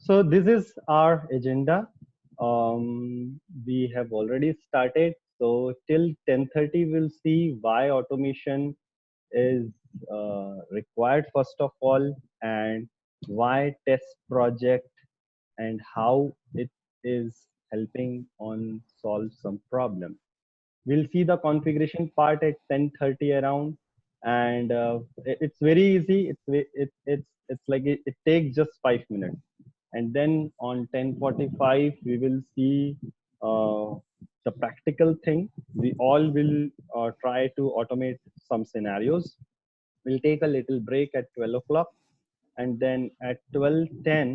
So this is our agenda. We have already started. So till 10:30, we'll see why automation is required first of all, and why test project and how it is helping on solve some problem. We'll see the configuration part at 10:30 around, and it's very easy. It's like it takes just 5 minutes, and then on 10:45 we will see uh, the practical thing. We all will try to automate some scenarios. We'll take a little break at 12 o'clock, and then at 12:10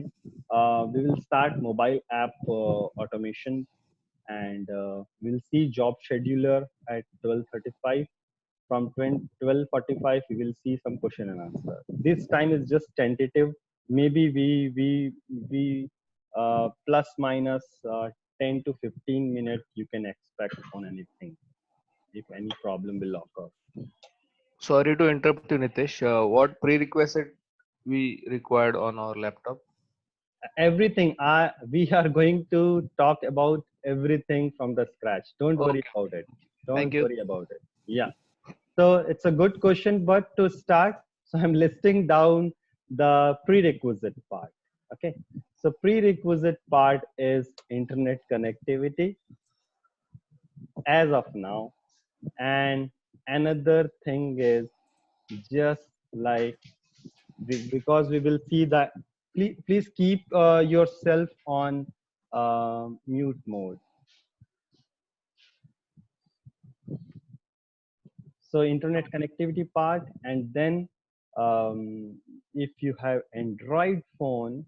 we will start mobile app automation, and we'll see job scheduler at 12:35. From 12:45 we will see some question and answer. This time is just tentative. Maybe we plus minus 10 to 15 minutes you can expect on anything if any problem will occur. Sorry to interrupt you, Nitesh. What prerequisite we required on our laptop? Everything, we are going to talk about everything from the scratch. Don't worry Okay, about it. Don't thank you. worry about it. Yeah. So it's a good question, but to start, so I'm listing down the prerequisite part. Okay. So prerequisite part is internet connectivity as of now. And another thing is just like, because we will see that, please keep yourself on mute mode. So internet connectivity part, and then if you have Android phone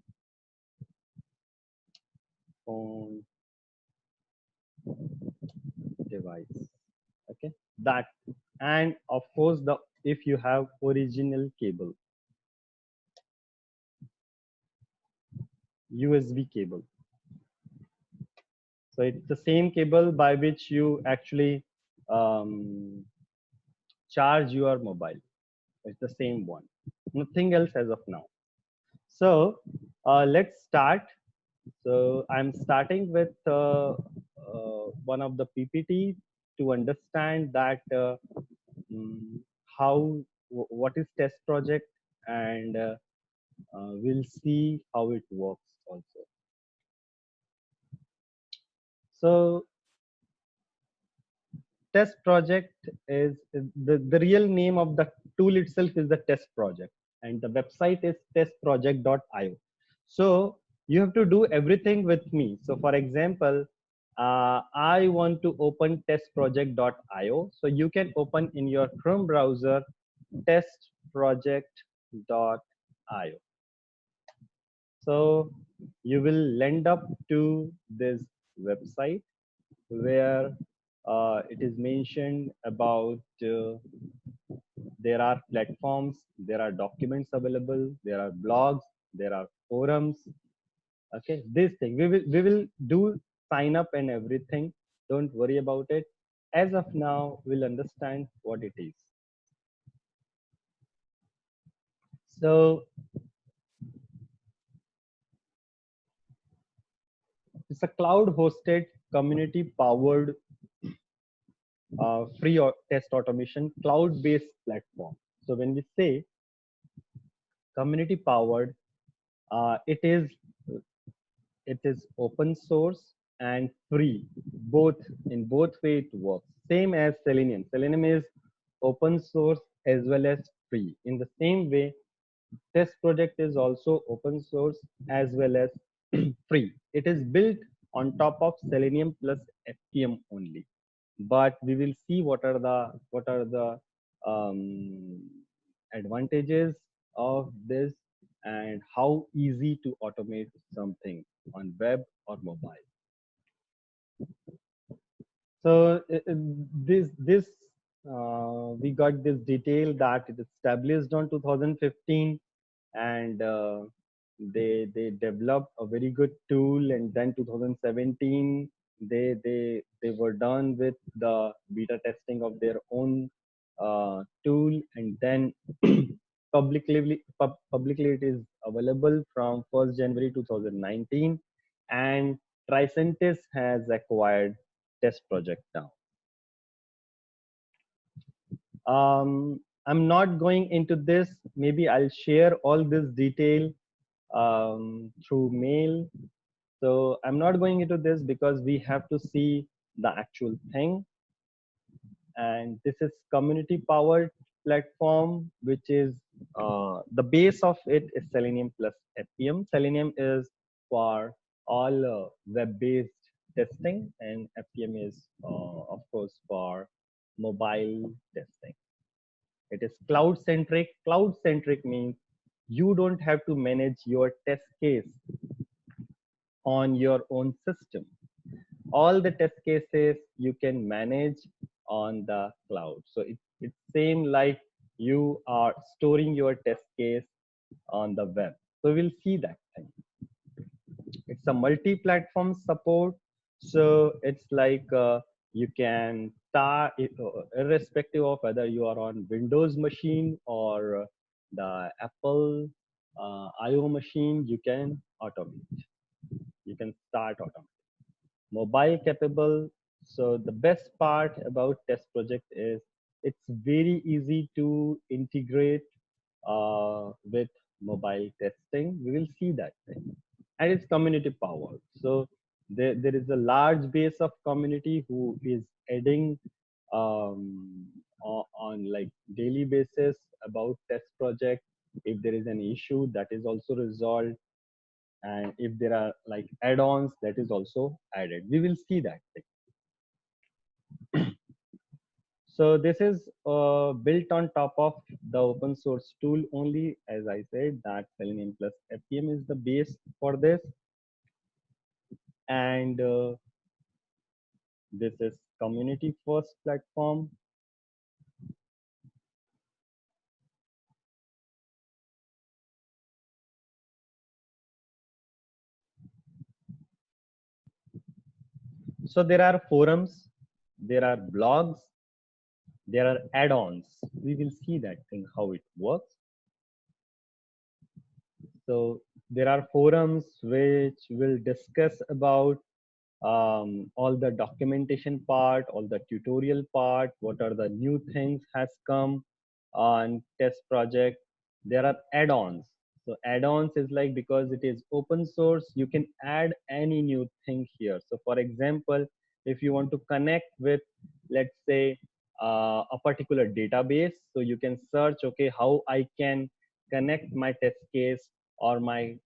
device, okay, that, and of course the, if you have original cable, USB cable. So it's the same cable by which you actually um, charge your mobile. It's the same one, nothing else as of now. So let's start. So I'm starting with one of the PPT to understand that mm, how, what is test project, and we'll see how it works also. So test project is the real name of the tool itself is the test project, and the website is testproject.io. So you have to do everything with me. So for example, I want to open testproject.io. So you can open in your Chrome browser testproject.io. So you will end up to this website where it is mentioned about there are platforms, there are documents available, there are blogs, there are forums. Okay, this thing we will do sign up and everything. Don't worry about it. As of now, we'll understand what it is. So it's a cloud hosted, community powered, free test automation cloud based platform. So when we say community powered, it is open source and free, both, in both way it works. Same as Selenium is open source as well as free. In the same way, test project is also open source as well as free. It is built on top of Selenium plus FPM only, but we will see what are the um, advantages of this, and how easy to automate something on web or mobile. So this we got this detail that it is established on 2015, and they developed a very good tool, and then 2017 they were done with the beta testing of their own tool, and then publicly it is available from 1st January 2019, and Tricentis has acquired TestProject now. I'm not going into this. Maybe I'll share all this detail through mail. So I'm not going into this because we have to see the actual thing. And this is community powered platform, which is the base of it is Selenium plus FPM. Selenium is for all web-based testing, and FPM is of course for mobile testing. It is cloud centric. Cloud centric means you don't have to manage your test case on your own system. All the test cases you can manage on the cloud. So it's same like you are storing your test case on the web. So we'll see that thing. It's a multi-platform support. So it's like you can start, irrespective of whether you are on Windows machine or the Apple IO machine, you can automate. You can start automate. Mobile capable. So the best part about TestProject is it's very easy to integrate with mobile testing. We will see that thing. And it's community powered. So there is a large base of community who is adding on like daily basis about TestProject. If there is an issue, that is also resolved, and if there are like add-ons, that is also added. We will see that thing. So this is built on top of the open source tool only. As I said, that Selenium plus FPM is the base for this, and this is community first platform. So there are forums, there are blogs, there are add-ons. We will see that thing, how it works. So there are forums which will discuss about all the documentation part, all the tutorial part, what are the new things has come on TestProject. There are add-ons. So add-ons is like, because it is open source, you can add any new thing here. So for example, if you want to connect with, let's say, a particular database, so you can search, okay, how I can connect my test case or my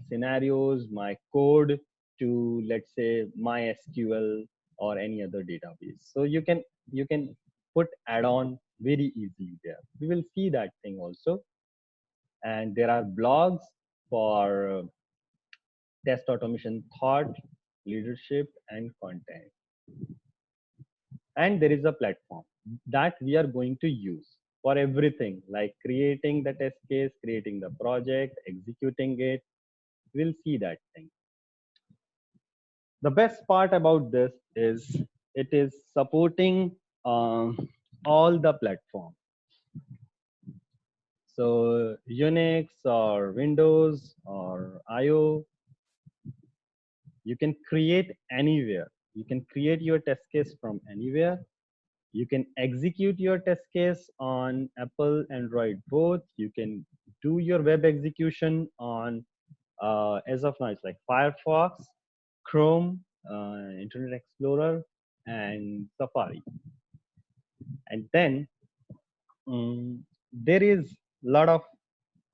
scenarios, my code to, let's say, MySQL or any other database. So you can put add-on very easily there. We will see that thing also. And there are blogs for test automation thought, leadership, and content. And there is a platform that we are going to use for everything, like creating the test case, creating the project, executing it. We'll see that thing. The best part about this is it is supporting all the platforms. So Unix or Windows or IO, you can create anywhere. You can create your test case from anywhere. You can execute your test case on Apple, Android both. You can do your web execution on, as of now, it's like Firefox, Chrome, Internet Explorer, and Safari. And then there is a lot of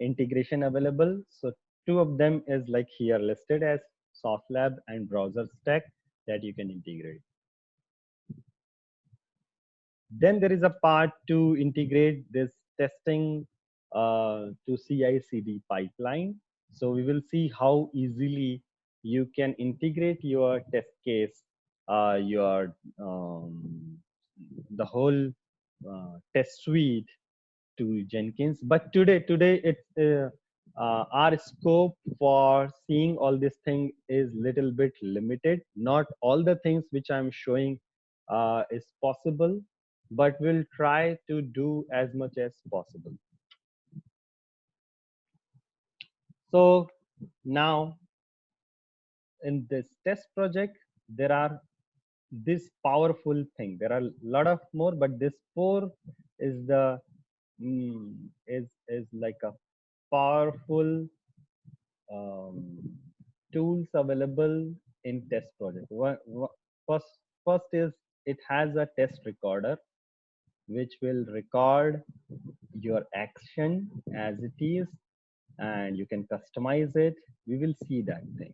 integration available. So two of them is like here listed as SoftLab and Browser Stack that you can integrate. Then there is a part to integrate this testing to CI/CD pipeline. So we will see how easily you can integrate your test case, your the whole test suite to Jenkins. But today it's our scope for seeing all this thing is little bit limited. Not all the things which I'm showing is possible, but we'll try to do as much as possible. So now in this test project, there are this powerful thing. There are a lot of more, but this four is the is like a powerful um, tools available in test project. First, first is it has a test recorder which will record your action as it is, and you can customize it. We will see that thing.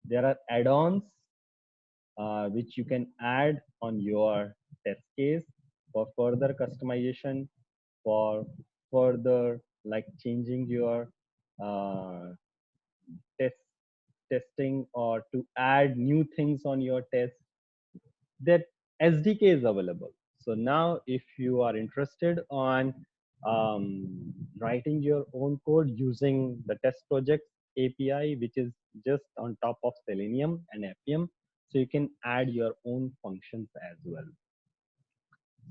There are add-ons which you can add on your test case for further customization, for further like changing your uh, test testing or to add new things on your test. That SDK is available. So now if you are interested on writing your own code using the test project API, which is just on top of Selenium and Appium, so you can add your own functions as well.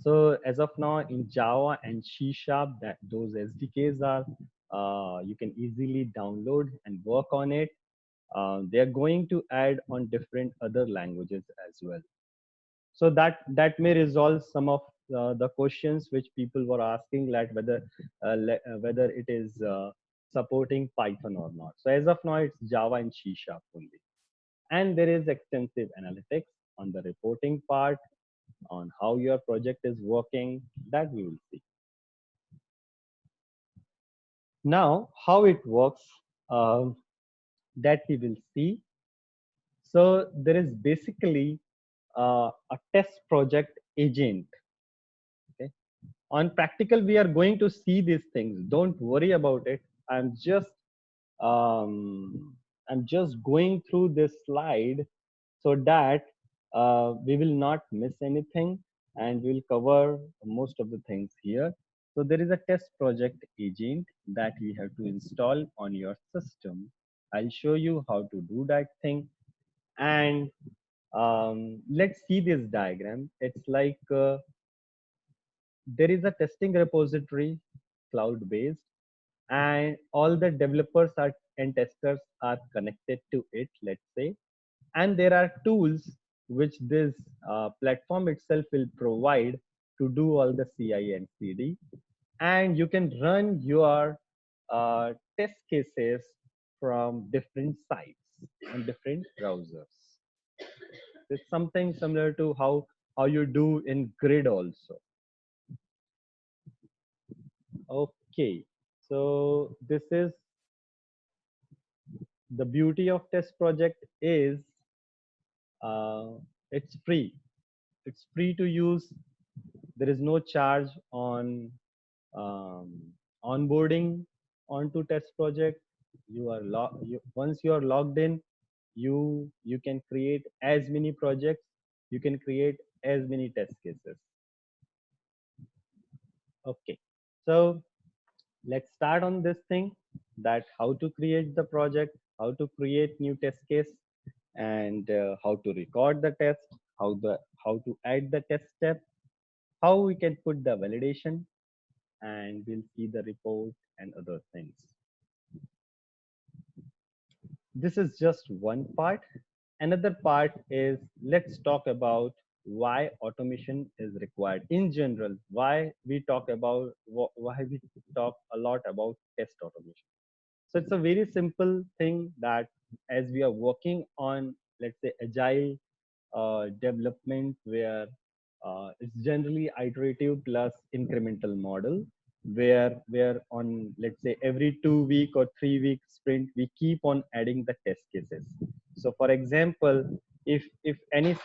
So as of now in Java and C Sharp, that those SDKs are you can easily download and work on it. They are going to add on different other languages as well. So that may resolve some of the questions which people were asking, like whether it is supporting Python or not. So as of now, it's Java and C Sharp only, and there is extensive analytics on the reporting part on how your project is working. That we will see. Now, how it works, um, that we will see. So there is basically a test project agent. Okay, on practical we are going to see these things, don't worry about it. Um, I'm just going through this slide so that we will not miss anything, and we'll cover most of the things here. So there is a test project agent that we have to install on your system. I'll show you how to do that thing. And let's see this diagram. It's like there is a testing repository, cloud based, and all the developers are and testers are connected to it, let's say. And there are tools which this platform itself will provide to do all the CI and CD. And you can run your test cases from different sites and different browsers. It's something similar to how you do in grid also. Okay, so this is the beauty of test project is uh, it's free. It's free to use. There is no charge on um, onboarding onto test project. Once you are logged in, you can create as many projects. You can create as many test cases. Okay, so let's start on this thing, that how to create the project, how to create new test case, and how to record the test, how to add the test step, how we can put the validation, and we'll see the report and other things. This is just one part. Another part is, let's talk about why automation is required in general, why we talk about why we talk a lot about test automation. So it's a very simple thing that as we are working on, let's say, agile development, where it's generally iterative plus incremental model, where on, let's say, every 2 week or 3 week sprint we keep on adding the test cases. So for example, if any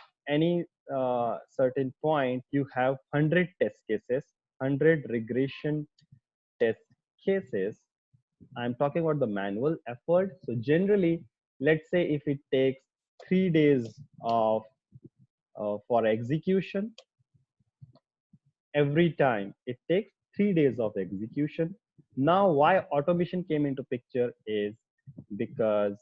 certain point you have 100 test cases, 100 regression test cases, I'm talking about the manual effort. So generally, let's say if it takes 3 days of for execution, every time it takes 3 days of execution. Now, why automation came into picture is because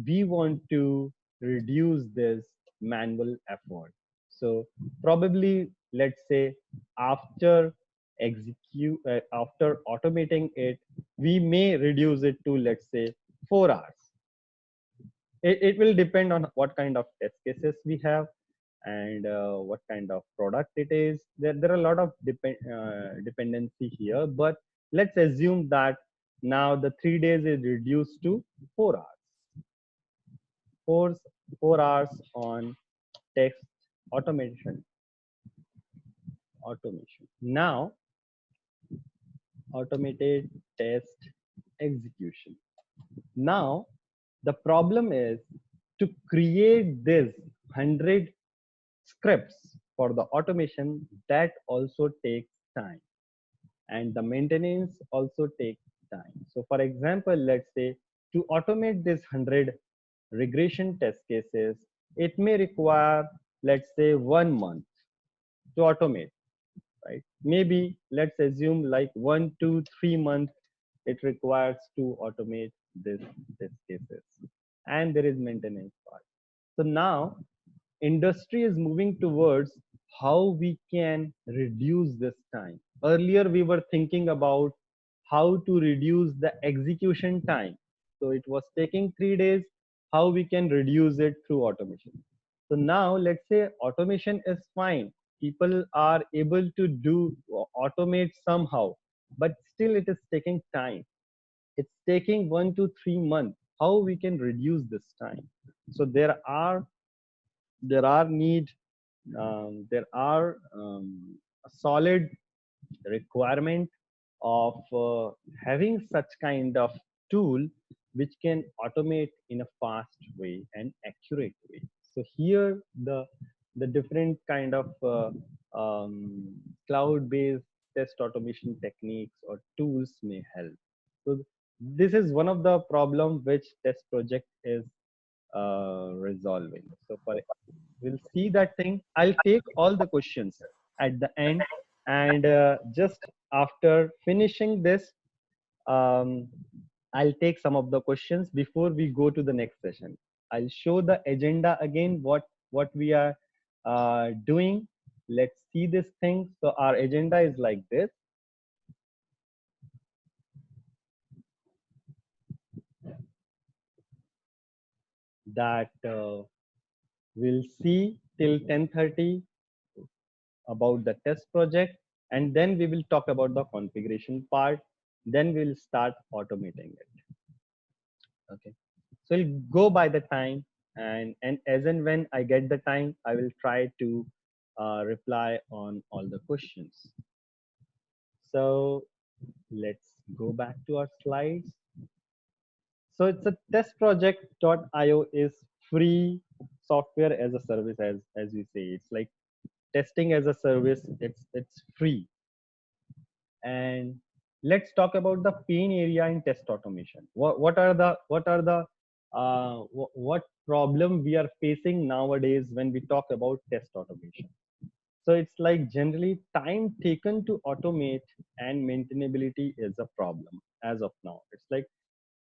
we want to reduce this manual effort. So probably, let's say, after execute after automating it, we may reduce it to, let's say, 4 hours. It will depend on what kind of test cases we have, and what kind of product it is. There are a lot of dependency here, but let's assume that now the 3 days is reduced to 4 hours. four 4 hours on text automation. Now, automated test execution. Now, the problem is to create this 100 scripts for the automation. That also takes time, and the maintenance also takes time. So for example, let's say to automate this 100 regression test cases, it may require, let's say, 1 month to automate, right? Maybe let's assume like 1 to 3 months it requires to automate this test cases, and there is maintenance part. So now industry is moving towards how we can reduce this time. Earlier we were thinking about how to reduce the execution time, so it was taking 3 days, how we can reduce it through automation. So now let's say automation is fine, people are able to do automate somehow, but still it is taking time. It's taking 1 to 3 months. How we can reduce this time? So there are need there are a solid requirement of having such kind of tool which can automate in a fast way and accurate way. So here the different kind of cloud based test automation techniques or tools may help. So this is one of the problem which test project is resolving. So for we'll see that thing. I'll take all the questions at the end, and just after finishing this, um, I'll take some of the questions before we go to the next session. I'll show the agenda again, what we are doing. Let's see this thing. So our agenda is like this. That we'll see till 10:30 about the test project, and then we will talk about the configuration part. Then we'll start automating it. Okay, so we'll go by the time, and as and when I get the time, I will try to reply on all the questions. So let's go back to our slides. So it's a testproject.io is free software as a service, as we say. It's like testing as a service. It's free. And let's talk about the pain area in test automation. What problem we are facing nowadays when we talk about test automation? So it's like generally time taken to automate and maintainability is a problem as of now. It's like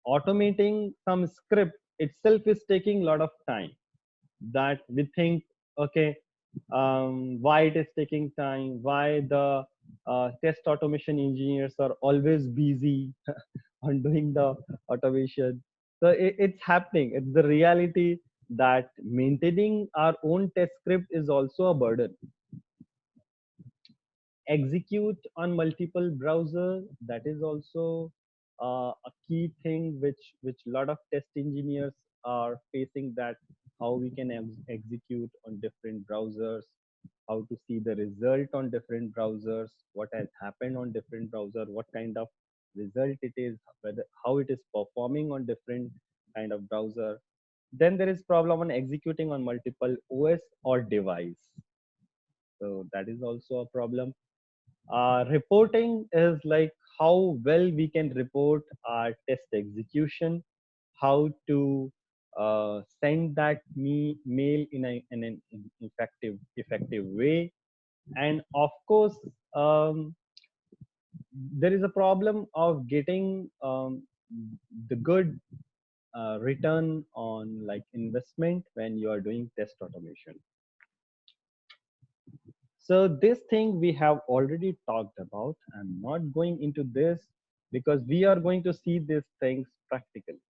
automating some script itself is taking a lot of time, that we think, okay, why it is taking time, why the test automation engineers are always busy on doing the automation. So it's happening. It's the reality that maintaining our own test script is also a burden. Execute on multiple browsers, that is also a key thing which a lot of test engineers are facing, that how we can execute on different browsers, how to see the result on different browsers, what has happened on different browser, what kind of result it is, whether how it is performing on different kind of browser. Then there is problem on executing on multiple OS or device, so that is also a problem. Reporting is like how well we can report our test execution, how to send that mail in an effective way, and of course, there is a problem of getting the good return on like investment when you are doing test automation. So this thing we have already talked about. I'm not going into this because we are going to see these things practically.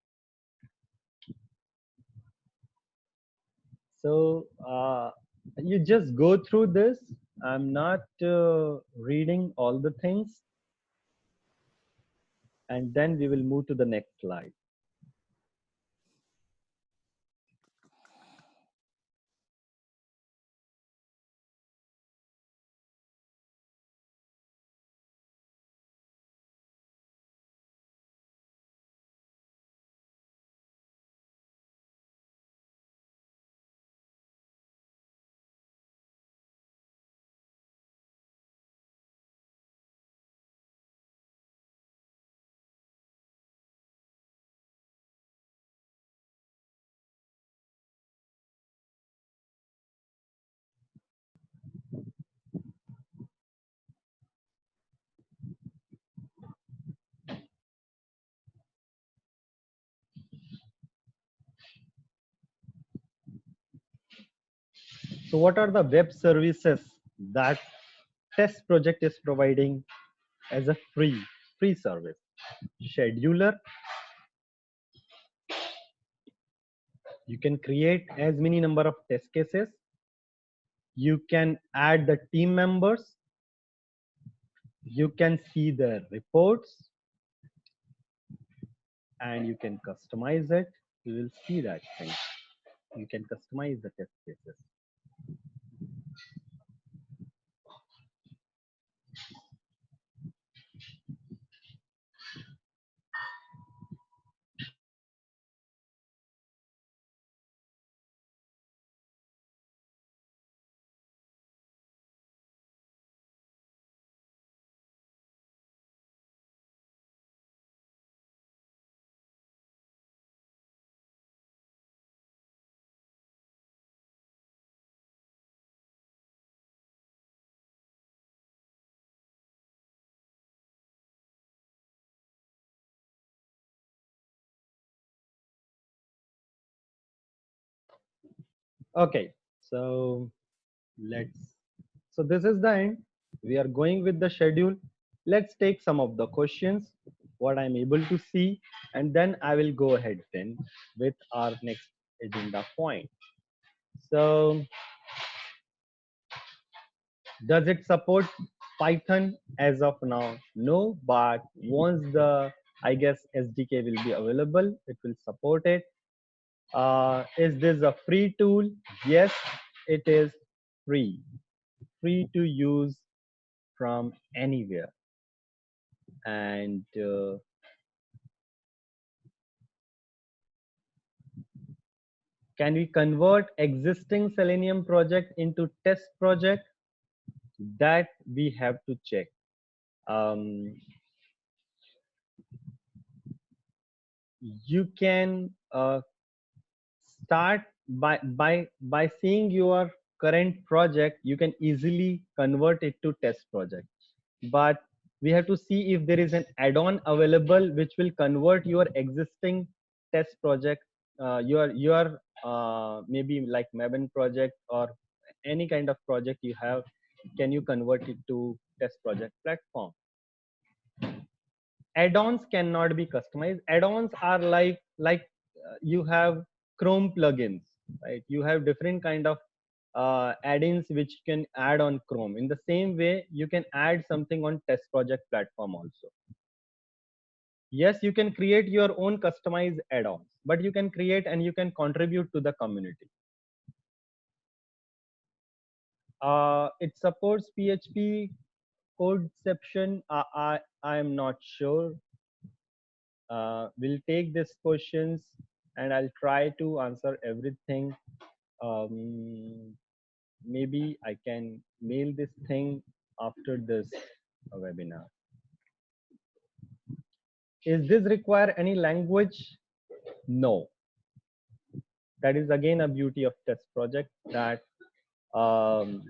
So you just go through this. I'm not reading all the things, and then we will move to the next slide. So what are the web services that Test Project is providing as a free service? Scheduler. You can create as many number of test cases. You can add the team members. You can see the reports, and you can customize it. You will see that thing. You can customize the test cases. Okay, so let's. So this is the end. We are going with the schedule. Let's take some of the questions, what I'm able to see, and then I will go ahead then with our next agenda point. So does it support Python as of now? No, but once the, I guess, SDK will be available, it will support it. Is this a free tool? Yes, it is free to use from anywhere. And can we convert existing Selenium project into test project? That we have to check. Um, you can start by seeing your current project. You can easily convert it to test project, but we have to see if there is an add-on available which will convert your existing test project, your maybe like Maven project or any kind of project you have. Can you convert it to test project platform? Add-ons cannot be customized. Add-ons are you have Chrome plugins, right? You have different kind of add-ins which you can add on Chrome. In the same way, you can add something on test project platform also. Yes, you can create your own customized add-ons, but you can create and you can contribute to the community. It supports PHP codeception. I am not sure. We'll take these questions and I'll try to answer everything. Maybe I can mail this thing after this webinar. Is this require any language? No. That is again a beauty of test project, that um,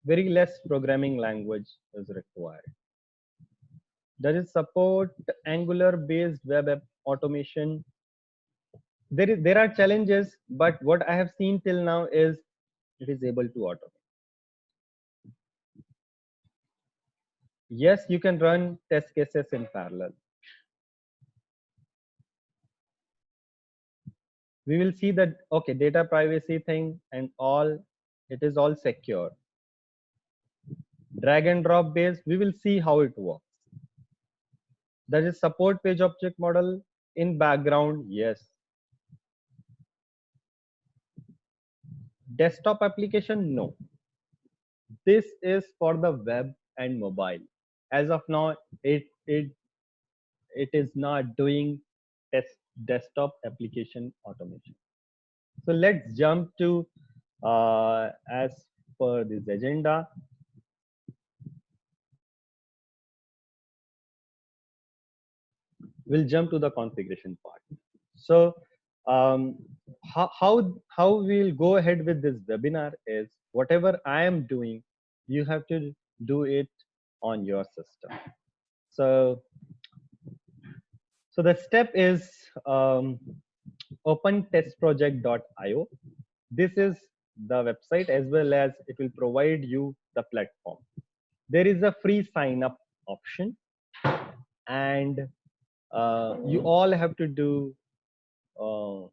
very less programming language is required. Does it support Angular based web app automation? There are challenges, but what I have seen till now is it is able to automate. Yes, you can run test cases in parallel. We will see that, okay, data privacy thing and all, it is all secure. Drag and drop based, we will see how it works. That is support page object model in background, yes. Desktop application, no. This is for the web and mobile. As of now, it is not doing test desktop application automation. So let's jump to as per this agenda, we'll jump to the configuration part. So um, how we'll go ahead with this webinar is whatever I am doing, you have to do it on your system. So the step is open testproject.io. This is the website, as well as it will provide you the platform. There is a free sign up option, and you all have to do uh,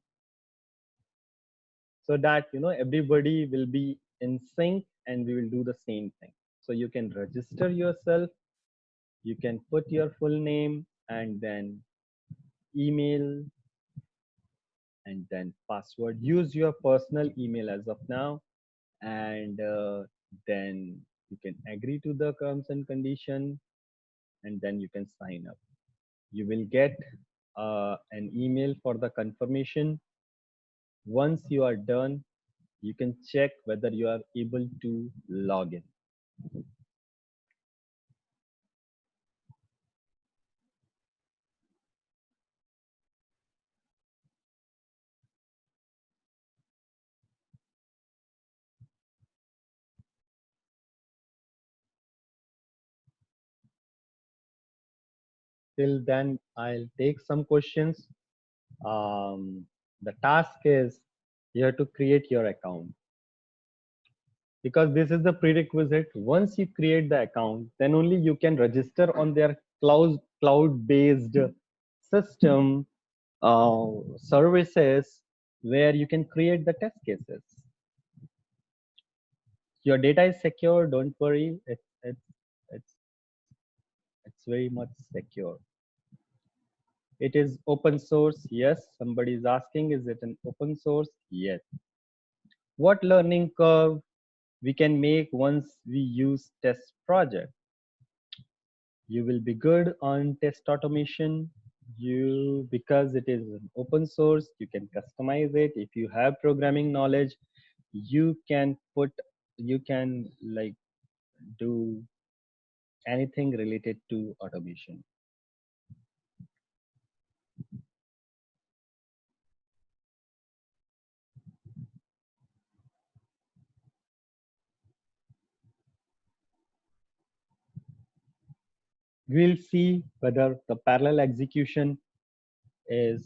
so that everybody will be in sync and we will do the same thing. So you can register yourself, you can put your full name and then email and then password. Use your personal email as of now, and then you can agree to the terms and condition, and then you can sign up. You will get an email for the confirmation. Once you are done, you can check whether you are able to log in. Till then, I'll take some questions. The task is you have to create your account, because this is the prerequisite. Once you create the account, then only you can register on their cloud based system services, where you can create the test cases. Your data is secure, don't worry. It's it's very much secure. It is open source, yes. Somebody is asking, is it an open source? Yes. What learning curve we can make once we use TestProject? You will be good on test automation. You, because it is an open source, you can customize it. If you have programming knowledge, you can you can like do anything related to automation. We'll see whether the parallel execution is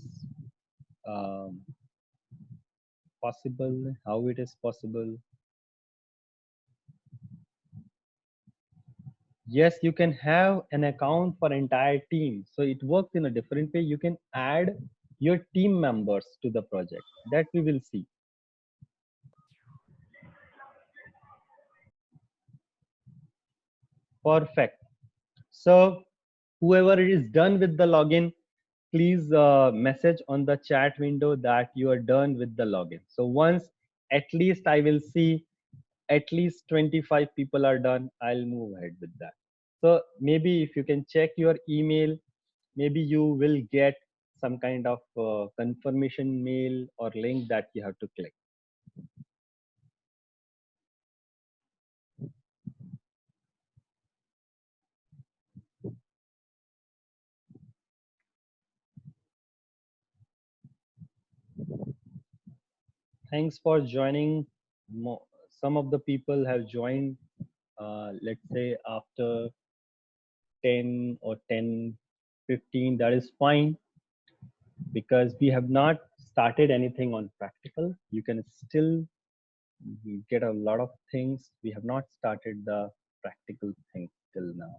um, possible, how it is possible. Yes, you can have an account for entire team. So it works in a different way. You can add your team members to the project. That we will see. Perfect. So whoever is done with the login, please message on the chat window that you are done with the login. So once at least I will see at least 25 people are done, I'll move ahead with that. So maybe if you can check your email, maybe you will get some kind of confirmation mail or link that you have to click. Thanks for joining. Some of the people have joined, let's say after 10 or 10, 15, that is fine, because we have not started anything on practical. You can still get a lot of things. We have not started the practical thing till now.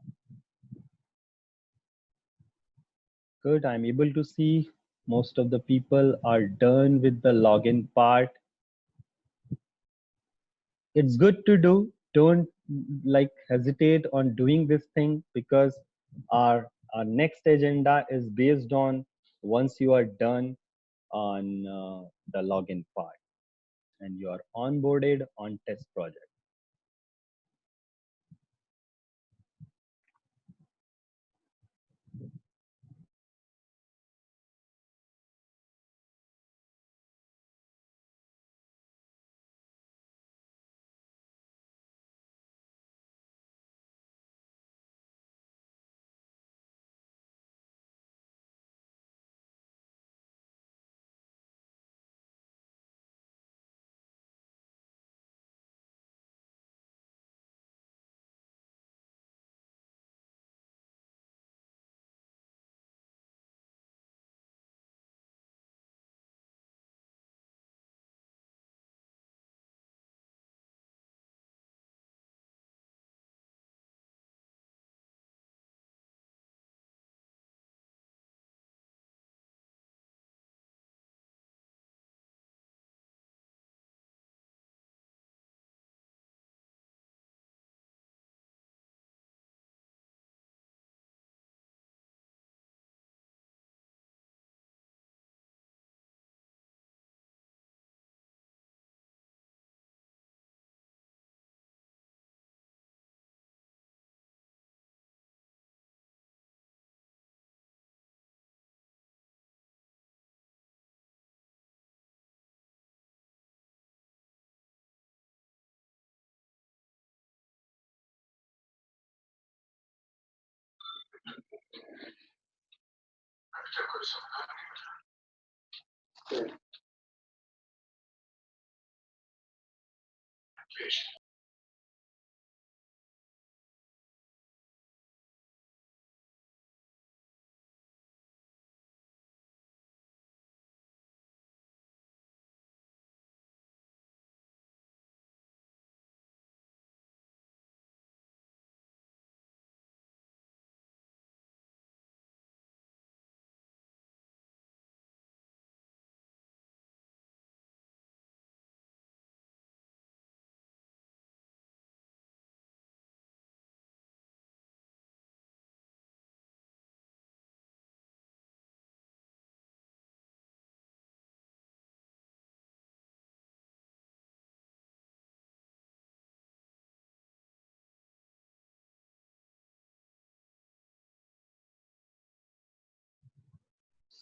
Good. I'm able to see most of the people are done with the login part. It's good to do. Don't like hesitate on doing this thing because our next agenda is based on once you are done on the login part and you are onboarded on test project.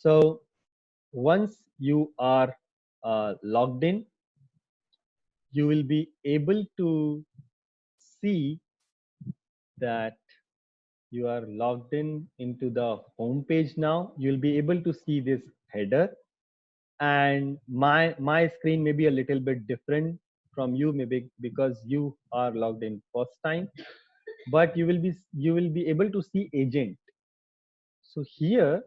So once you are logged in, you will be able to see that you are logged in into the home page now. You'll be able to see this header, and my screen may be a little bit different from you, maybe because you are logged in first time, but you will be able to see agent. So here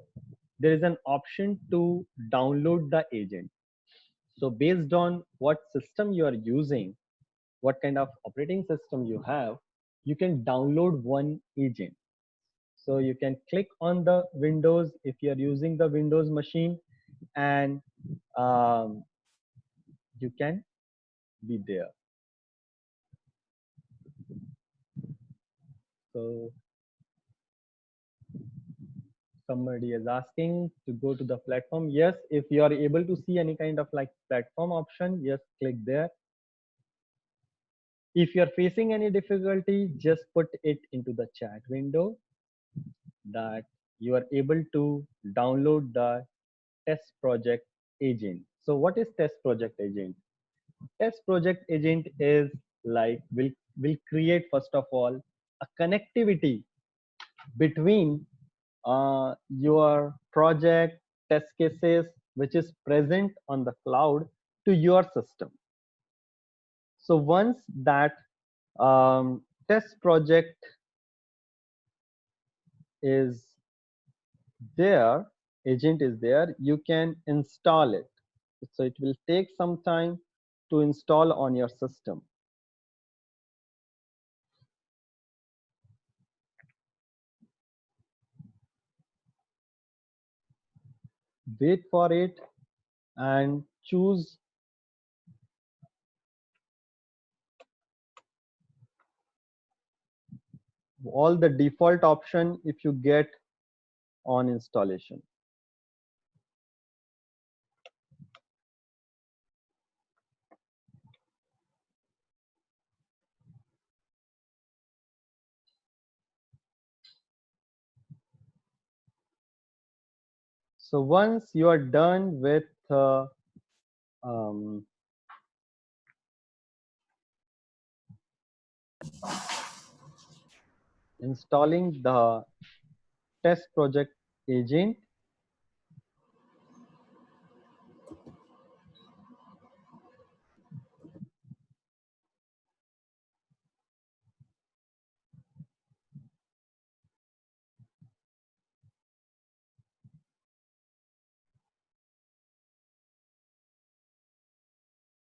there is an option to download the agent. So based on what system you are using, what kind of operating system you have, you can download one agent. So you can click on the Windows if you are using the Windows machine, and um, you can be there. So somebody is asking to go to the platform. Yes, if you are able to see any kind of like platform option, yes, click there. If you're facing any difficulty, just put it into the chat window that you are able to download the test project agent. So what is test project agent? Test project agent is like will create first of all a connectivity between your project test cases which is present on the cloud to your system. So once that test project is there, agent is there, you can install it. So it will take some time to install on your system. Wait for it and choose all the default option if you get on installation. So once you are done with um, installing the test project agent,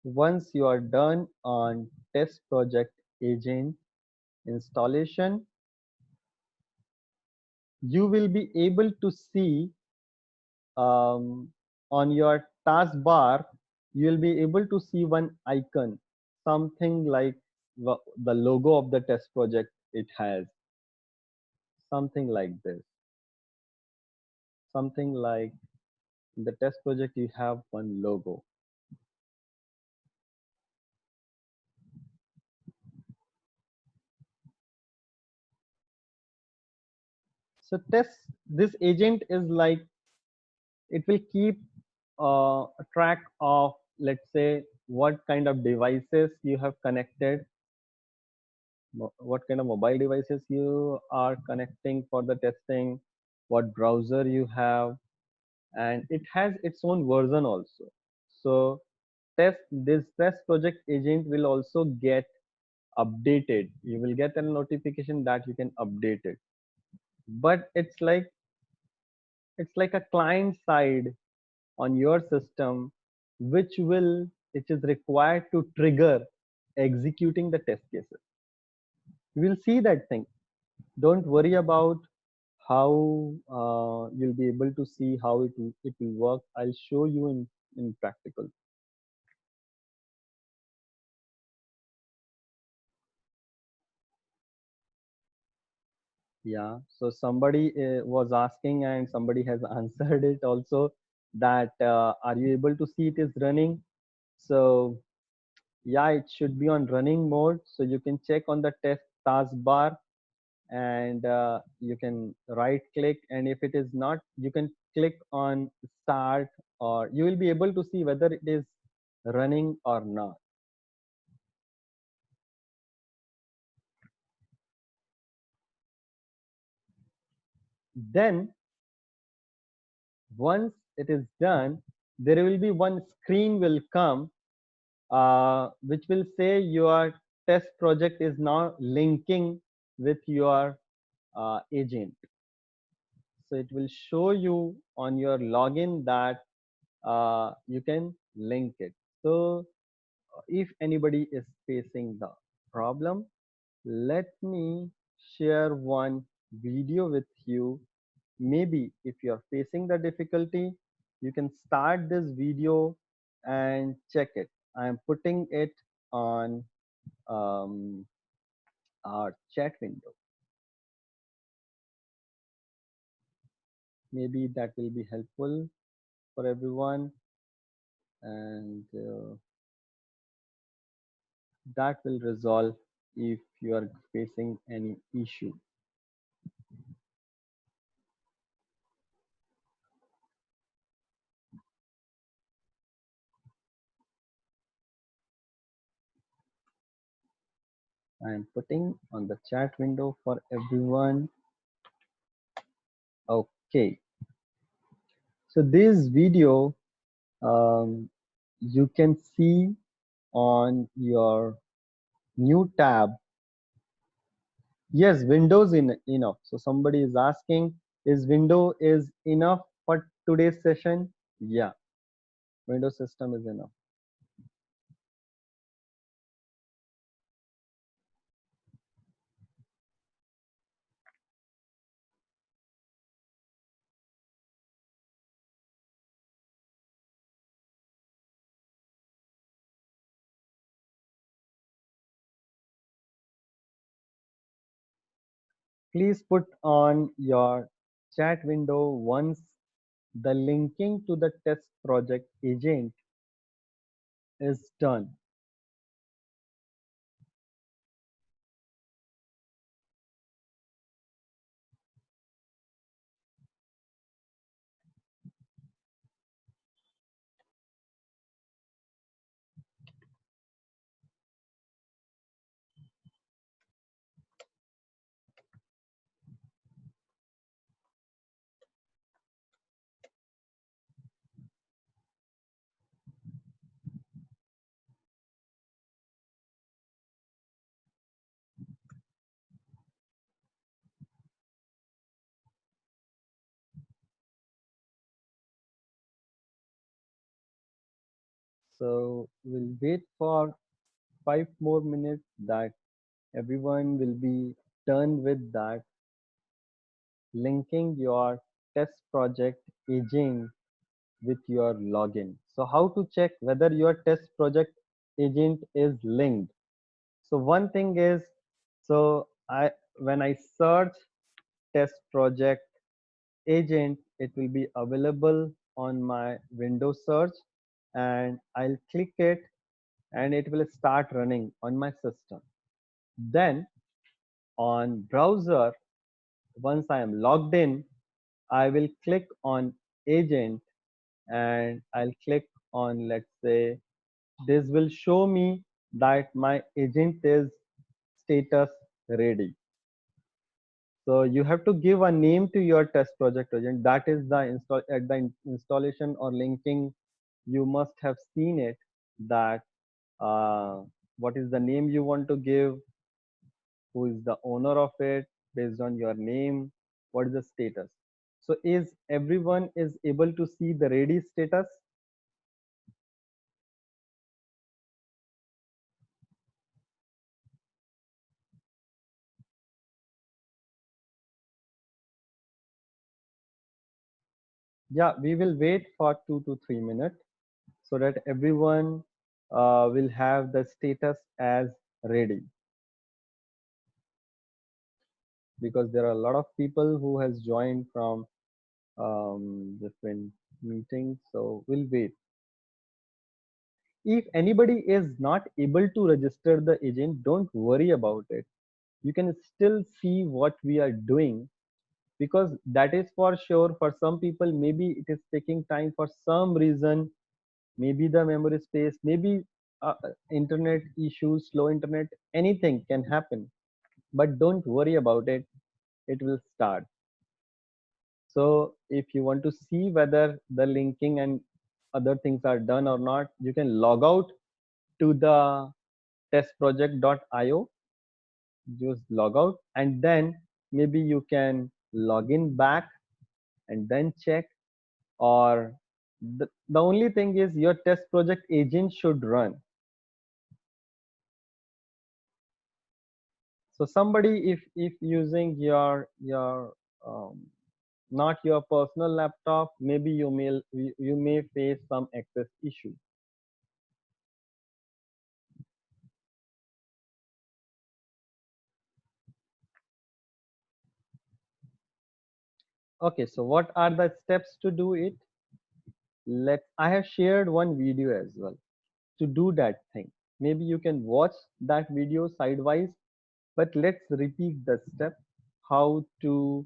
once you are done on test project agent installation, you will be able to see on your taskbar, you will be able to see one icon, something like the logo of the test project. It has something like this, something like in the test project, you have one logo. So test, this agent is like, it will keep a track of, let's say, what kind of devices you have connected, what kind of mobile devices you are connecting for the testing, what browser you have, and it has its own version also. So this test project agent will also get updated. You will get a notification that you can update it, but it's like a client side on your system, which is required to trigger executing the test cases. You will see that thing. Don't worry about how you'll be able to see how it will work. I'll show you in practical. Yeah, so somebody was asking and somebody has answered it also, that are you able to see it is running? So yeah, it should be on running mode. So you can check on the test taskbar, and you can right click, and if it is not, you can click on start, or you will be able to see whether it is running or not. Then once it is done, there will be one screen will come, which will say your test project is now linking with your agent. So it will show you on your login that you can link it. So if anybody is facing the problem, let me share one video with you. Maybe if you're facing the difficulty, you can start this video and check it. I'm putting it on um, our chat window. Maybe that will be helpful for everyone, and that will resolve if you are facing any issue. I am putting on the chat window for everyone. Okay, so this video, you can see on your new tab. Yes, Windows in enough. So somebody is asking, is Windows is enough for today's session? Yeah, Windows system is enough. Please put on your chat window once the linking to the test project agent is done. So we'll wait for 5 more minutes that everyone will be done with that, linking your test project agent with your login. So how to check whether your test project agent is linked? So one thing is, so I when I search test project agent, it will be available on my Windows search, and I'll click it and it will start running on my system. Then on browser, once I am logged in, I will click on agent and I'll click on, let's say, this will show me that my agent is status ready. So you have to give a name to your test project agent. That is the installation or linking. You must have seen it, that uh, what is the name you want to give, who is the owner of it, based on your name, what is the status. So is everyone is able to see the ready status? Yeah, we will wait for 2 to 3 minutes so that everyone will have the status as ready, because there are a lot of people who has joined from different meetings. So we'll wait. If anybody is not able to register the agent, don't worry about it. You can still see what we are doing, because that is for sure. For some people, maybe it is taking time for some reason, maybe the memory space, maybe internet issues, slow internet, anything can happen. But don't worry about it, it will start. So if you want to see whether the linking and other things are done or not, you can log out to the testproject.io, just log out, and then maybe you can log in back and then check. Or the only thing is your test project agent should run. So somebody, if using your not your personal laptop, maybe you may face some access issue. Okay, so what are the steps to do it? I have shared one video as well to do that thing. Maybe you can watch that video sidewise, but let's repeat the step how to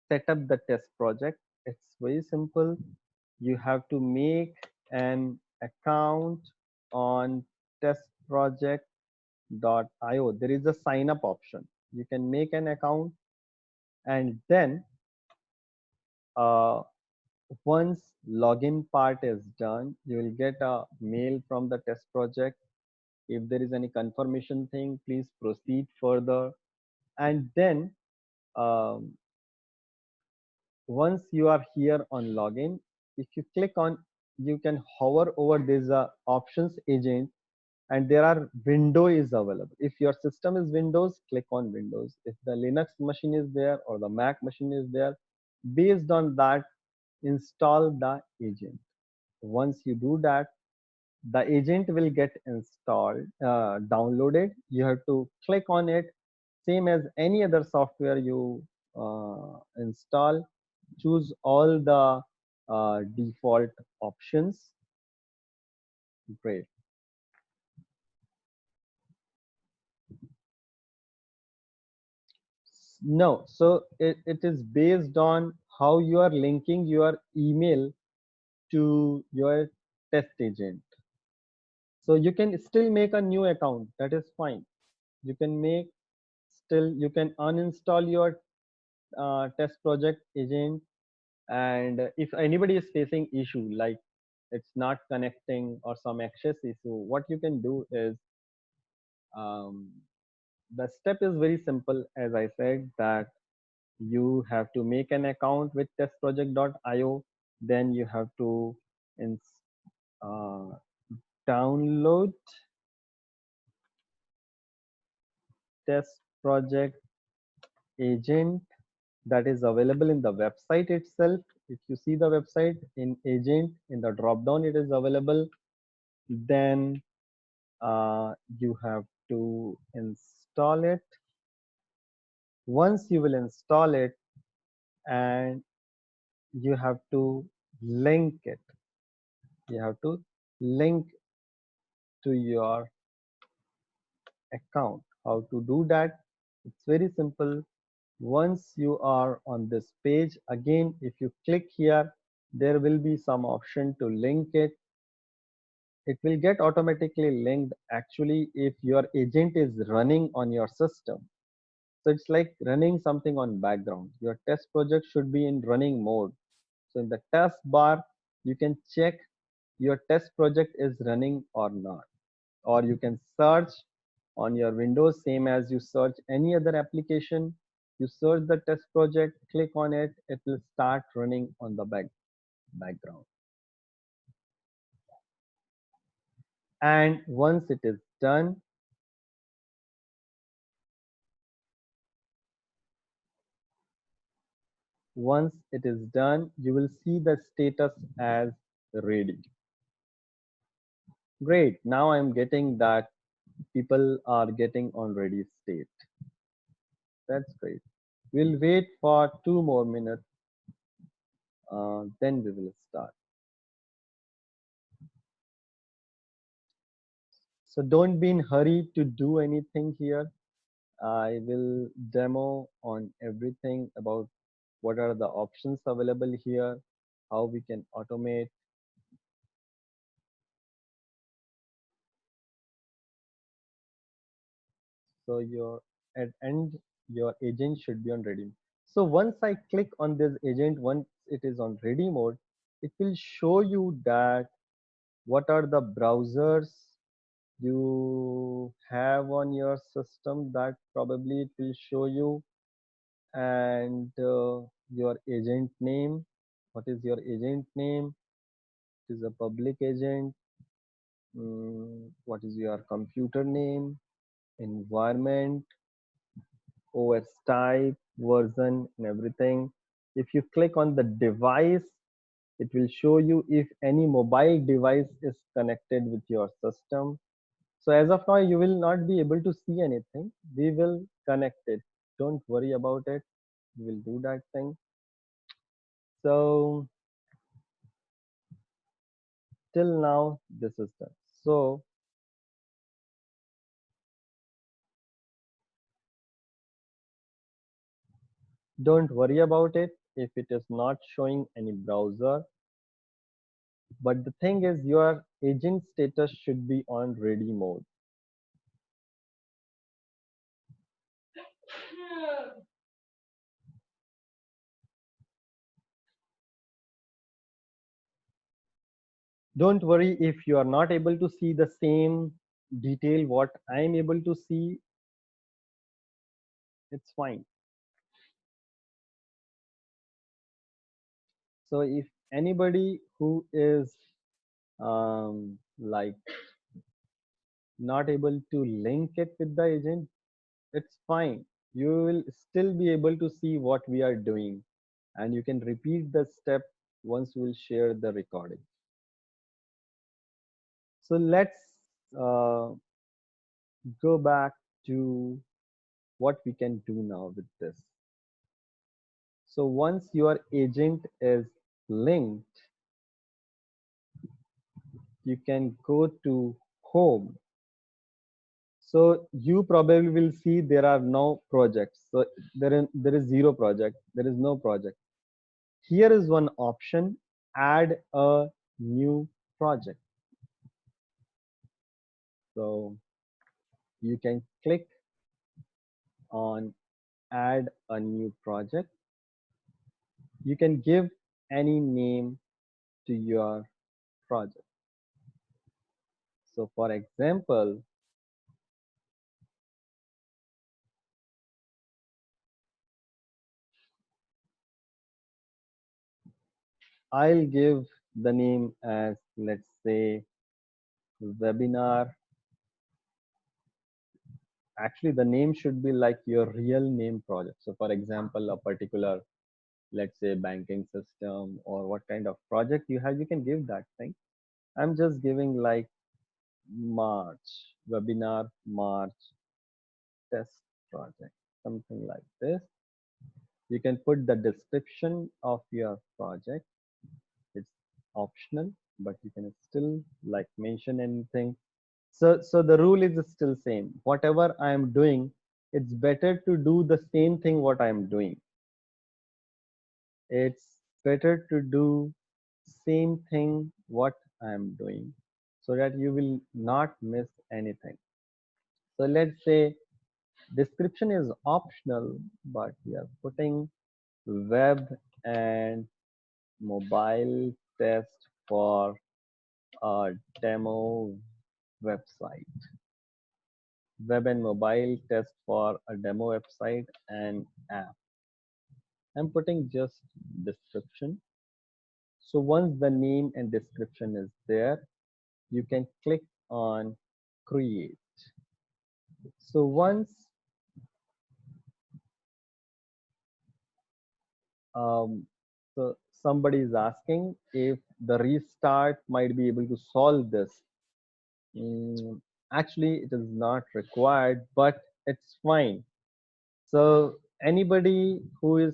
set up the test project. It's very simple. You have to make an account on testproject.io. There is a sign up option. You can make an account, and then uh, once login part is done, you will get a mail from the test project. If there is any confirmation thing, please proceed further. And then um, once you are here on login, if you click on, you can hover over this options agent, and there are window is available. If your system is Windows, click on Windows. If the Linux machine is there or the Mac machine is there, based on that, install the agent. Once you do that, the agent will get installed, downloaded. You have to click on it, same as any other software you install, choose all the default options. Great. No, so it is based on how you are linking your email to your test agent. So you can still make a new account. That is fine. You can make still, you can uninstall your test project agent. And if anybody is facing issue like it's not connecting or some access issue, what you can do is um, the step is very simple. As I said, that you have to make an account with testproject.io. Then you have to uh, download test project agent that is available in the website itself. If you see the website in agent, in the drop down it is available. Then you have to install it. Once you will install it, and you have to link it, you have to link to your account. How to do that? It's very simple. Once you are on this page, again if you click here, there will be some option to link it. It will get automatically linked actually if your agent is running on your system. So it's like running something on background. Your test project should be in running mode. So in the task bar, you can check your test project is running or not. Or you can search on your Windows, same as you search any other application. You search the test project, click on it, it will start running on the background. And once it is done, you will see the status as ready. Great. Now I'm getting that people are getting on ready state. That's great. We'll wait for 2 more minutes, then we will start. So don't be in hurry to do anything here. I will demo on everything about what are the options available here, how we can automate. So at end, your agent should be on ready. So once I click on this agent, once it is on ready mode, it will show you that what are the browsers you have on your system, that probably it will show you. And your agent name, what is your agent name? It is a public agent. What is your computer name, environment, OS type, version, and everything. If you click on the device, it will show you if any mobile device is connected with your system. So as of now, you will not be able to see anything. We will connect it. Don't worry about it. We will do that thing. So till now, this is done. So don't worry about it if it is not showing any browser. But the thing is, your agent status should be on ready mode. Don't worry if you are not able to see the same detail what I am able to see. It's fine. So if anybody who is like not able to link it with the agent, it's fine. You will still be able to see what we are doing, and you can repeat the step once we will share the recording. So let's uh, go back to what we can do now with this. So once your agent is linked, you can go to home. So you probably will see there are no projects. So there is zero project. There is no project. Here is one option, add a new project. So you can click on add a new project. You can give any name to your project. So for example, I'll give the name as, let's say, webinar. Actually, the name should be like your real name project. So for example, a particular, let's say, banking system or what kind of project you have, you can give that thing. I'm just giving like March, webinar March test project, something like this. You can put the description of your project. It's optional, but you can still like mention anything. So the rule is still same. Whatever I am doing, it's better to do the same thing what I am doing. It's better to do same thing what I am doing so that you will not miss anything. So let's say description is optional, but we are putting web and mobile test for a demo website. Web and mobile test for a demo website and app. I'm putting just description. So once the name and description is there, you can click on create. So once um, so somebody is asking if the restart might be able to solve this. Actually, it is not required, but it's fine. So anybody who is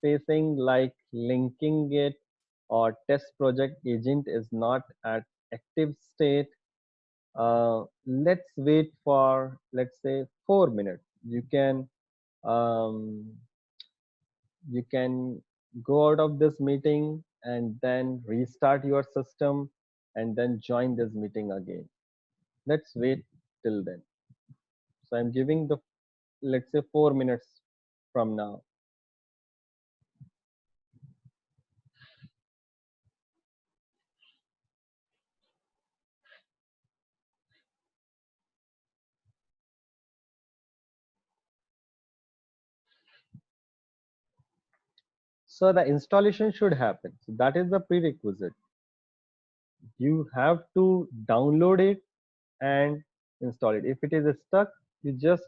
facing like linking it or test project agent is not at active state, let's wait for, let's say, 4 minutes. Um, you can go out of this meeting and then restart your system and then join this meeting again. Let's wait till then. So I'm giving the, let's say, 4 minutes from now. So the installation should happen. So that is the prerequisite. You have to download it and install it. If it is stuck, you just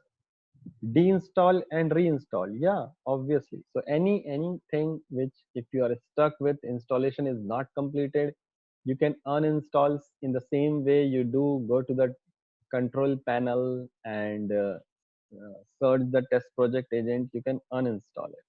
deinstall and reinstall. Yeah, obviously. So anything which, if you are stuck with, installation is not completed, you can uninstall in the same way you do. Go to the control panel and search the test project agent. You can uninstall it.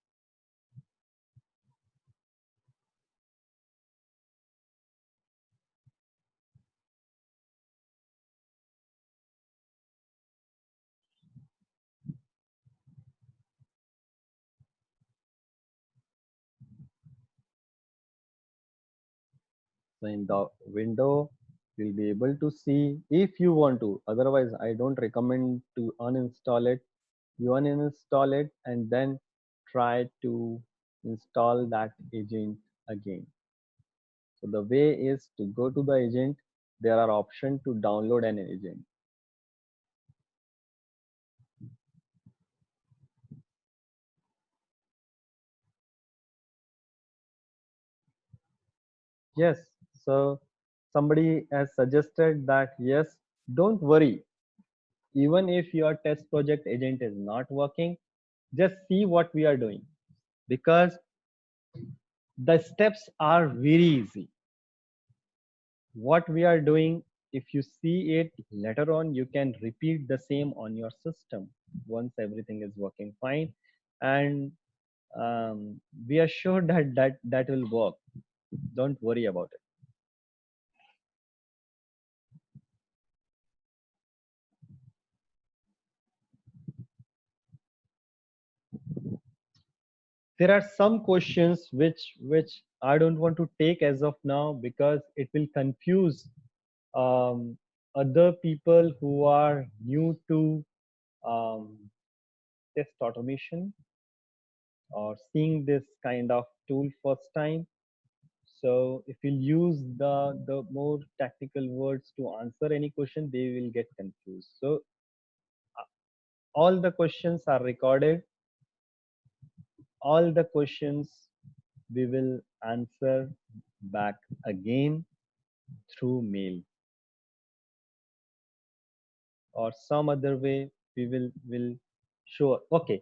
So in the window, you'll be able to see if you want to. Otherwise, I don't recommend to uninstall it. You uninstall it and then try to install that agent again. So the way is to go to the agent. There are options to download an agent. Yes. So somebody has suggested that yes, don't worry. Even if your test project agent is not working, just see what we are doing, because the steps are very easy. What we are doing, if you see it later on, you can repeat the same on your system once everything is working fine. And we are sure that will work. Don't worry about it. There are some questions which I don't want to take as of now because it will confuse um, other people who are new to um, test automation or seeing this kind of tool first time. So if you use the more technical words to answer any question, they will get confused. So all the questions are recorded. All the questions we will answer back again through mail or some other way we will show. Okay.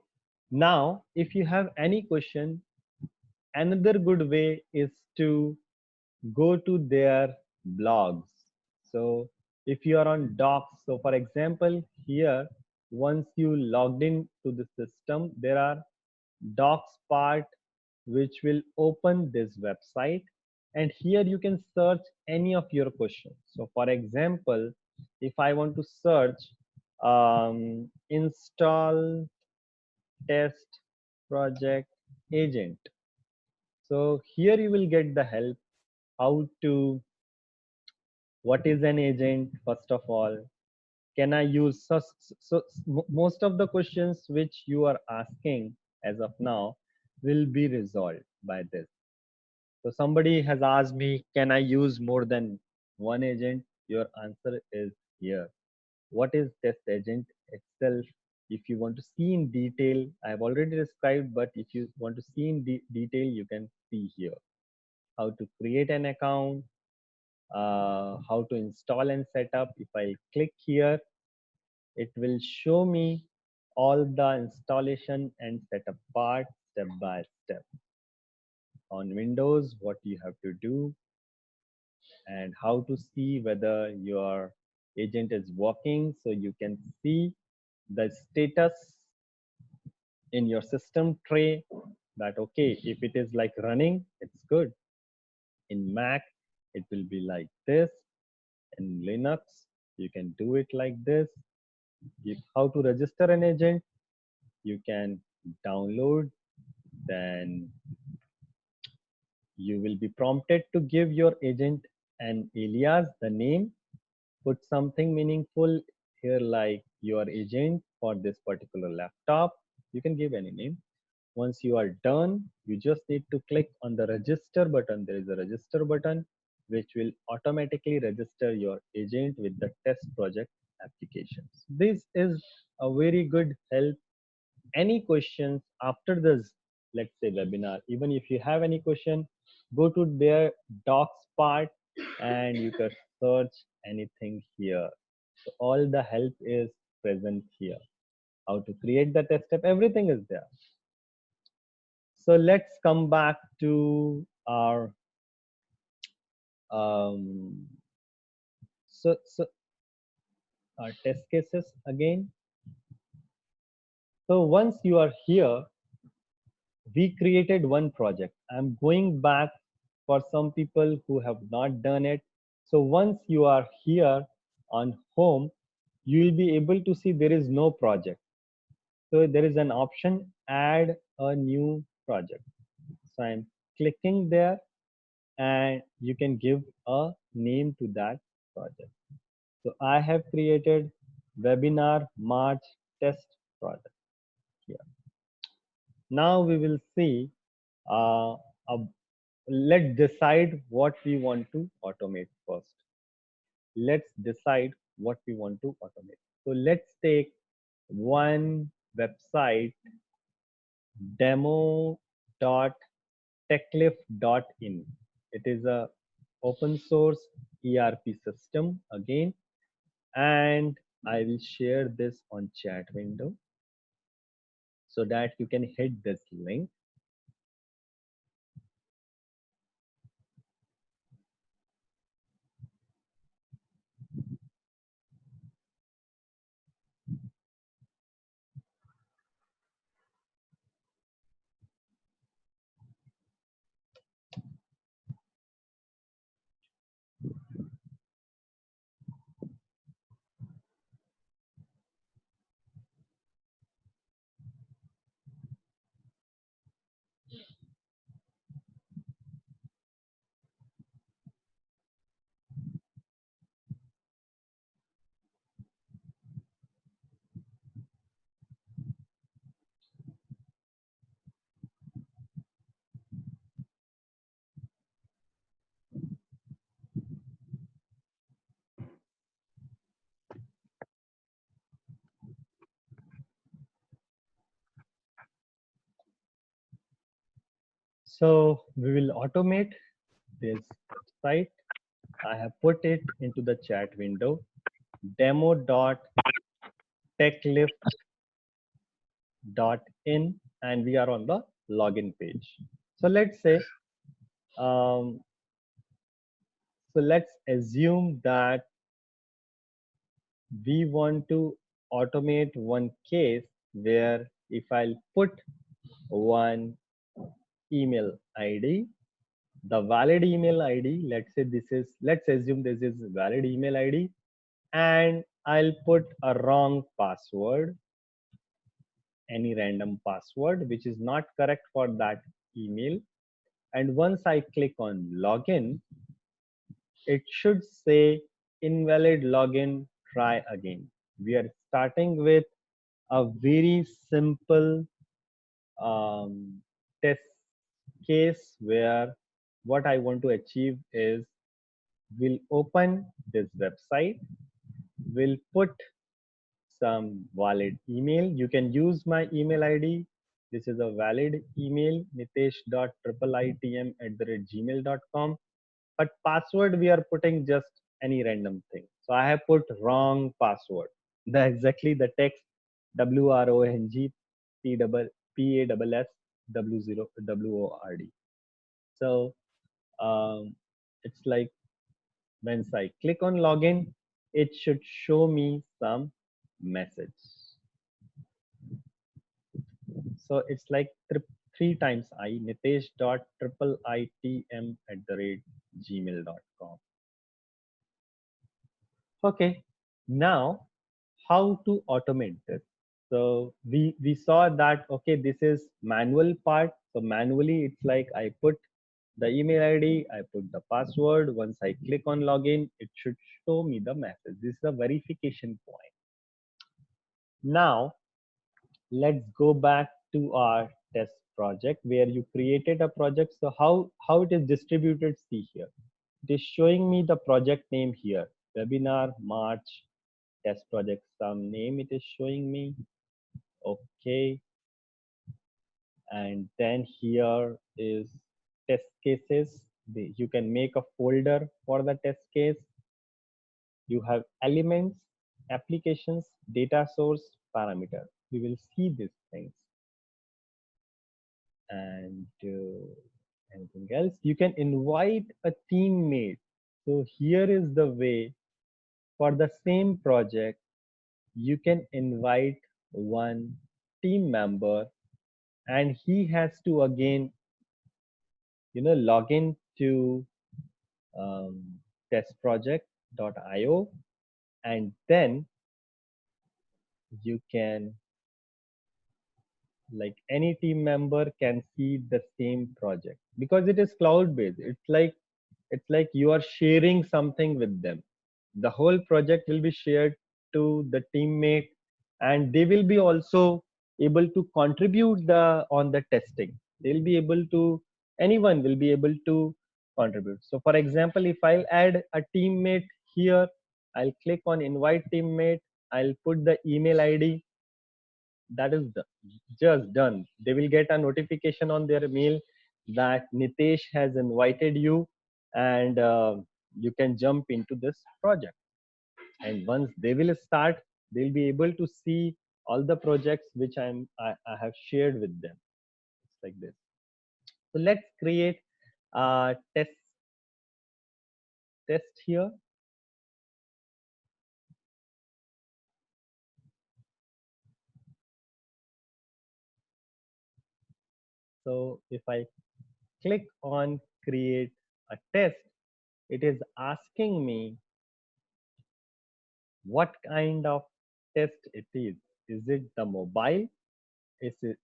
Now, if you have any question, another good way is to go to their blogs. So if you are on docs, so for example, here, once you logged in to the system, there are docs part which will open this website, and here you can search any of your questions. So for example, if I want to search install test project agent, so here you will get the help how to, what is an agent first of all, can I use most of the questions which you are asking as of now will be resolved by this. So somebody has asked me, can I use more than one agent? Your answer is here. What is test agent itself? If you want to see in detail, I have already described, but if you want to see in detail, you can see here how to create an account, how to install and set up. If I click here, it will show me all the installation and setup part step by step. On Windows, what you have to do and how to see whether your agent is working. So you can see the status in your system tray that, okay, if it is like running, it's good. In Mac, it will be like this. In Linux, you can do it like this. How to register an agent? You can download, then you will be prompted to give your agent an alias, the name, put something meaningful here like your agent for this particular laptop. You can give any name. Once you are done, you just need to click on the register button. There is a register button which will automatically register your agent with the test project applications. This is a very good help. Any questions after this, let's say, webinar, even if you have any question, go to their docs part and you can search anything here. So all the help is present here. How to create the test step, everything is there. So let's come back to our um, so our test cases again. So once you are here, we created one project. I'm going back for some people who have not done it. So once you are here on home, you will be able to see there is no project. So there is an option, add a new project. So I'm clicking there and you can give a name to that project. So I have created webinar March test project here. Now we will see uh, a let's decide what we want to automate first. Let's decide what we want to automate. So let's take one website, demo.techlift.in. It is a open source ERP system again, and I will share this on chat window so that you can hit this link. So we will automate this website. I have put it into the chat window, demo.techlift.in, and we are on the login page. So let's say, um, so let's assume that we want to automate one case where if I'll put one email ID, the valid email ID, let's assume this is valid email ID, and I'll put a wrong password, any random password, which is not correct for that email. And once I click on login, it should say invalid login, try again. We are starting with a very simple um, test case where what I want to achieve is we'll open this website, we'll put some valid email. You can use my email ID. This is a valid email, nitesh.iitm@gmail.com. But password, we are putting just any random thing. So I have put wrong password. The exactly the text WRONG So it's like once I click on login, it should show me some message. So it's like three times I, Nitesh dot triple ITM @gmail.com. Okay, now how to automate this? So we saw that, okay, this is manual part. So manually, it's like I put the email ID, I put the password. Once I click on login, it should show me the message. This is a verification point. Now let's go back to our test project where you created a project. So how it is distributed, see here. It is showing me the project name here, webinar March test project, some name it is showing me. Okay, and then here is test cases. You can make a folder for the test case. You have elements, applications, data source, parameter. We will see these things. And anything else, you can invite a teammate. So here is the way. For the same project, you can invite one team member, and he has to again log in to um, testproject.io, and then you can, like, any team member can see the same project because it is cloud based. It's like you are sharing something with them. The whole project will be shared to the teammate, and they will be also able to contribute the on the testing. They'll be able to, anyone will be able to contribute. So for example, if I'll add a teammate here, I'll click on invite teammate, I'll put the email ID. That is just done. They will get a notification on their mail that Nitesh has invited you, and you can jump into this project. And once they will start, they'll be able to see all the projects which I have shared with them. It's like this. So let's create a test here. So if I click on create a test, it is asking me what kind of test it is. Is it the mobile? Is it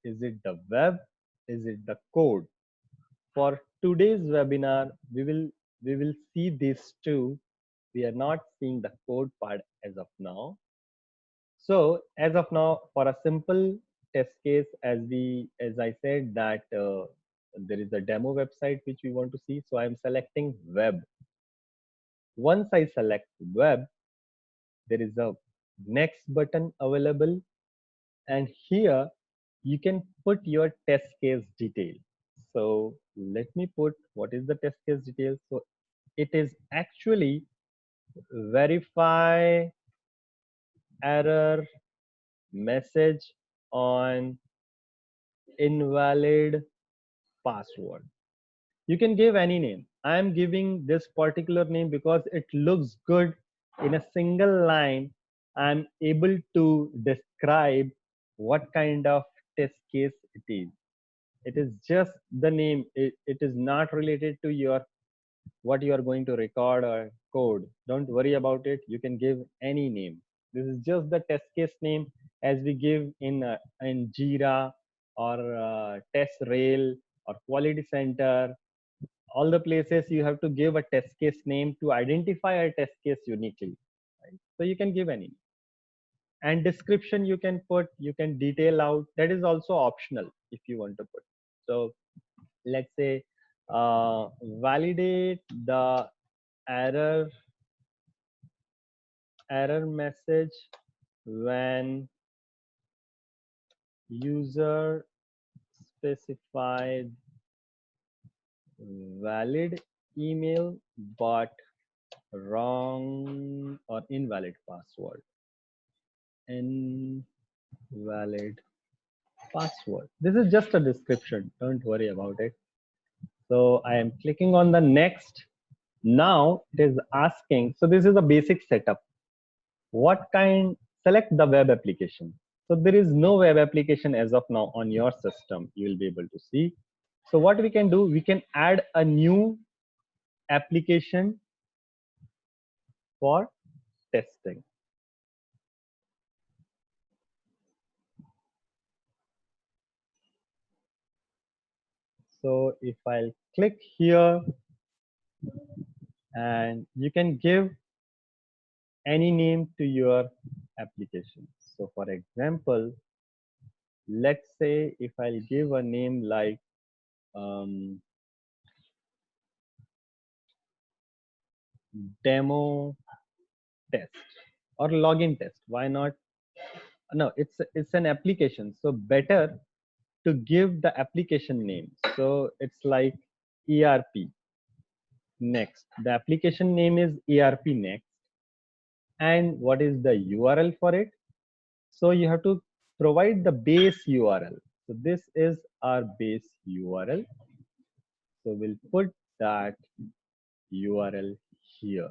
the web? Is it the code? For today's webinar, we will see these two. We are not seeing the code part as of now. So as of now, for a simple test case, as I said that there is a demo website which we want to see. So I'm selecting web. Once I select web, there is a next button available, and here you can put your test case detail. So let me put what is the test case details. So it is actually verify error message on invalid password. You can give any name. I am giving this particular name because it looks good in a single line. I'm able to describe what kind of test case it is. It is just the name. It is not related to your what you are going to record or code. Don't worry about it. You can give any name. This is just the test case name as we give in Jira or TestRail or Quality Center. All the places you have to give a test case name to identify a test case uniquely. Right? So you can give any. And description you can put, you can detail out. That is also optional if you want to put. So let's say validate the error error message when user specified valid email but wrong or invalid password. Invalid password. This is just a description. Don't worry about it. So I am clicking on the next. Now it is asking. So this is a basic setup. What kind? Select the web application. So there is no web application as of now on your system. You will be able to see. So what we can do, we can add a new application for testing. So if I'll click here and you can give any name to your application. So for example, let's say if I'll give a name like demo test or login test, why not? No, it's an application. So better to give the application name. So it's like ERP next. The application name is ERP next. And what is the URL for it? So you have to provide the base URL. So this is our base URL. So we'll put that URL here.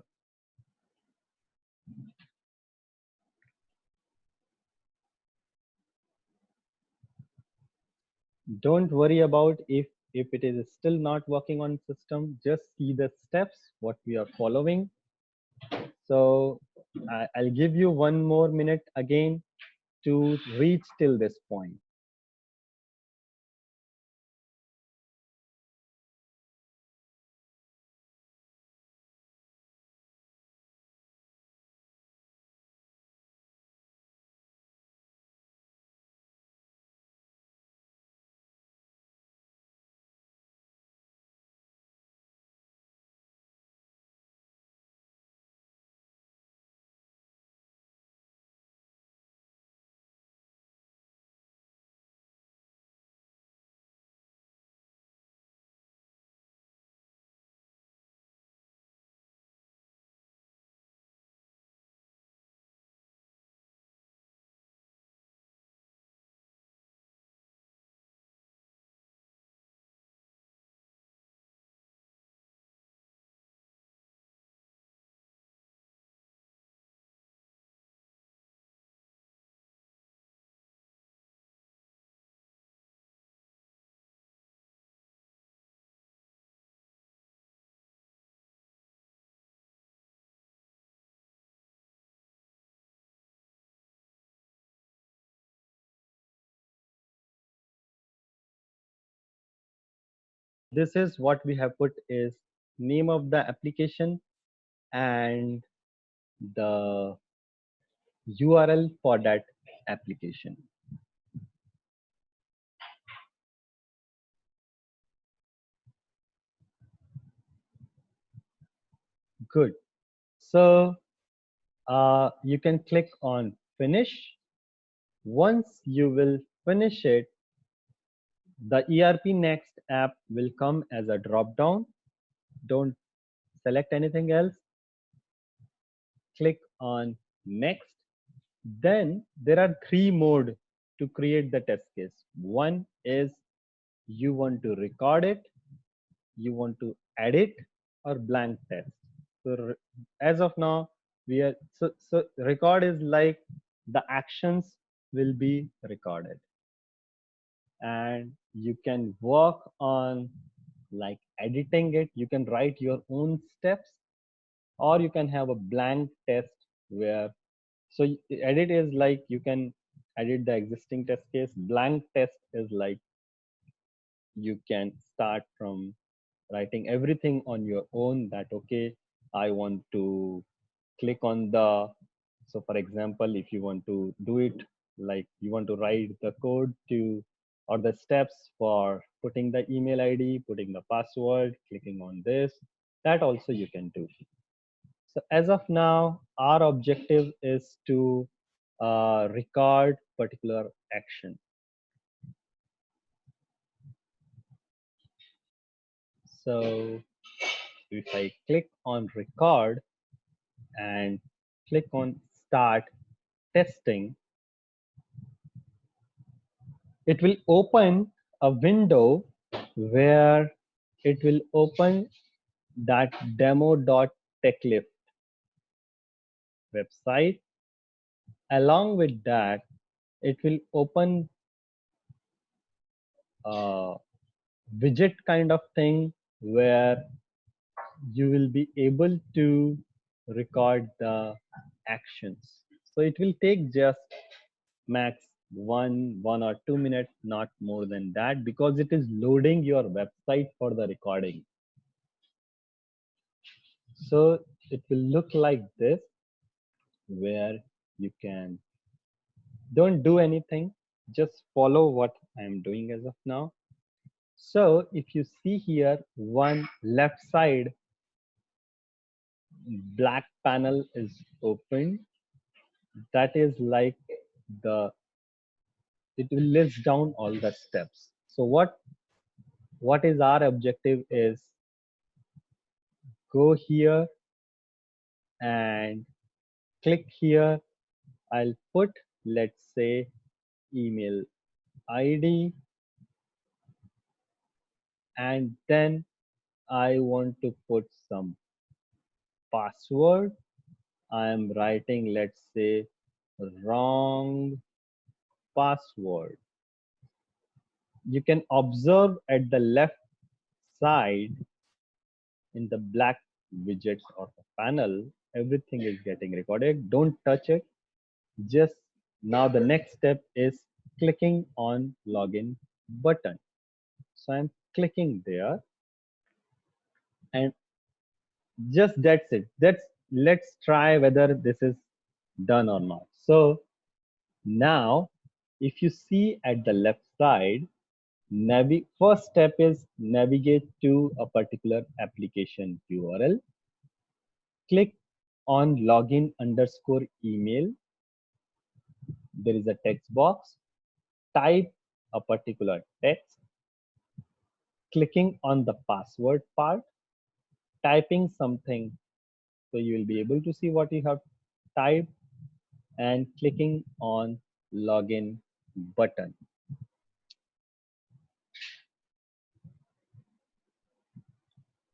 Don't worry about if it is still not working on system. Just see the steps what we are following. So I'll give you 1 more minute again to reach till this point. This is what we have put is name of the application and the URL for that application. Good. So you can click on finish. Once you will finish it, the ERP next app will come as a drop down. Don't select anything else. Click on next. Then there are three modes to create the test case. One is you want to record it, you want to edit, or blank test. So as of now, we are so record is like the actions will be recorded, and you can work on like editing it. You can write your own steps, or you can have a blank test where so edit is like you can edit the existing test case. Blank test is like you can start from writing everything on your own, that okay, I want to click on the, so for example, if you want to do it like you want to write the code to or the steps for putting the email id, putting the password, clicking on this, that also you can do. So as of now, our objective is to record particular action. So if I click on record and click on start testing, it will open a window where it will open that demo.techlift website. Along with that, it will open a widget kind of thing where you will be able to record the actions. So it will take just max 1 or 2 minutes, not more than that, because it is loading your website for the recording. So it will look like this, where you can don't do anything, just follow what I am doing as of now. So if you see here, one left side black panel is open. That is like the, it will list down all the steps. So what is our objective is go here and click here. I'll put, let's say, email ID, and then I want to put some password. I am writing, let's say, wrong password. You can observe at the left side in the black widgets of the panel, everything is getting recorded. Don't touch it. Just now the next step is clicking on login button. So I'm clicking there, and just that's it. Let's try whether this is done or not. So now if you see at the left side, first step is navigate to a particular application URL. Click on login underscore email. There is a text box. Type a particular text. Clicking on the password part, typing something, so you will be able to see what you have typed, and clicking on login button.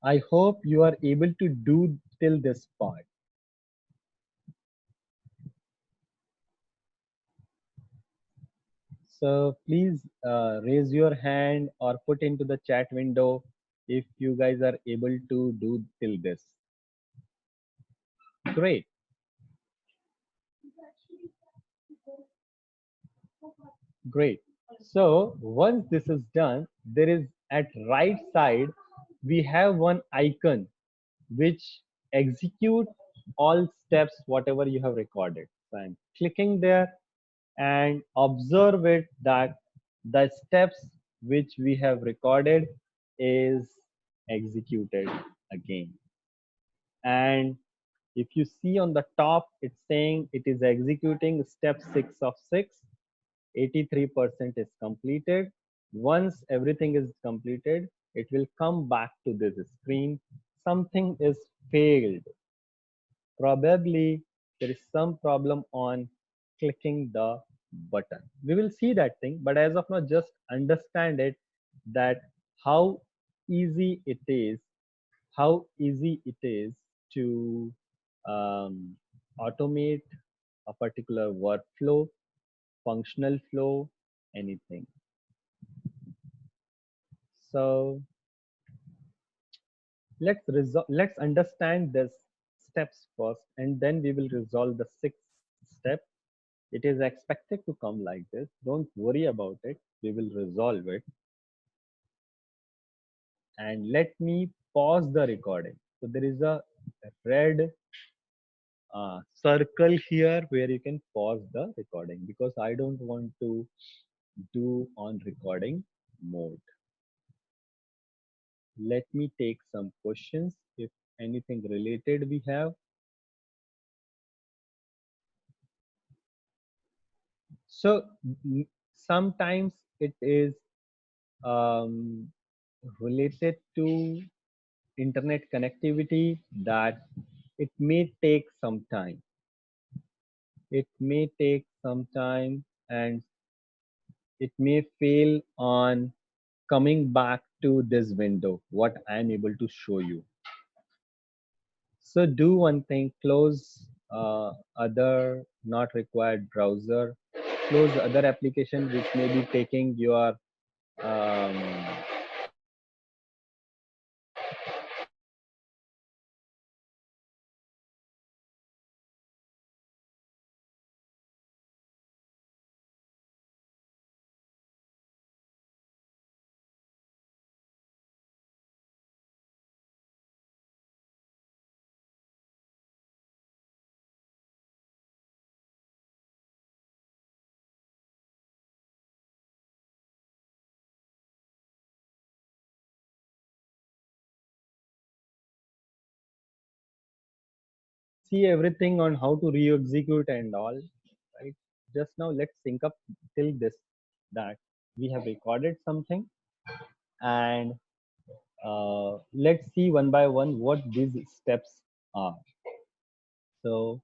I hope you are able to do till this part. So please raise your hand or put into the chat window if you guys are able to do till this. Great. Great. So once this is done, there is at right side, we have one icon which execute all steps, whatever you have recorded. So I'm clicking there and observe it that the steps which we have recorded is executed again. And if you see on the top, it's saying it is executing step 6 of 6. 83% is completed. Once everything is completed, it will come back to this screen. Something is failed. Probably there is some problem on clicking the button. We will see that thing, but as of now, just understand it, that how easy it is, how easy it is to automate a particular workflow, functional flow, anything. So let's understand this steps first, and then we will resolve the sixth step. It is expected to come like this. Don't worry about it. We will resolve it. And let me pause the recording. So there is a red circle here where you can pause the recording, because I don't want to do on recording mode. Let me take some questions if anything related we have. So sometimes it is um, related to internet connectivity, that it may take some time. It may take some time, and it may fail on coming back to this window, what I'm able to show you. So do one thing, close other not required browser, close other application which may be taking your um, see everything on how to re-execute and all, right? Just now let's sync up till this, that we have recorded something, and let's see one by one what these steps are. So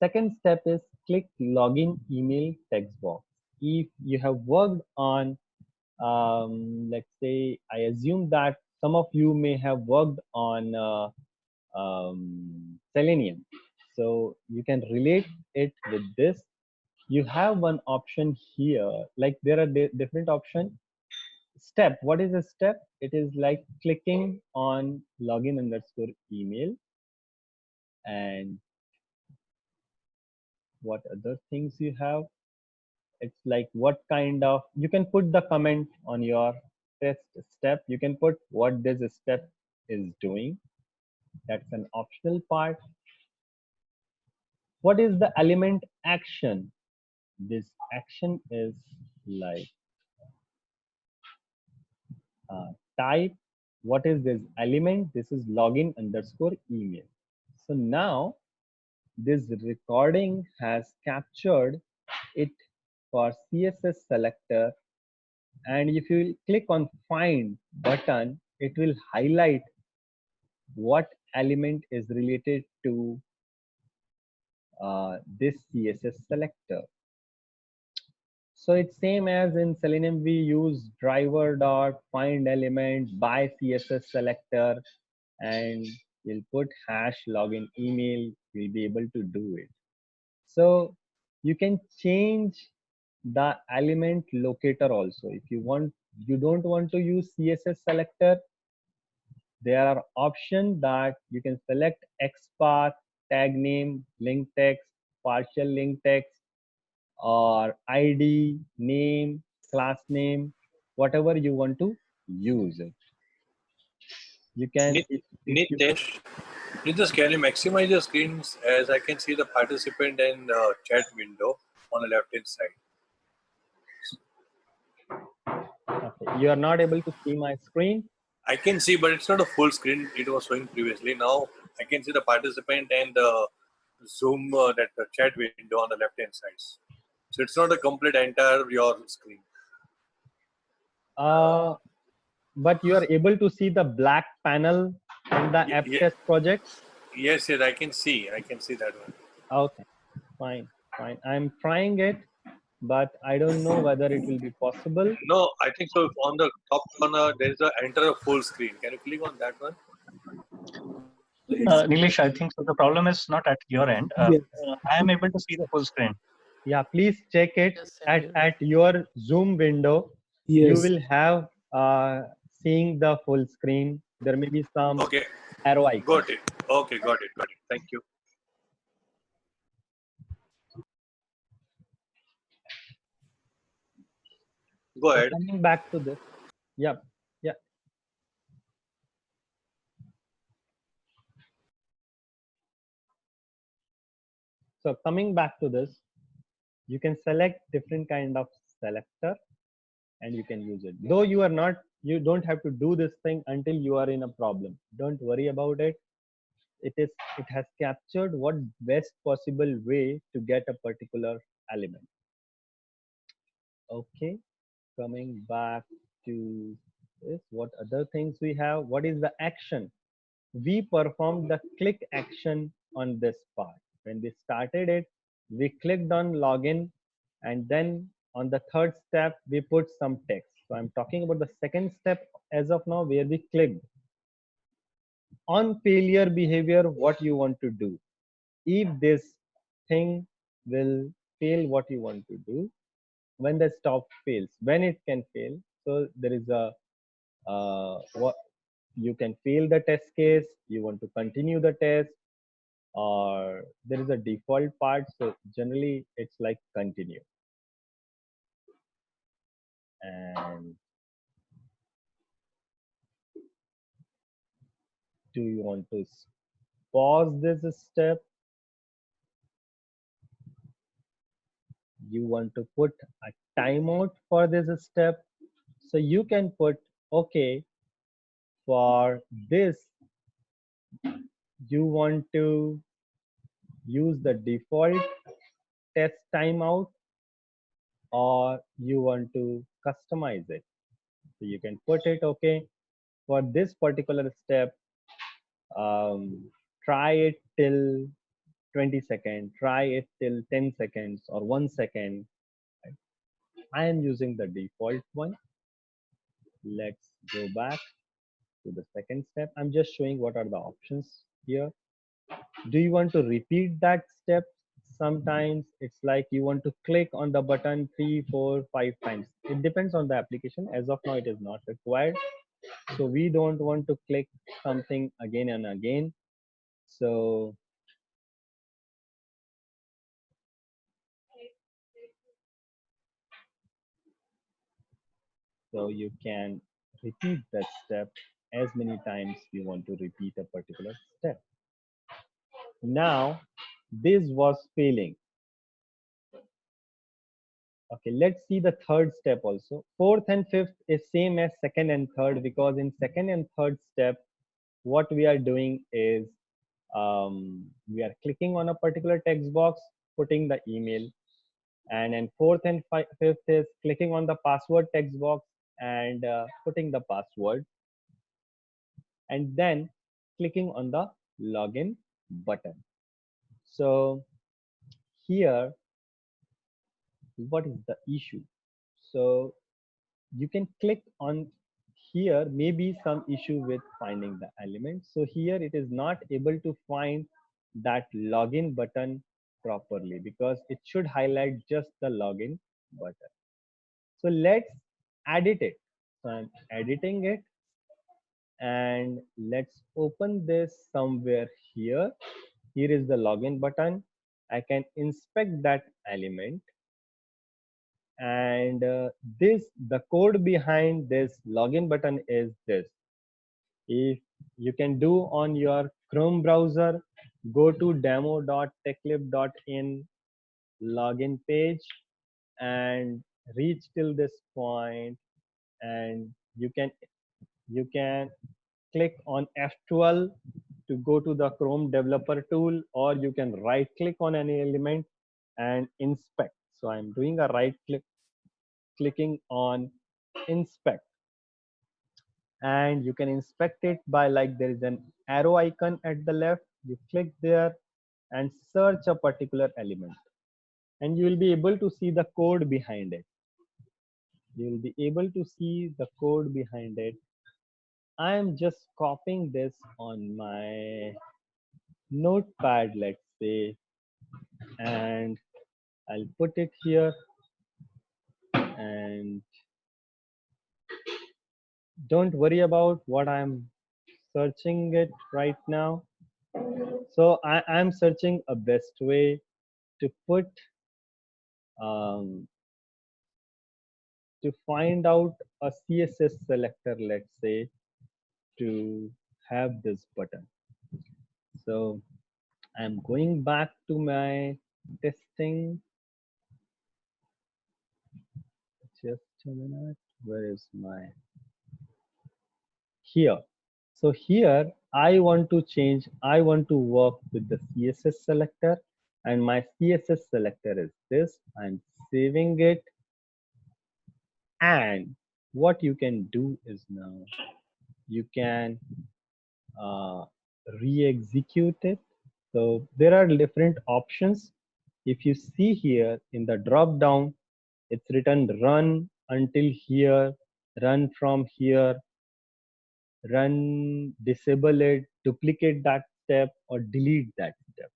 second step is click login email text box. If you have worked on, let's say, I assume that some of you may have worked on Selenium. So you can relate it with this. You have one option here, like there are different options. Step, what is a step? It is like clicking on login underscore email, and what other things you have. It's like what kind of, you can put the comment on your test step. You can put what this step is doing. That's an optional part. What is the element action? This action is like type. What is this element? This is login underscore email. So now this recording has captured it for CSS selector, and if you click on find button, it will highlight what element is related to this CSS selector. So it's same as in Selenium, we use driver dot find element by CSS selector, and we'll put hash login email, we'll be able to do it. So you can change the element locator also. If you want, you don't want to use CSS selector, there are options that you can select XPath, tag name, link text, partial link text, or ID, name, class name, whatever you want to use it. You can, if you put, Nitesh, Nitesh, can you maximize your screens as I can see the participant and chat window on the left hand side? okay, you are not able to see my screen. I can see, but it's not a full screen. It was showing previously. Now I can see the participant and Zoom that the chat window on the left hand side. So it's not a complete entire your screen. Uh, but you are able to see the black panel in the app Yeah, test project. yes, yes, I can see. I can see that one. Okay, fine, fine. I'm trying it, but I don't know whether it will be possible. No, I think so. On the top corner, there is a enter a full screen. Can you click on that one? Nilesh, I think so. The problem is not at your end. Yes. I am able to see the full screen. Yeah, please check it Yes, same here. at your Zoom window. You Yes. will have seeing the full screen. There may be some Okay, arrow icon. got it. Okay, got it, got it. Thank you. Go So ahead. coming back to this, yeah, yeah. So coming back to this, you can select different kind of selector and you can use it. Though you don't have to do this thing until you are in a problem. Don't worry about it. It has captured what best possible way to get a particular element. Okay, coming back to this, what other things we have? What is the action? We performed the click action on this part. When we started it, we clicked on login, and then on the third step, we put some text. So I'm talking about the second step as of now, where we clicked. On failure behavior, what you want to do. If this thing will fail what you want to do, when the stop fails, when it can fail, so there is a what you can fail the test case, you want to continue the test, or there is a default part. So generally it's like continue. And do you want to pause this step? You want to put a timeout for this step? So you can put, okay, for this you want to use the default test timeout, or you want to customize it. So you can put it, okay, for this particular step, try it till 20 seconds, try it till 10 seconds or 1 second. I am using the default one. Let's go back to the second step. I'm just showing what are the options here. Do you want to repeat that step? Sometimes it's like you want to click on the button 3, 4, 5 times. It depends on the application. As of now, it is not required. So we don't want to click something again and again. So you can repeat that step as many times you want to repeat a particular step. Now, this was failing. Okay, let's see the third step also. Fourth and fifth is same as second and third, because in second and third step, what we are doing is we are clicking on a particular text box, putting the email, and then fourth and fifth is clicking on the password text box and putting the password, and then clicking on the login button. So here, what is the issue? So you can click on here, maybe some issue with finding the element. So here it is not able to find that login button properly, because it should highlight just the login button. So let's edit it. So I'm editing it, and let's open this somewhere here. Here is the login button. I can inspect that element, and the code behind this login button is this. If you can do on your Chrome browser, go to demo.techlib.in login page and reach till this point, and you can click on F12 to go to the Chrome developer tool, or you can right click on any element and inspect. So I'm doing a right clicking on inspect, and you can inspect it by, like, there is an arrow icon at the left. You click there and search a particular element, and you will be able to see the code behind it. You will be able to see the code behind it. I am just copying this on my notepad, let's say, and I'll put it here, and don't worry about what I'm searching it right now. So I'm searching a best way to put to find out a CSS selector, let's say, to have this button. So I'm going back to my testing. Just a minute. Where is my here? So here I want to change. I want to work with the CSS selector, and my CSS selector is this. I'm saving it, and what you can do is now you can re-execute it. So there are different options. If you see here in the drop down, it's written run until here, run from here, run, disable it, duplicate that step, or delete that step.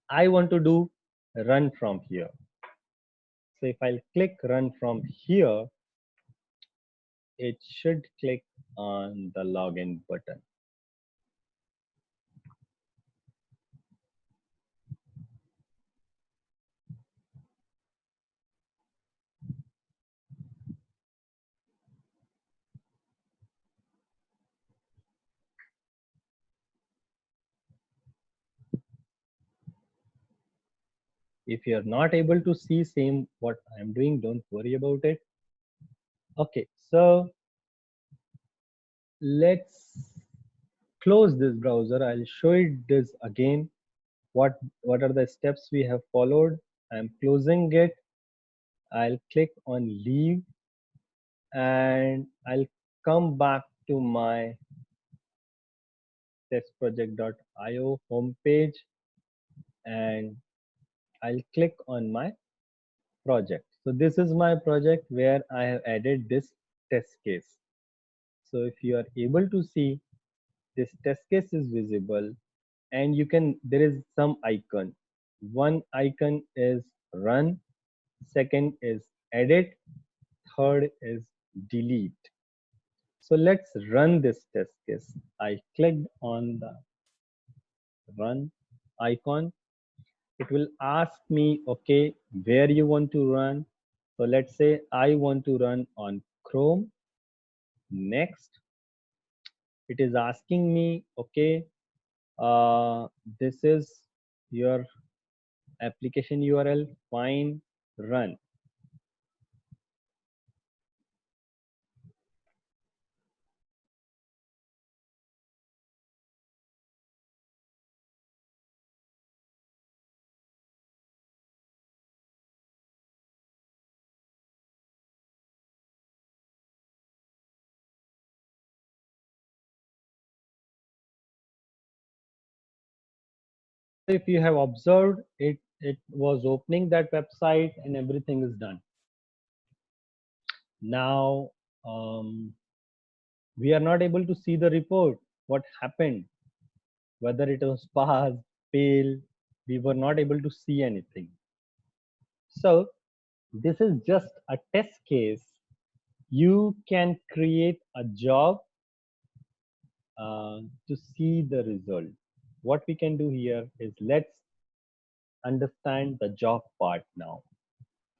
I want to do run from here. So if I'll click run from here, it should click on the login button. If you're not able to see same what I'm doing, don't worry about it. Okay, so let's close this browser. I'll show you this again. What are the steps we have followed? I'm closing it. I'll click on leave, and I'll come back to my testproject.io homepage, and I'll click on my project. So this is my project where I have added this test case. So if you are able to see, this test case is visible, and you can, there is some icon. One icon is run, second is edit, third is delete. So let's run this test case. I clicked on the run icon. It will ask me, okay, where you want to run. So let's say I want to run on Chrome. Next, it is asking me, okay, this is your application URL, fine, run. If you have observed, it was opening that website and everything is done. Now we are not able to see the report, what happened, whether it was passed, fail. We were not able to see anything. So this is just a test case. You can create a job to see the result. What we can do here is, let's understand the job part now.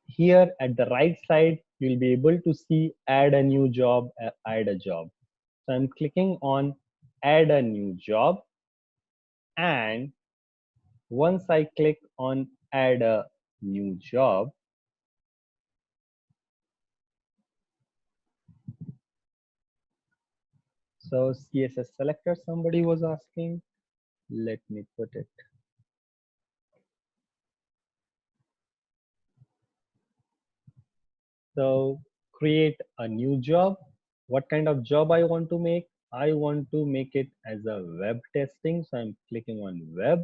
Here at the right side, you'll be able to see add a new job, add a job. So I'm clicking on add a new job, and once I click on add a new job, so CSS selector, somebody was asking, let me put it. So create a new job. What kind of job I want to make? I want to make it as a web testing. So I'm clicking on web.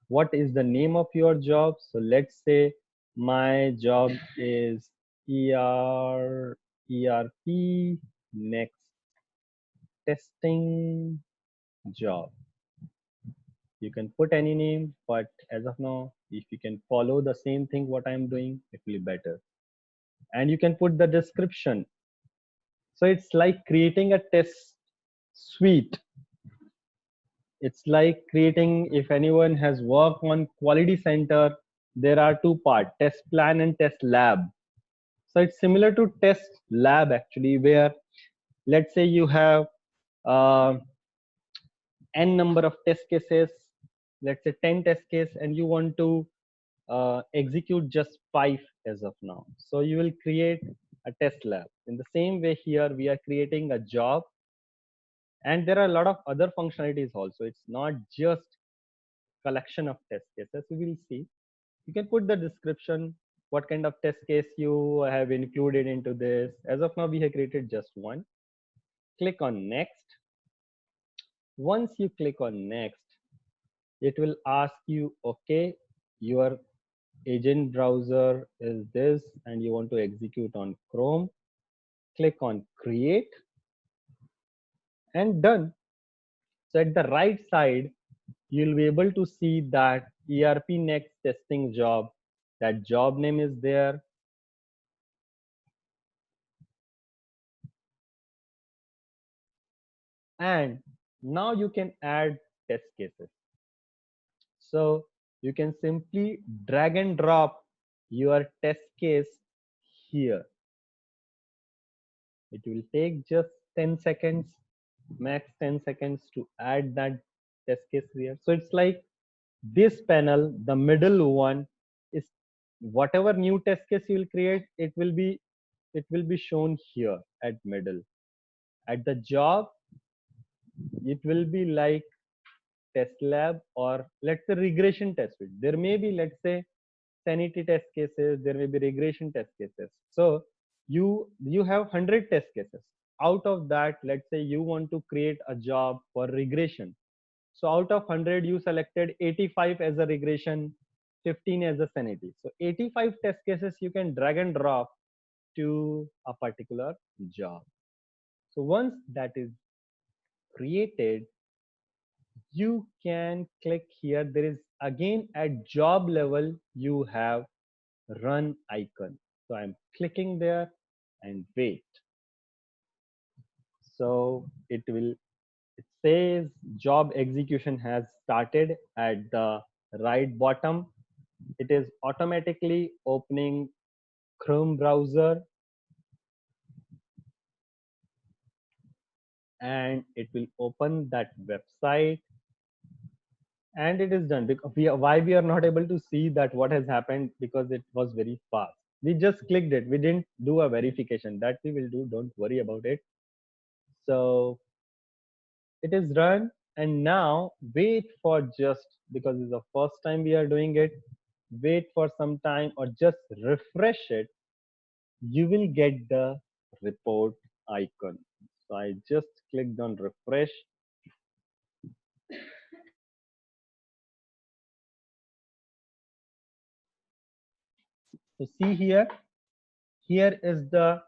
What is the name of your job? So let's say my job is ERP next testing job. You can put any name, but as of now, if you can follow the same thing what I'm doing, it will be better. And you can put the description. So it's like creating a test suite. It's like creating, if anyone has worked on quality center, there are two parts, test plan and test lab. So it's similar to test lab actually, where let's say you have uh, n number of test cases, let's say 10 test case, and you want to execute just 5 as of now. So you will create a test lab. In the same way here, we are creating a job, and there are a lot of other functionalities also. It's not just collection of test cases. We will see. You can put the description, what kind of test case you have included into this. As of now, we have created just one. Click on next. Once you click on next, it will ask you, okay, your agent browser is this and you want to execute on Chrome. Click on create and done. So at the right side, you'll be able to see that ERP next testing job. That job name is there. And now you can add test cases. So you can simply drag and drop your test case here. It will take just 10 seconds, max 10 seconds to add that test case here. So it's like this panel, the middle one is whatever new test case you will create, it will be shown here at middle. At the job, it will be like test lab, or let's say regression test suite. There may be, let's say, sanity test cases, there may be regression test cases. So you have 100 test cases. Out of that, let's say you want to create a job for regression. So out of 100, you selected 85 as a regression, 15 as a sanity. So 85 test cases you can drag and drop to a particular job. So once that is created, you can click here. There is again at job level, you have run icon. So I'm clicking there and wait. So it says job execution has started at the right bottom. It is automatically opening Chrome browser, and it will open that website, and it is done. Because why we are not able to see that what has happened, because it was very fast. We just clicked it. We didn't do a verification. That we will do. Don't worry about it. So it is run, and now wait for just, because it's the first time we are doing it, wait for some time or just refresh it. You will get the report icon. So I just clicked on refresh. So see here, here is the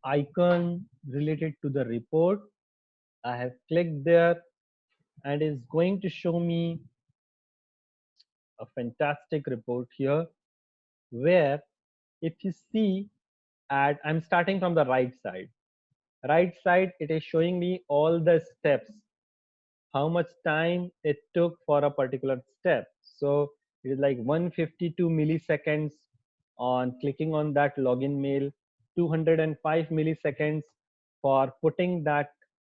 icon related to the report. I have clicked there, and it's going to show me a fantastic report here, where if you see, I'm starting from the right side. Right side, it is showing me all the steps, how much time it took for a particular step. So it is like 152 milliseconds on clicking on that login mail, 205 milliseconds for putting that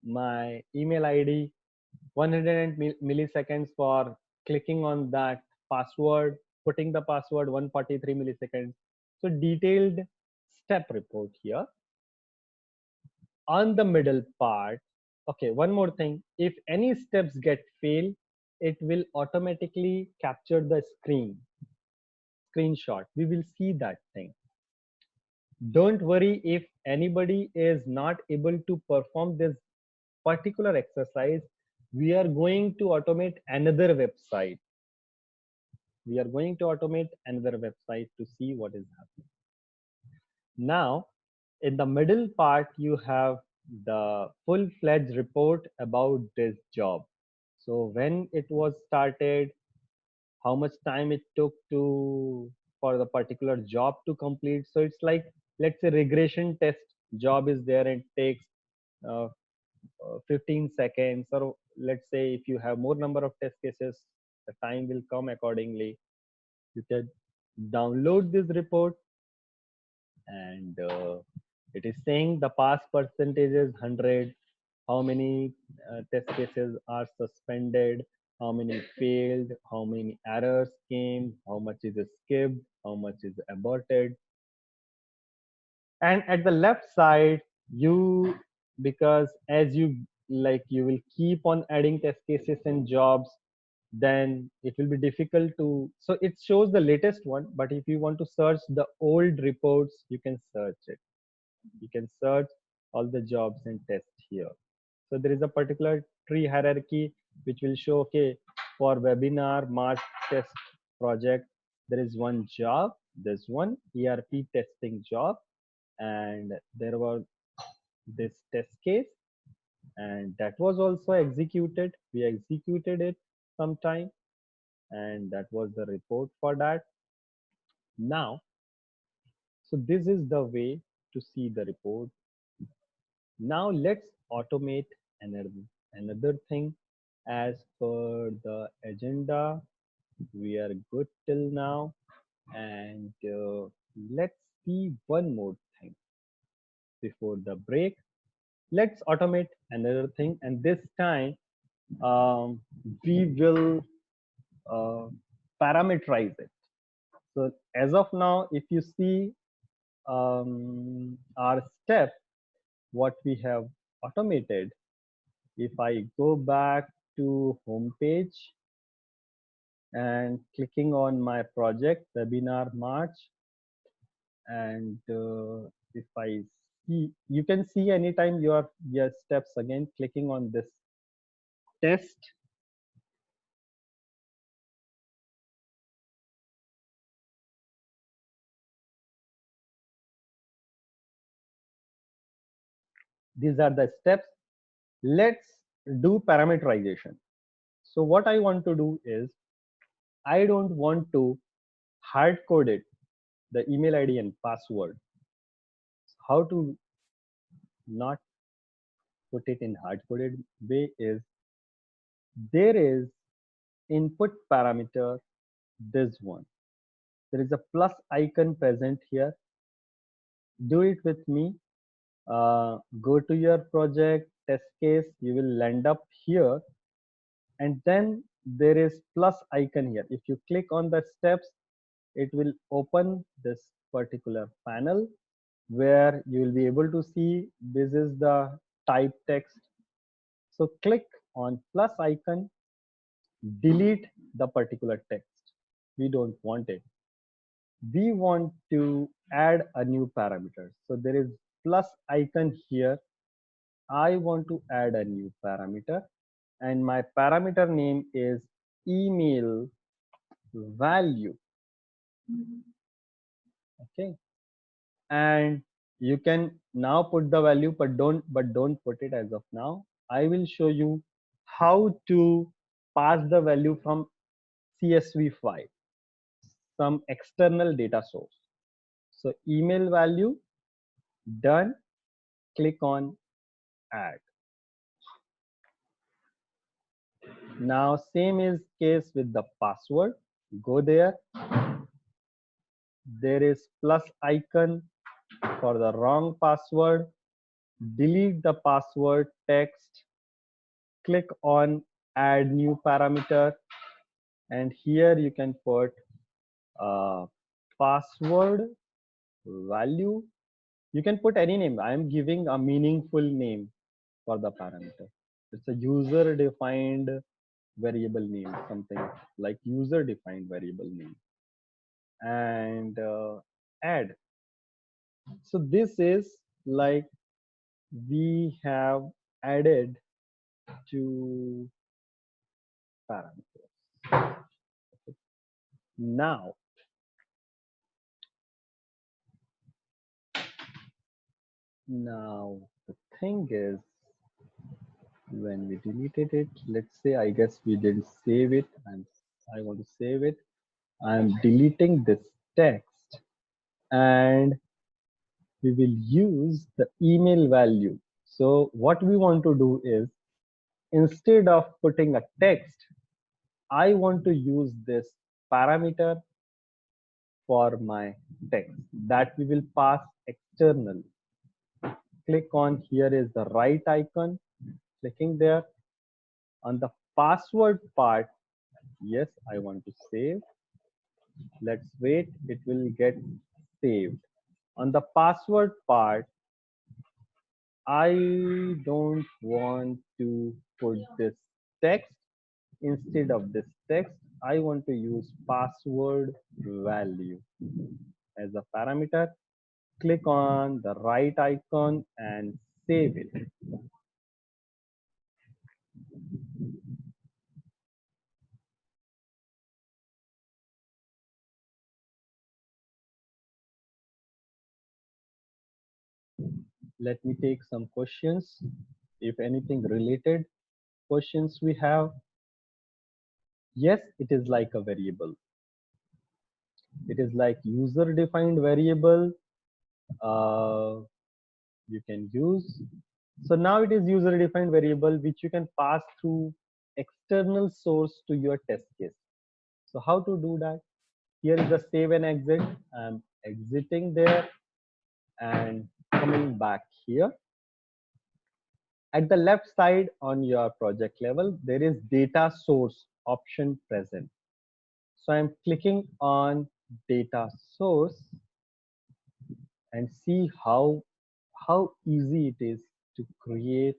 my email ID, 100 milliseconds for clicking on that password, putting the password, 143 milliseconds. So detailed step report here. On the middle part, okay, one more thing, if any steps get failed, it will automatically capture the screenshot. We will see that thing. Don't worry if anybody is not able to perform this particular exercise. We are going to automate another website. We are going to automate another website to see what is happening. Now, in the middle part, you have the full-fledged report about this job. So when it was started, how much time it took to for the particular job to complete. So it's like, let's say regression test job is there and takes uh, 15 seconds, or let's say if you have more number of test cases, the time will come accordingly. You can download this report, and it is saying the pass percentage is 100, how many test cases are suspended, how many failed, how many errors came, how much is skipped, how much is aborted. And at the left side, you, because as you like, you will keep on adding test cases and jobs, then it will be difficult to, so it shows the latest one, but if you want to search the old reports, you can search it. You can search all the jobs and tests here. So there is a particular tree hierarchy which will show, okay, for webinar March test project, there is one job, there's one ERP testing job, and there was this test case, and that was also executed. We executed it sometime, and that was the report for that. Now, so this is the way to see the report. Now let's automate another thing. As per the agenda, we are good till now, and let's see one more thing before the break. Let's automate another thing, and this time we will uh, parameterize it. So as of now, if you see our step, what we have automated, if I go back to home page and clicking on my project webinar March, and if I see, you can see anytime your steps again, clicking on this test. These are the steps. Let's do parameterization. So what I want to do is, I don't want to hard code it, the email ID and password. How to not put it in hard coded way is, there is input parameter, this one. There is a plus icon present here. Do it with me. Go to your project test case. You will land up here, and then there is plus icon here. If you click on the steps, it will open this particular panel where you will be able to see this is the type text. So click on plus icon, delete the particular text. We don't want it. We want to add a new parameter. So there is plus icon here. I want to add a new parameter, and my parameter name is email value. Okay, and you can now put the value, but don't put it as of now. I will show you how to pass the value from CSV file, some external data source. So email value, done. Click on add. Now same is case with the password. Go there. There is plus icon for the wrong password. Delete the password text. Click on add new parameter, and here you can put password value. You can put any name. I am giving a meaningful name for the parameter. It's a user defined variable name, something like user defined variable name, and add. So this is like we have added two parameters. Now, the thing is, when we deleted it, let's say, I guess we didn't save it, and I want to save it. I'm deleting this text, and we will use the email value. So what we want to do is, instead of putting a text, I want to use this parameter for my text that we will pass externally. Click on, here is the right icon, clicking there. On the password part, yes, I want to save. Let's wait, it will get saved. On the password part, I don't want to put this text. Instead of this text, I want to use password value as a parameter. Click on the right icon and save it. Let me take some questions. If anything related questions we have. Yes, it is like a variable. It is like user defined variable. You can use. So now it is user defined variable which you can pass through external source to your test case. So how to do that? Here is the save and exit. I'm exiting there and coming back here. At the left side on your project level, there is data source option present. So I'm clicking on data source and see how easy it is to create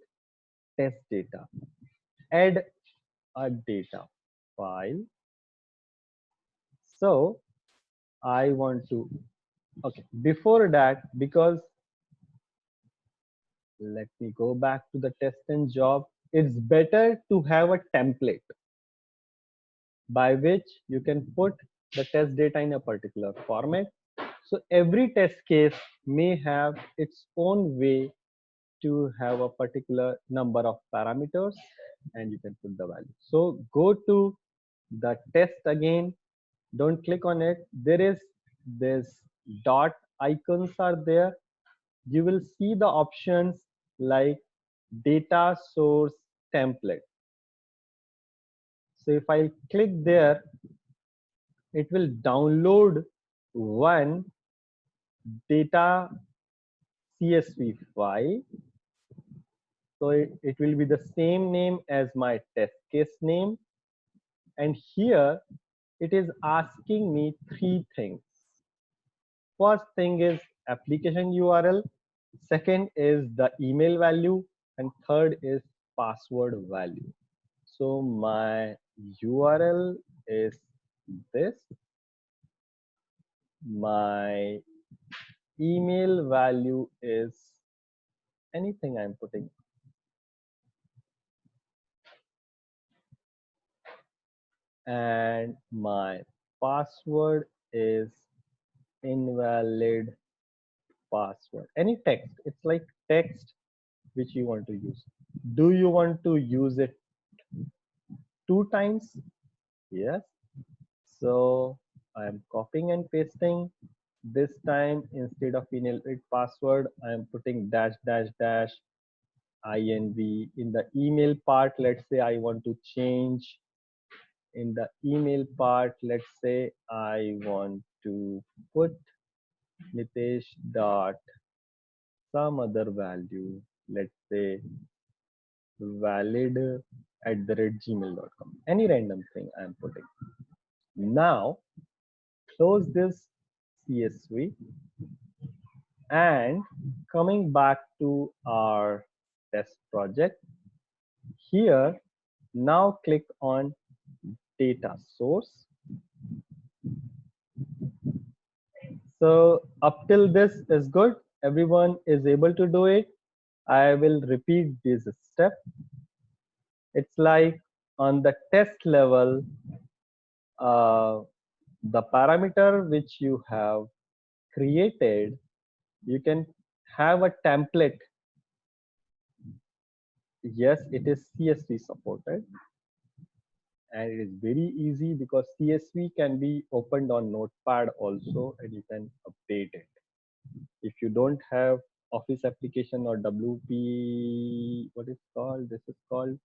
test data. Add a data file. So I want to, okay, before that, because let me go back to the test and job. It's better to have a template by which you can put the test data in a particular format. So every test case may have its own way to have a particular number of parameters, and you can put the value. So go to the test again. Don't click on it. There is this dot icons are there. You will see the options like data source template. So if I click there, it will download one data CSV file. So it will be the same name as my test case name. And here it is asking me three things. First thing is application URL. Second is the email value. And third is password value. So my URL is this. My email value is anything I'm putting. And my password is invalid password. Any text. It's like text which you want to use. Do you want to use it 2 times? Yes. So I'm copying and pasting. This time, instead of invalid password, I'm putting dash dash dash inv. In the email part, let's say I want to change. In the email part, let's say I want to put Nitesh dot some other value. Let's say valid@gmail.com. Any random thing I'm putting. Now close this CSV and coming back to our test project. Here, now click on data source. So up till this is good. Everyone is able to do it. I will repeat this step. It's like on the test level, uh, the parameter which you have created, you can have a template. Yes, it is CSV supported, and it is very easy because CSV can be opened on Notepad also, and you can update it. If you don't have Office application or WP, what is called? This is called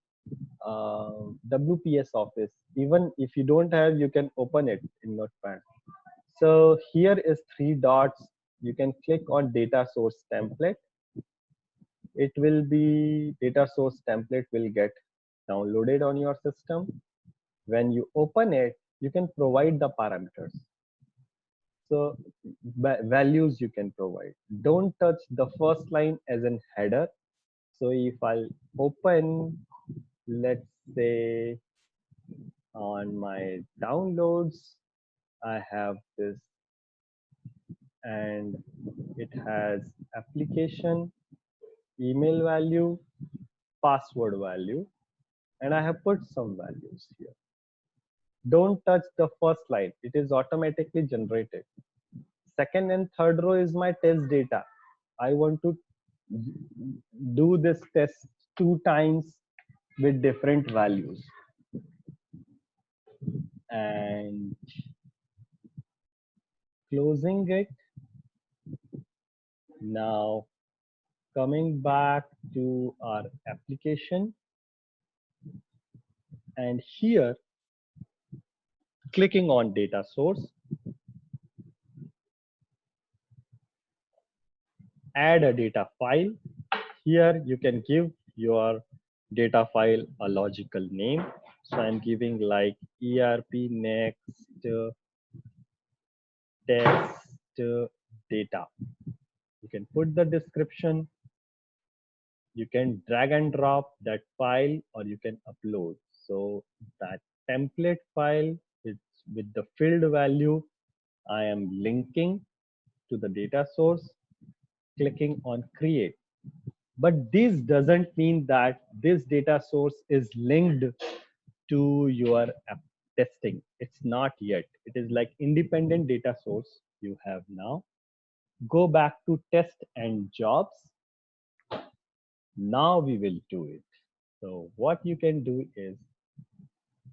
WPS Office. Even if you don't have, you can open it in Notepad. So here is 3 dots. You can click on data source template. It will be data source template will get downloaded on your system. When you open it, you can provide the parameters. So values you can provide. Don't touch the first line as an header. So if I'll open, let's say on my downloads, I have this, and it has application, email value, password value, and I have put some values here. Don't touch the first line. It is automatically generated. Second and third row is my test data. I want to do this test 2 times with different values. And closing it. Now coming back to our application, and here clicking on data source, add a data file. Here you can give your data file a logical name. So I'm giving like ERP next test data. You can put the description. You can drag and drop that file, or you can upload. So that template file with the field value, I am linking to the data source, clicking on create. But this doesn't mean that this data source is linked to your app testing. It's not yet. It is like independent data source you have now. Go back to test and jobs. Now we will do it. So what you can do is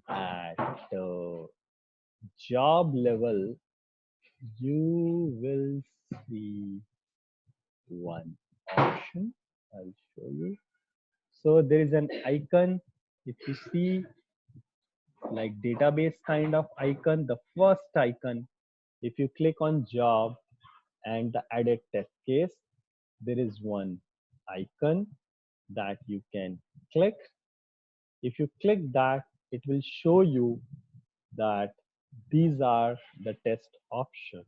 at job level, you will see one option. I'll show you. So there is an icon. If you see like database kind of icon, the first icon, if you click on job and the added test case, there is one icon that you can click. If you click that, it will show you that these are the test options.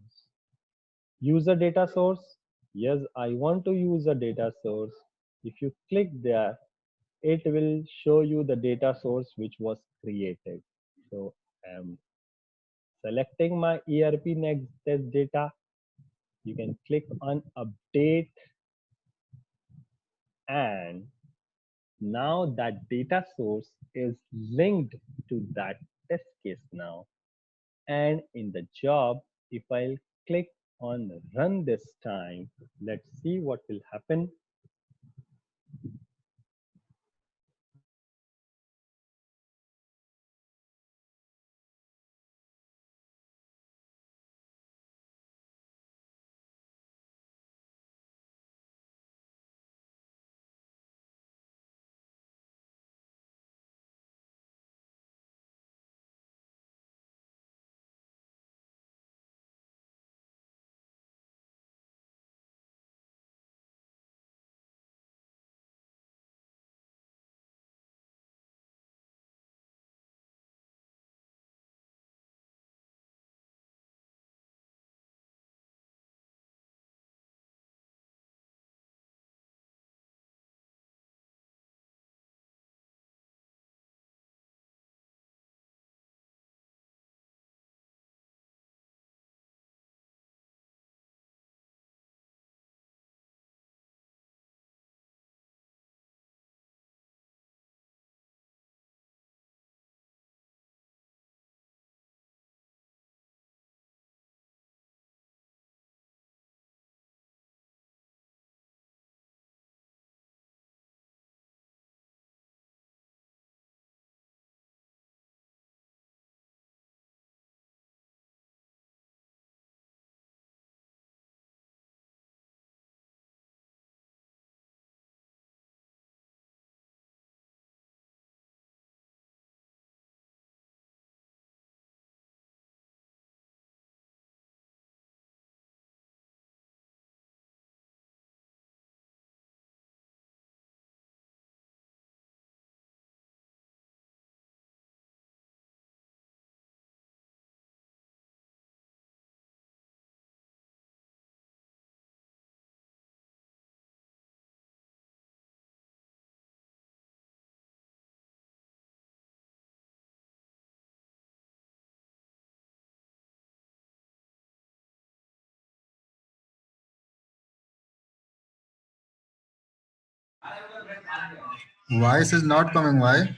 Use a data source. Yes, I want to use a data source. If you click there, it will show you the data source which was created. So I'm selecting my ERP next test data. You can click on update, and now that data source is linked to that test case now. And in the job, if I'll click on run this time, let's see what will happen. Voice is not coming. Why?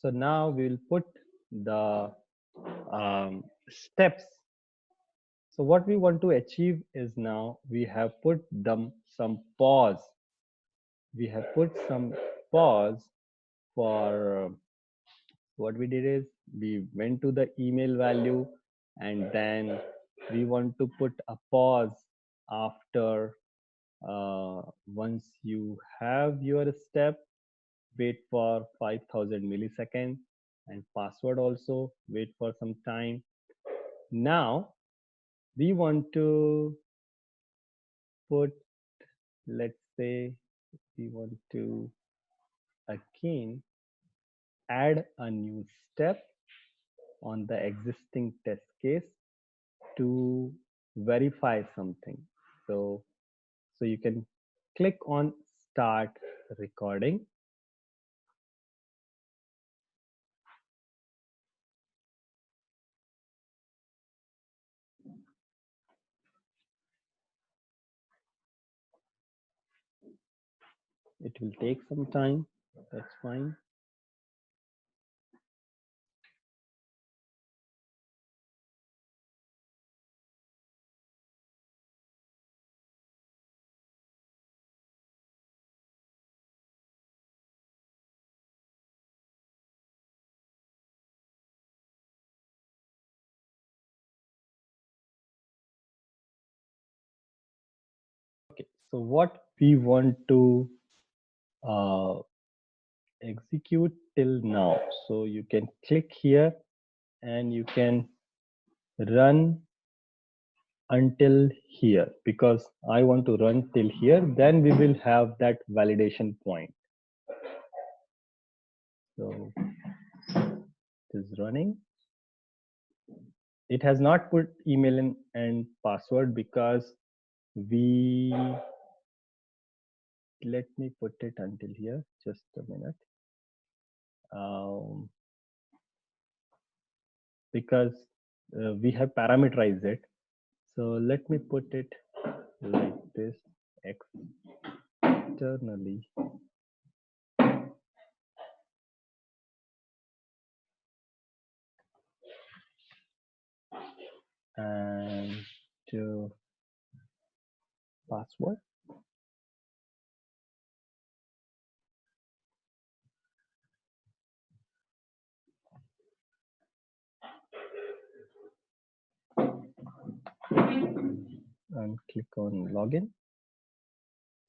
So now we will put the steps. So what we want to achieve is now we have put them some pause. We have put some pause for what we did is we went to the email value and then we want to put a pause after once you have your step, wait for 5000 milliseconds and password also wait for some time. Now we want to put, let's say we want to again add a new step on the existing test case to verify something. So you can click on start recording. It will take some time, that's fine. Okay, so what we want to uh, execute till now. So you can click here and you can run until here because I want to run till here. Then we will have that validation point. So it is running. It has not put email in and password because we, let me put it until here, just a minute. Because we have parameterized it. So let me put it like this, externally. And password. And click on login.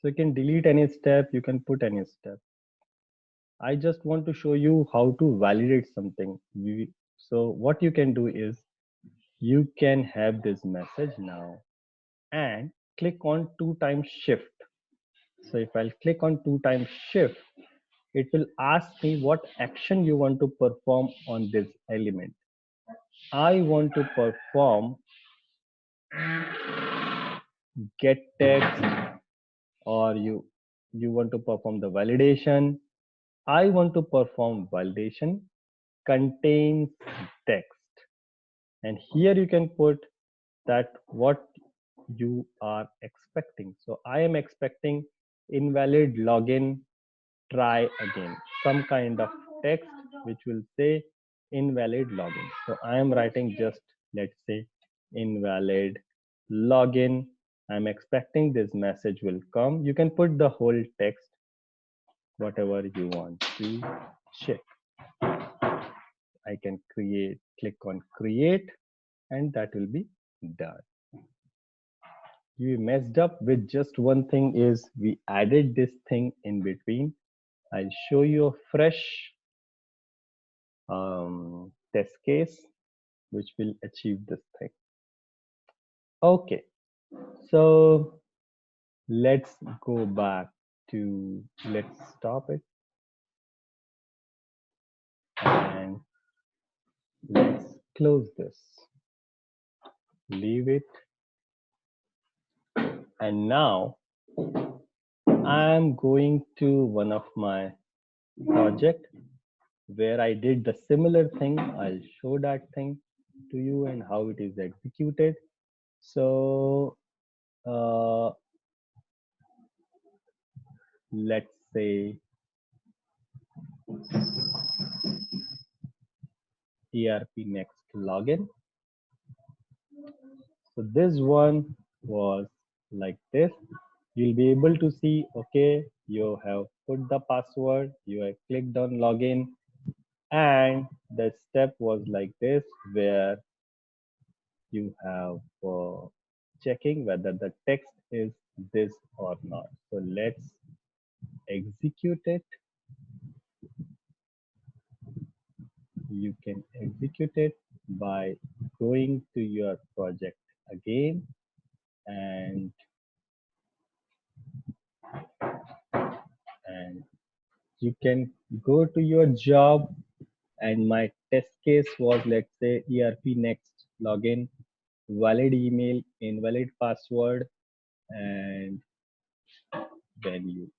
So you can delete any step, you can put any step. I just want to show you how to validate something. So what you can do is you can have this message now and click on 2 times shift. So if I'll click on 2 times shift, it will ask me what action you want to perform on this element. I want to perform get text, or you want to perform the validation. I want to perform validation contains text, and here you can put that what you are expecting. So I am expecting invalid login, try again, some kind of text which will say invalid login. So I am writing just, let's say, invalid login. I'm expecting this message will come. You can put the whole text, whatever you want to check. I can click on create, and that will be done. You messed up with just one thing is we added this thing in between. I'll show you a fresh test case which will achieve this thing. Okay, so let's go back to, let's stop it and let's close this, leave it, and now I'm going to one of my project where I did the similar thing. I'll show that thing to you and how it is executed. So let's say ERP next login. So this one was like this. You'll be able to see, okay, you have put the password, you have clicked on login, and the step was like this, where you have checking whether the text is this or not. So let's execute it. You can execute it by going to your project again, and you can go to your job, and my test case was, let's say, ERP next login, valid email, invalid password, and when you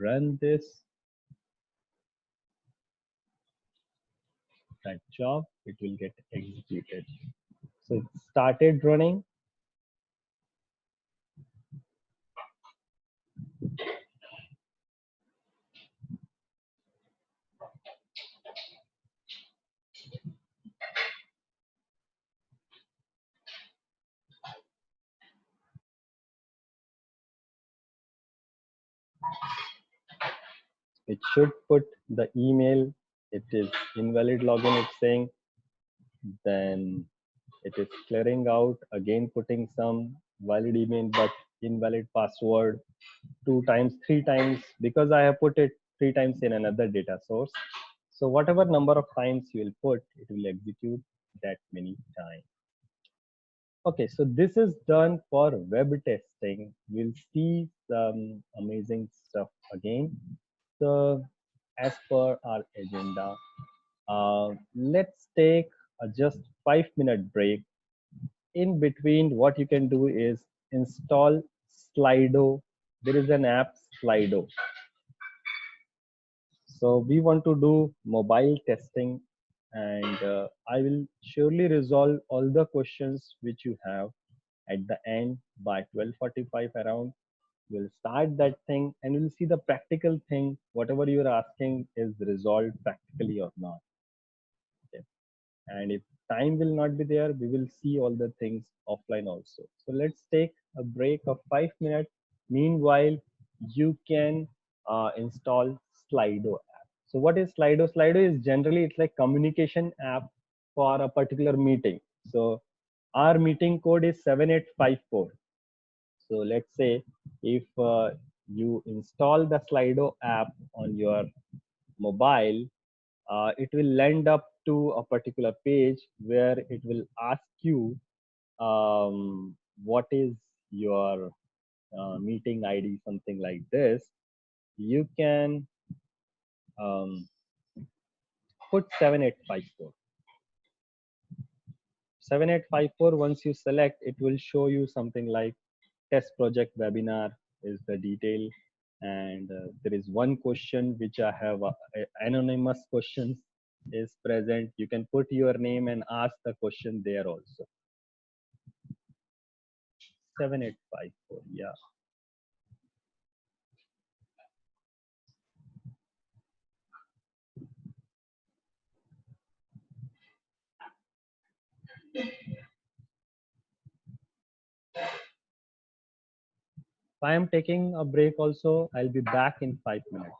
run this, that job, it will get executed. So it started running. It should put the email. It is invalid login, it's saying. Then it is clearing out, again putting some valid email but invalid password 2 times, 3 times, because I have put it 3 times in another data source. So whatever number of times you will put, it will execute that many times. Okay, so this is done for web testing. We'll see some amazing stuff again. So as per our agenda, let's take a just 5-minute break. In between, what you can do is install Slido. There is an app, Slido. So we want to do mobile testing, and I will surely resolve all the questions which you have at the end by 12:45 around. We'll start that thing and we'll see the practical thing. Whatever you're asking is resolved practically or not. Okay. And if time will not be there, we will see all the things offline also. So let's take a break of 5 minutes. Meanwhile, you can install Slido app. So what is Slido? Slido is generally, it's like communication app for a particular meeting. So our meeting code is 7854. So let's say if you install the Slido app on your mobile, it will land up to a particular page where it will ask you what is your meeting ID, something like this. You can put 7854. 7854, once you select, it will show you something like test project webinar is the detail. And there is one question which I have anonymous questions is present. You can put your name and ask the question there also. 7854, yeah. If I am taking a break also, I'll be back in 5 minutes.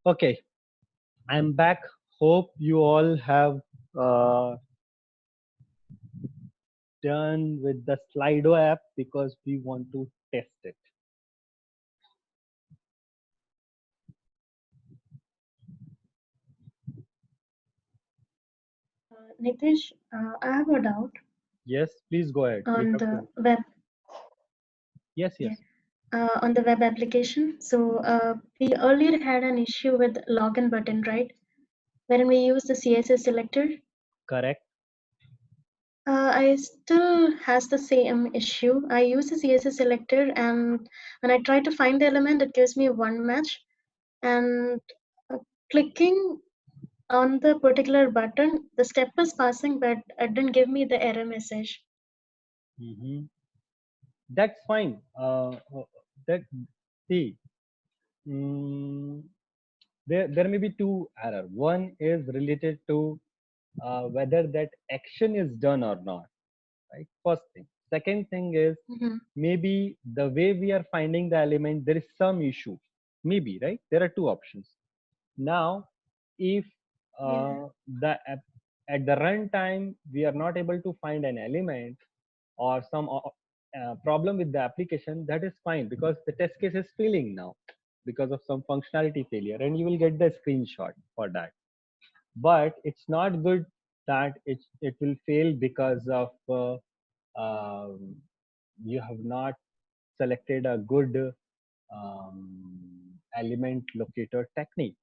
Okay, I'm back. Hope you all have uh, done with the Slido app because we want to test it. Nitish, I have a doubt Yes, please go ahead. You on have the to. web. Yes, Yeah, yes. on the web application. So we earlier had an issue with login button, right? When we use the CSS selector, Correct. I still has the same issue. I use the CSS selector, and when I try to find the element, it gives me one match. And uh, clicking on the particular button, the step is passing, but it didn't give me the error message. Hmm. That's fine. That see, mm, there may be two error. One is related to whether that action is done or not. Right. First thing. Second thing is Mhm. maybe the way we are finding the element there is some issue. Maybe right. There are two options. Now, if Yeah. the at the runtime we are not able to find an element or some problem with the application, that is fine because the test case is failing now because of some functionality failure, and you will get the screenshot for that. But it's not good that it will fail because of um, you have not selected a good element locator technique,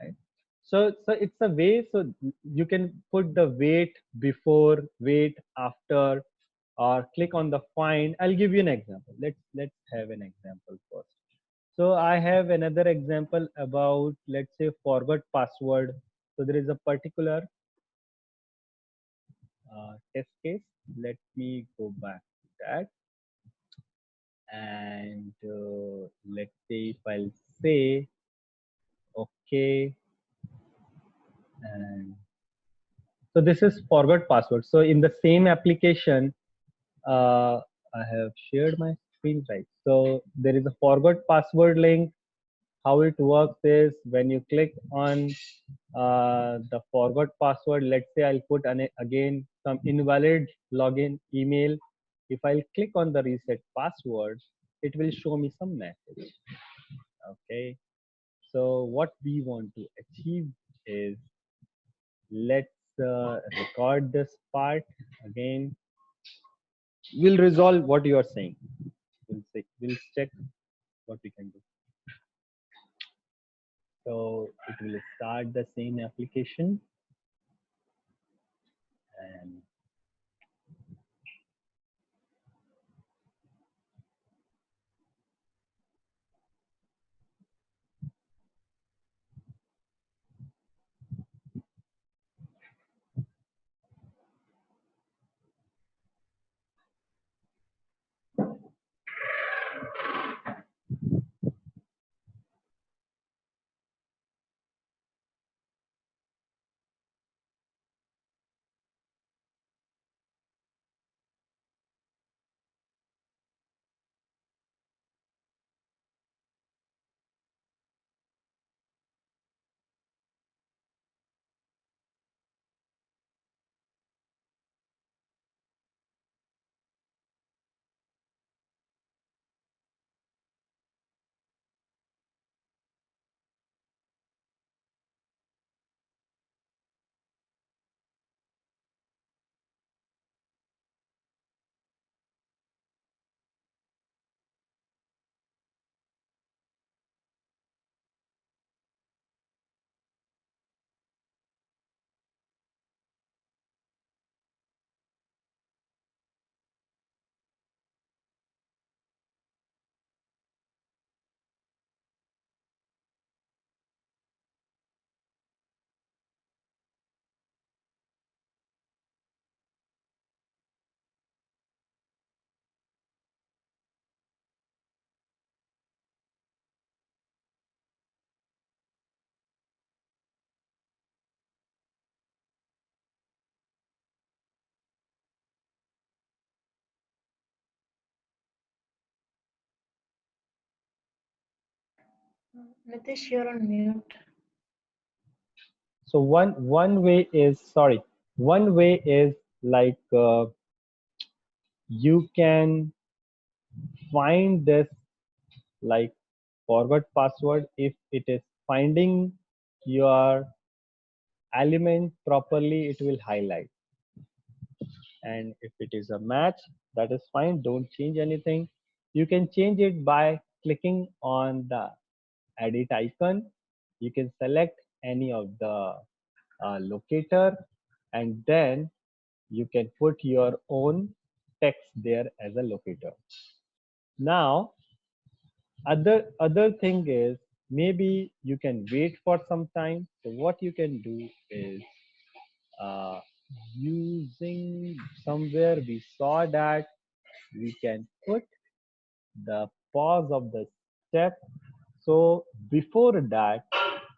right? So it's a way, so you can put the wait before, wait after, or click on the find. I'll give you an example. Let's have an example first. So I have another example about, let's say, forgot password. So there is a particular test case. Let me go back to that, and let's say if I'll say okay, and so this is forgot password. So in the same application, I have shared my screen, right? So there is a forgot password link. How it works is when you click on the forgot password, let's say I'll put again some invalid login email. If I'll click on the reset password, it will show me some message. Okay. So what we want to achieve is, let's record this part again. We'll resolve what you are saying. We'll check what we can do. So it will start the same application, and Nitish, you're on mute. So one way is, sorry, one way is like you can find this like forward password. If it is finding your element properly, it will highlight. And if it is a match, that is fine, don't change anything. You can change it by clicking on the edit icon. You can select any of the locator, and then you can put your own text there as a locator. Now other thing is, maybe you can wait for some time. So what you can do is, uh, using somewhere we saw that we can put the pause of the step. So before that,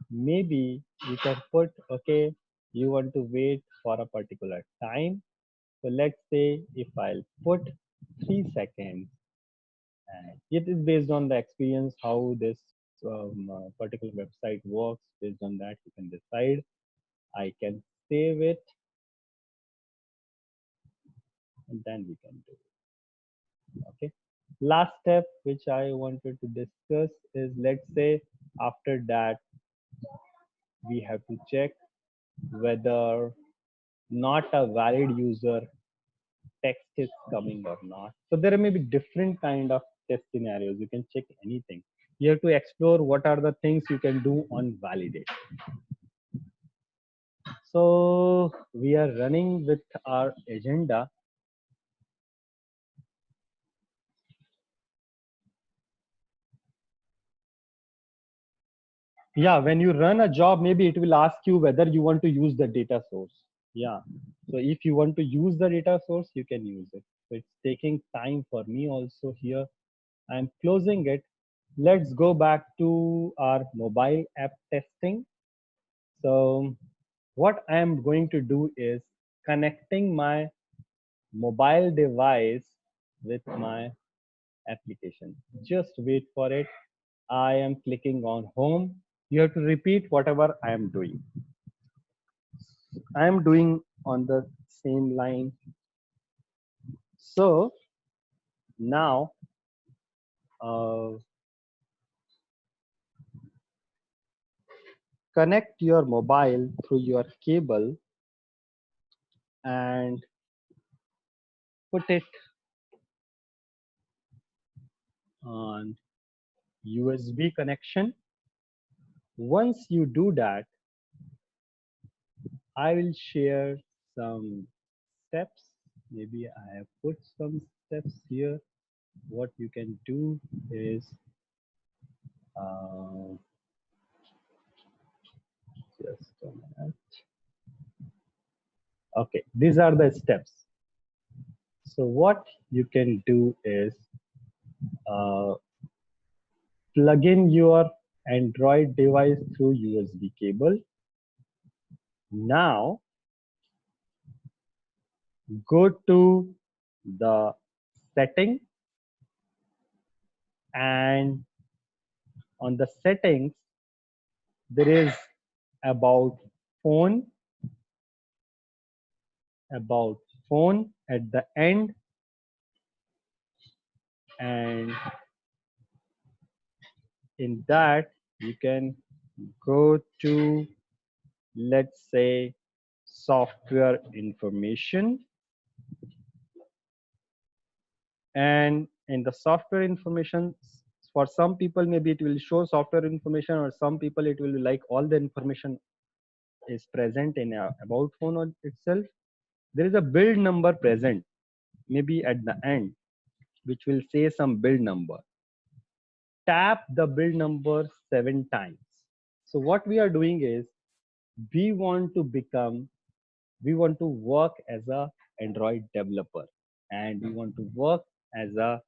maybe you can put, okay, you want to wait for a particular time. So let's say if I'll put 3 seconds, and it is based on the experience how this particular website works. Based on that, you can decide. I can save it, and then we can do it. Okay. Last step which I wanted to discuss is, let's say after that we have to check whether not a valid user text is coming or not. So there may be different kind of test scenarios. You can check anything. You have to explore what are the things you can do on validate. So we are running with our agenda. Yeah, when you run a job, maybe it will ask you whether you want to use the data source. Yeah, so if you want to use the data source, you can use it. So it's taking time for me also here. I'm closing it. Let's go back to our mobile app testing. So what I am going to do is connecting my mobile device with my application. Just wait for it. I am clicking on home. You have to repeat whatever I am doing. I am doing on the same line. So now connect your mobile through your cable and put it on USB connection. Once you do that, I will share some steps. Maybe I have put some steps here. What you can do is just a minute. Okay, these are the steps. So what you can do is plug in your Android device through USB cable. Now go to the setting, and on the settings there is about phone at the end, and in that you can go to, let's say, software information. And in the software information, for some people maybe it will show software information, or some people it will be like all the information is present in a about phone itself. There is a build number present maybe at the end, which will say some build number. Tap the build number 7 times. So what we are doing is, we want to work as a Android developer, and we want to work as a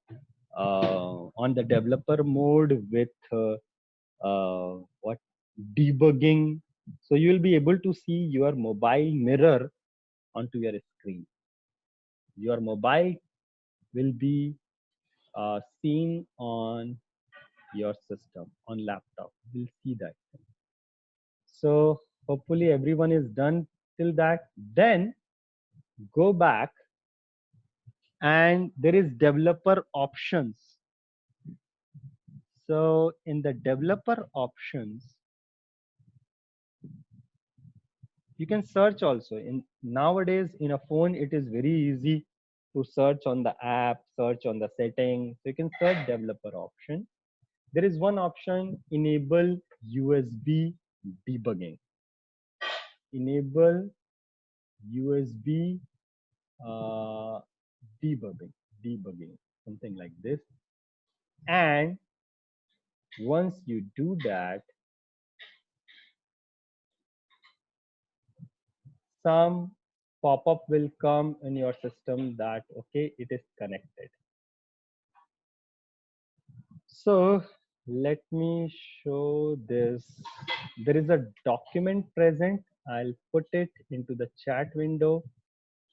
on the developer mode with what debugging. So you will be able to see your mobile mirror onto your screen. Your mobile will be seen on your system, on laptop. We'll see that. So Hopefully everyone is done till that. Then go back and there is developer options. So in the developer options, you can search also. In nowadays in a phone, it is very easy to search on the app, search on the settings. So you can search developer option. There is one option, enable USB debugging. Enable USB uh, debugging, something like this. And once you do that, some pop-up will come in your system that, okay, it is connected. So let me show this. There is a document present. I'll put it into the chat window.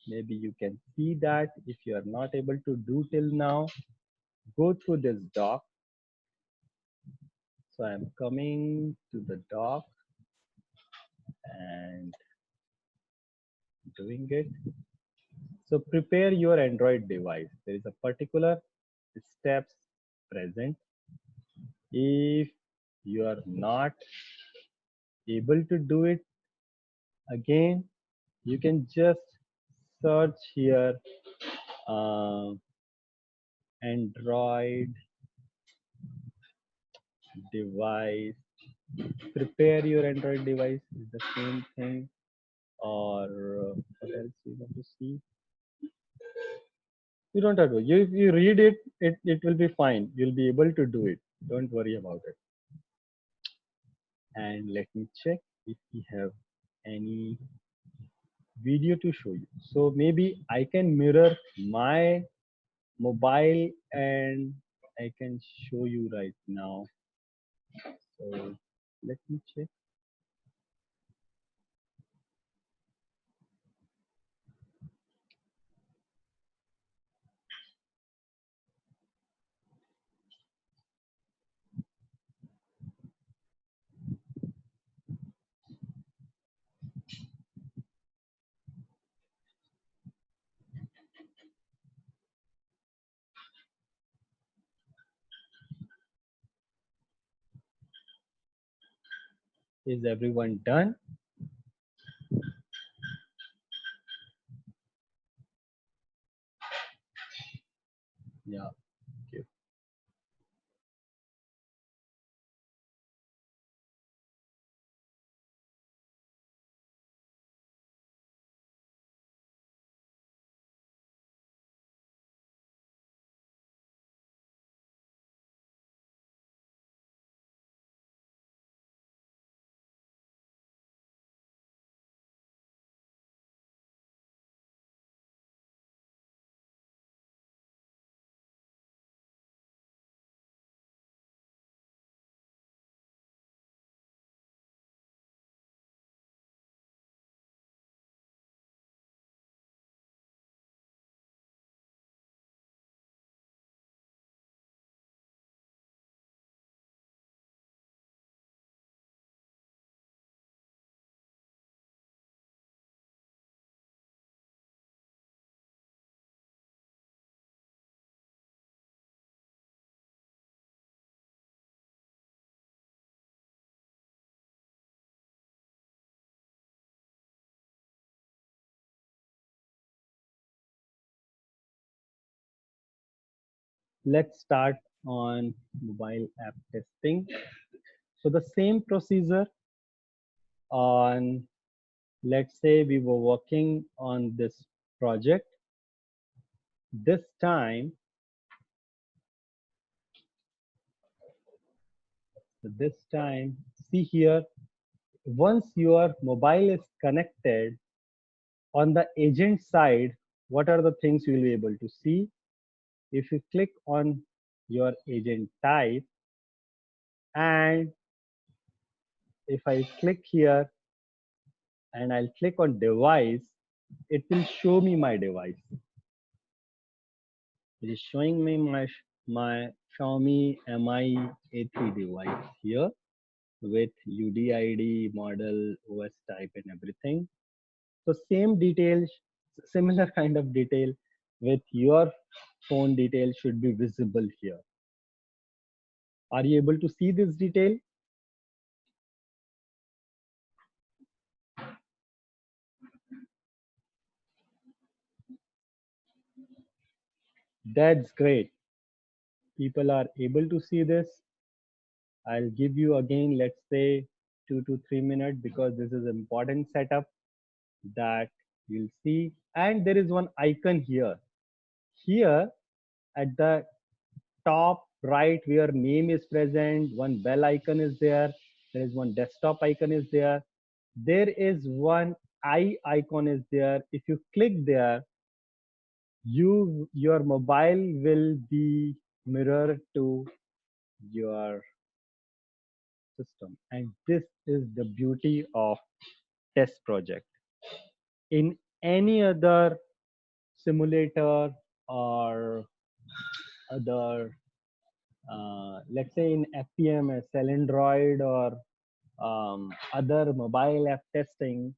Maybe you can see that. If you are not able to do till now, go through this doc. So I'm coming to the doc and doing it. So prepare your Android device. There is a particular steps present. If you are not able to do it again, you can just search here Android device. Prepare your Android device is the same thing. Or what else you want to see? You don't have to. If you read it, it will be fine. You'll be able to do it. Don't worry about it. And let me check if we have any video to show you. So maybe I can mirror my mobile and I can show you right now. So let me check. Is everyone done? Yeah. Okay. Let's start on mobile app testing. So the same procedure on, let's say we were working on this project. This time, see here, once your mobile is connected, on the agent side, what are the things you will be able to see? If you click on your agent type, and if I click here and I'll click on device, it will show me my device. It is showing me my Xiaomi Mi A3 device here. with UDID, model, OS type and everything. So same details, similar kind of detail with your phone detail should be visible here. Are you able to see this detail? That's great. People are able to see this. I'll give you again, let's say 2 to 3 minutes because this is important setup that you'll see. And there is one icon here. Here at the top right where name is present, one bell icon is there. There is one desktop icon is there. There is one eye icon is there. If you click there, your mobile will be mirrored to your system. And this is the beauty of TestProject. In any other simulator or other, let's say in FPM, Android or other mobile app testing,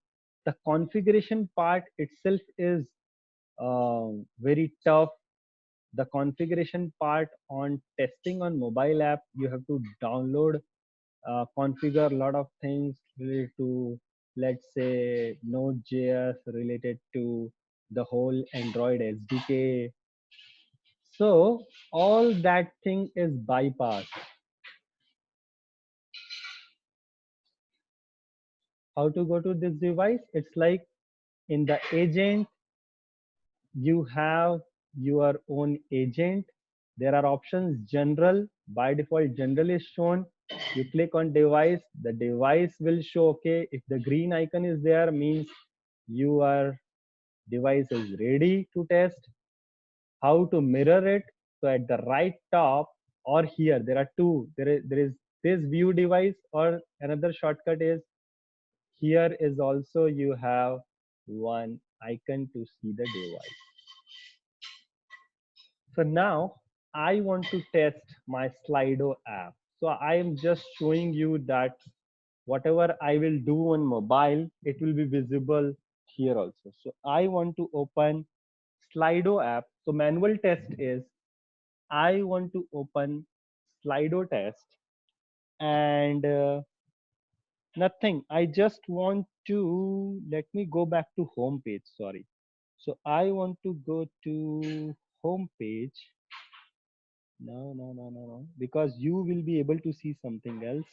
the configuration part itself is very tough. The configuration part on testing on mobile app, you have to download, configure a lot of things related to, let's say, Node.js related to the whole Android SDK. So all that thing is bypassed. How to go to this device? It's like in the agent, you have your own agent. There are options. General, by default general is shown. You click on device, the device will show, okay, if the green icon is there means your device is ready to test. How to mirror it? So at the right top or here, there are two. There is this view device, or another shortcut is here is also you have one icon to see the device. So now I want to test my Slido app. So I am just showing you that whatever I will do on mobile, it will be visible here also. So I want to open Slido app. So manual test is I want to open Slido test and nothing. I just want to, let me go back to home page. Sorry. So I want to go to home page. No, because you will be able to see something else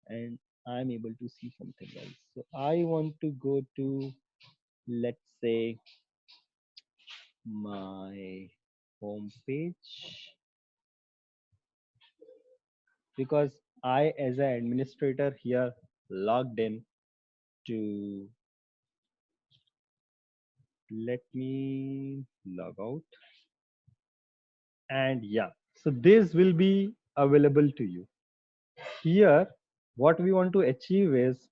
and I'm able to see something else. So I want to go to, let's say, my home page, because I, as an administrator here, logged in to, let me log out. And yeah, so this will be available to you. Here, what we want to achieve is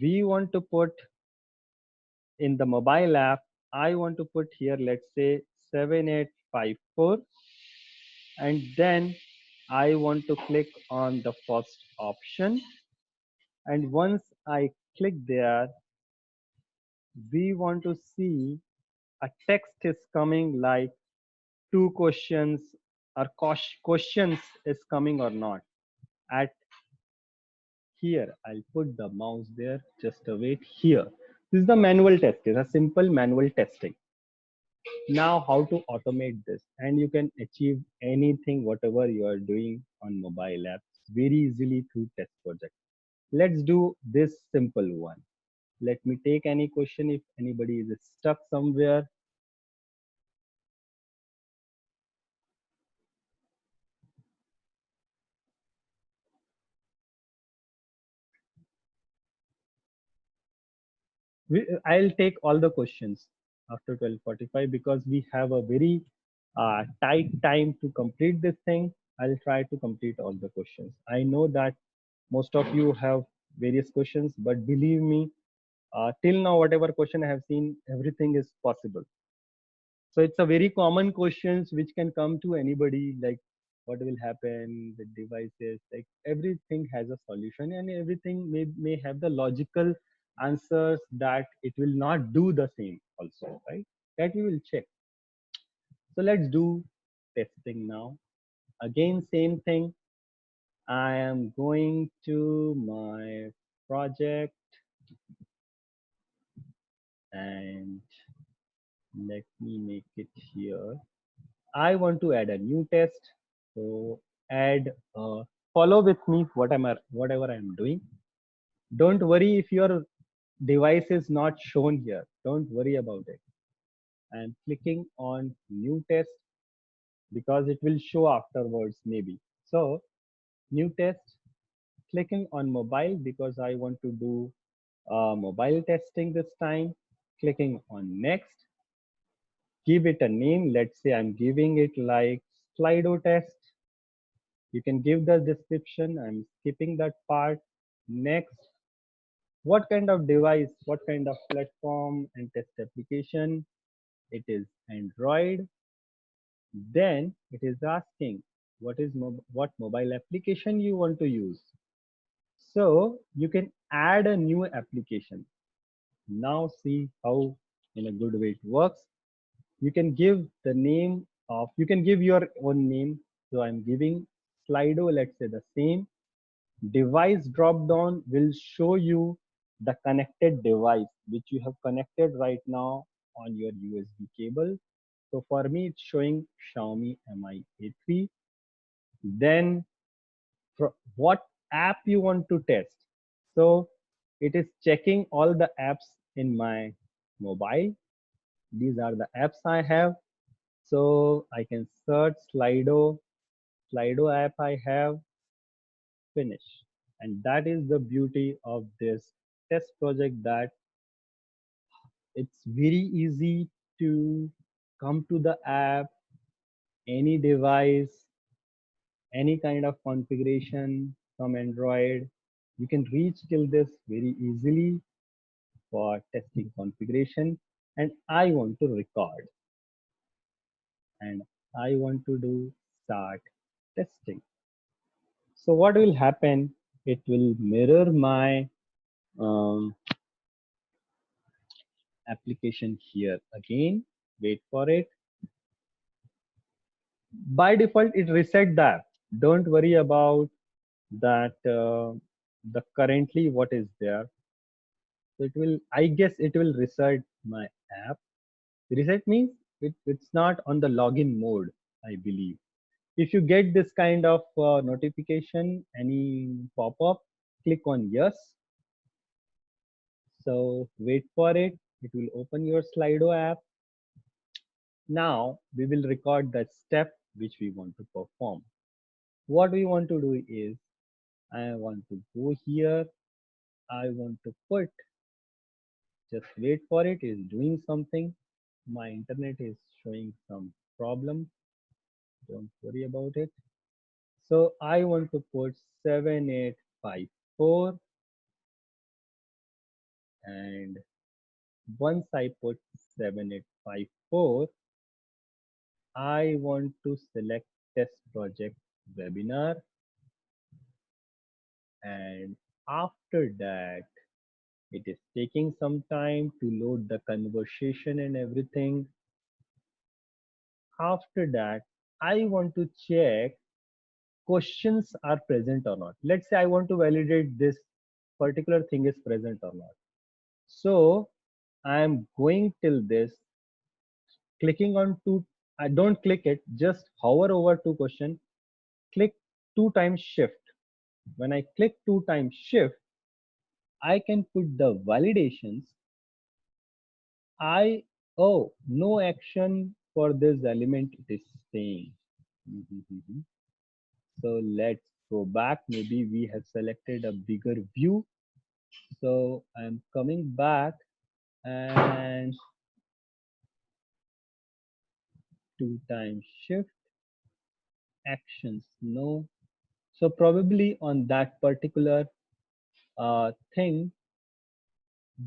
we want to put in the mobile app, I want to put here, let's say 7854. And then I want to click on the first option. And once I click there, we want to see a text is coming like two questions or questions is coming or not. At here, I'll put the mouse there, just wait here. This is the manual test, it's a simple manual testing. Now how to automate this, and you can achieve anything whatever you are doing on mobile apps very easily through TestProject. Let's do this simple one. Let me take any question if anybody is stuck somewhere. I'll take all the questions after 12:45 because we have a very tight time to complete this thing. I'll try to complete all the questions. I know that most of you have various questions, but believe me, till now, whatever question I have seen, everything is possible. So it's a very common questions which can come to anybody, like what will happen with devices, like everything has a solution and everything may have the logical answers that it will not do the same also, right? That we will check. So let's do testing now. Again, same thing. I am going to my project and let me make it here. I want to add a new test. So add, follow with me whatever I'm doing. Don't worry if your device is not shown here. Don't worry about it. I'm clicking on new test because it will show afterwards maybe. So new test, clicking on mobile because I want to do mobile testing this time. Clicking on next, give it a name. Let's say I'm giving it like Slido test. You can give the description. I'm skipping that part. Next, what kind of device, what kind of platform and test application? It is Android. Then it is asking what mobile application you want to use. So you can add a new application. Now see how in a good way it works. You can give the name of, you can give your own name. So I'm giving Slido, let's say the same. Device drop down will show you the connected device which you have connected right now on your USB cable. So for me, it's showing Xiaomi Mi A3. Then what app you want to test. So it is checking all the apps in my mobile. These are the apps I have. So I can search Slido app I have, finish. And that is the beauty of this test project, that it's very easy to come to the app, any device, any kind of configuration from Android. You can reach till this very easily for testing configuration. And I want to record and I want to do start testing. So what will happen? It will mirror my application here again. Wait for it. By default, it reset the app. Don't worry about that. The currently what is there. So it will, I guess it will reset my app. Reset means it's not on the login mode, I believe. If you get this kind of notification, any pop-up, click on yes. So wait for it. It will open your Slido app. Now we will record that step which we want to perform. What we want to do is, I want to go here. I want to put, just wait for it, is doing something. My internet is showing some problem. Don't worry about it. So I want to put 7854, and once I put 7854, I want to select test project webinar, and after that it is taking some time to load the conversation and everything. After that, I want to check questions are present or not. Let's say I want to validate this particular thing is present or not. So I am going till this, clicking on two. I don't click it, just hover over to question, click 2 times shift. When I click 2 times shift, I can put the validations. Oh, no action for this element it is saying. So let's go back. Maybe we have selected a bigger view. So I'm coming back and 2 times shift, actions, no. So probably on that particular thing,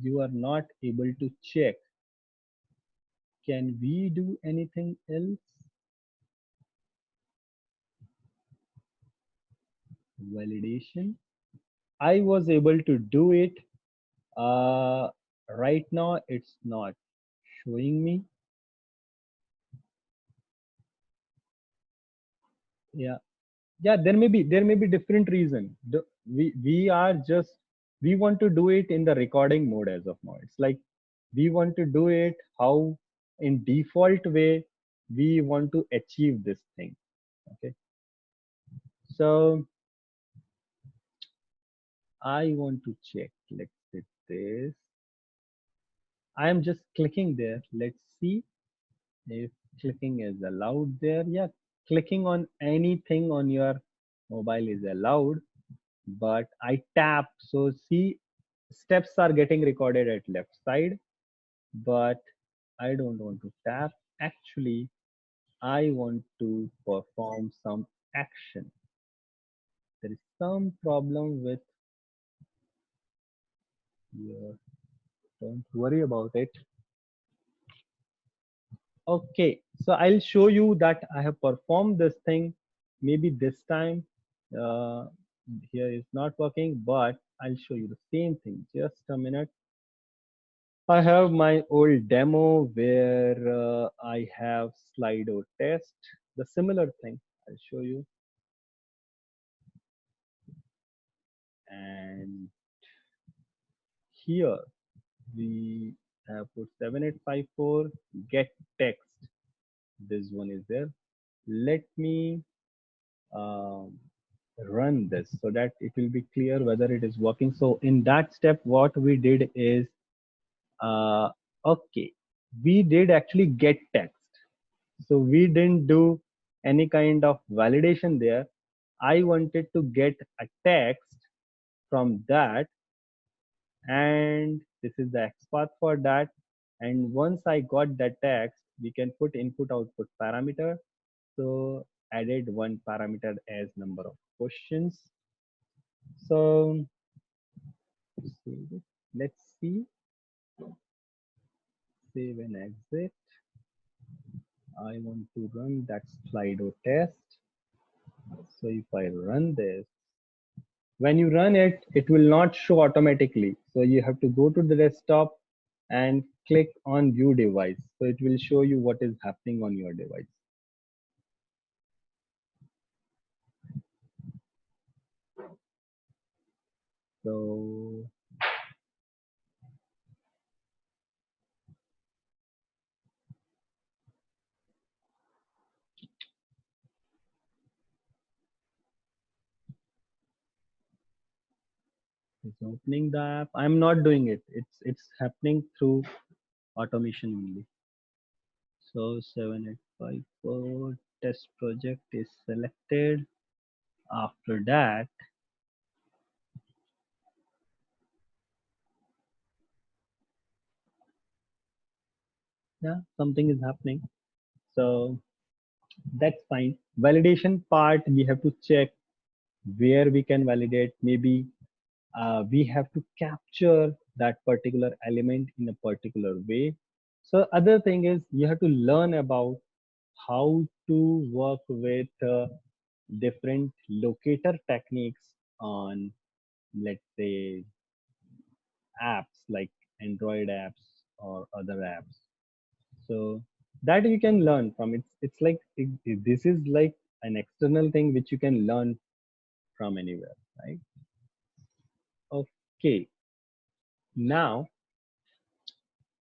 you are not able to check. Can we do anything else? validation. I was able to do it. Right now it's not showing me. Yeah, yeah. There may be different reason. We are just we want to do it in the recording mode as of now. It's like we want to do it how in default way we want to achieve this thing. Okay, so I want to check. Let's hit this. I am just clicking there. Let's see if clicking is allowed there. Yeah, clicking on anything on your mobile is allowed, but I tap. So see, steps are getting recorded at left side, but I don't want to tap. Actually, I want to perform some action. There is some problem with your, don't worry about it. Okay, so I'll show you that I have performed this thing. Maybe this time uh, here is not working, but I'll show you the same thing. Just a minute. I have my old demo where I have Slido test, the similar thing. I'll show you. And here we have put 7854 get text. This one is there. Let me um, run this so that it will be clear whether it is working. So in that step, what we did is, uh, okay, we did actually get text. So we didn't do any kind of validation there. I wanted to get a text from that, and this is the XPath for that. And once I got that text, we can put input output parameter. So added one parameter as number of questions. So let's see, save and exit. I want to run that Slido test. So if I run this, when you run it, it will not show automatically. So you have to go to the desktop and click on view device. So it will show you what is happening on your device. So it's opening the app. I'm not doing it. It's happening through automation only. So 7854 test project is selected. After that, yeah, something is happening. So that's fine. Validation part, we have to check where we can validate. Maybe we have to capture that particular element in a particular way. So other thing is you have to learn about how to work with different locator techniques on, let's say, apps like Android apps or other apps. So that you can learn from. It's like this is like an external thing which you can learn from anywhere, right? Okay, now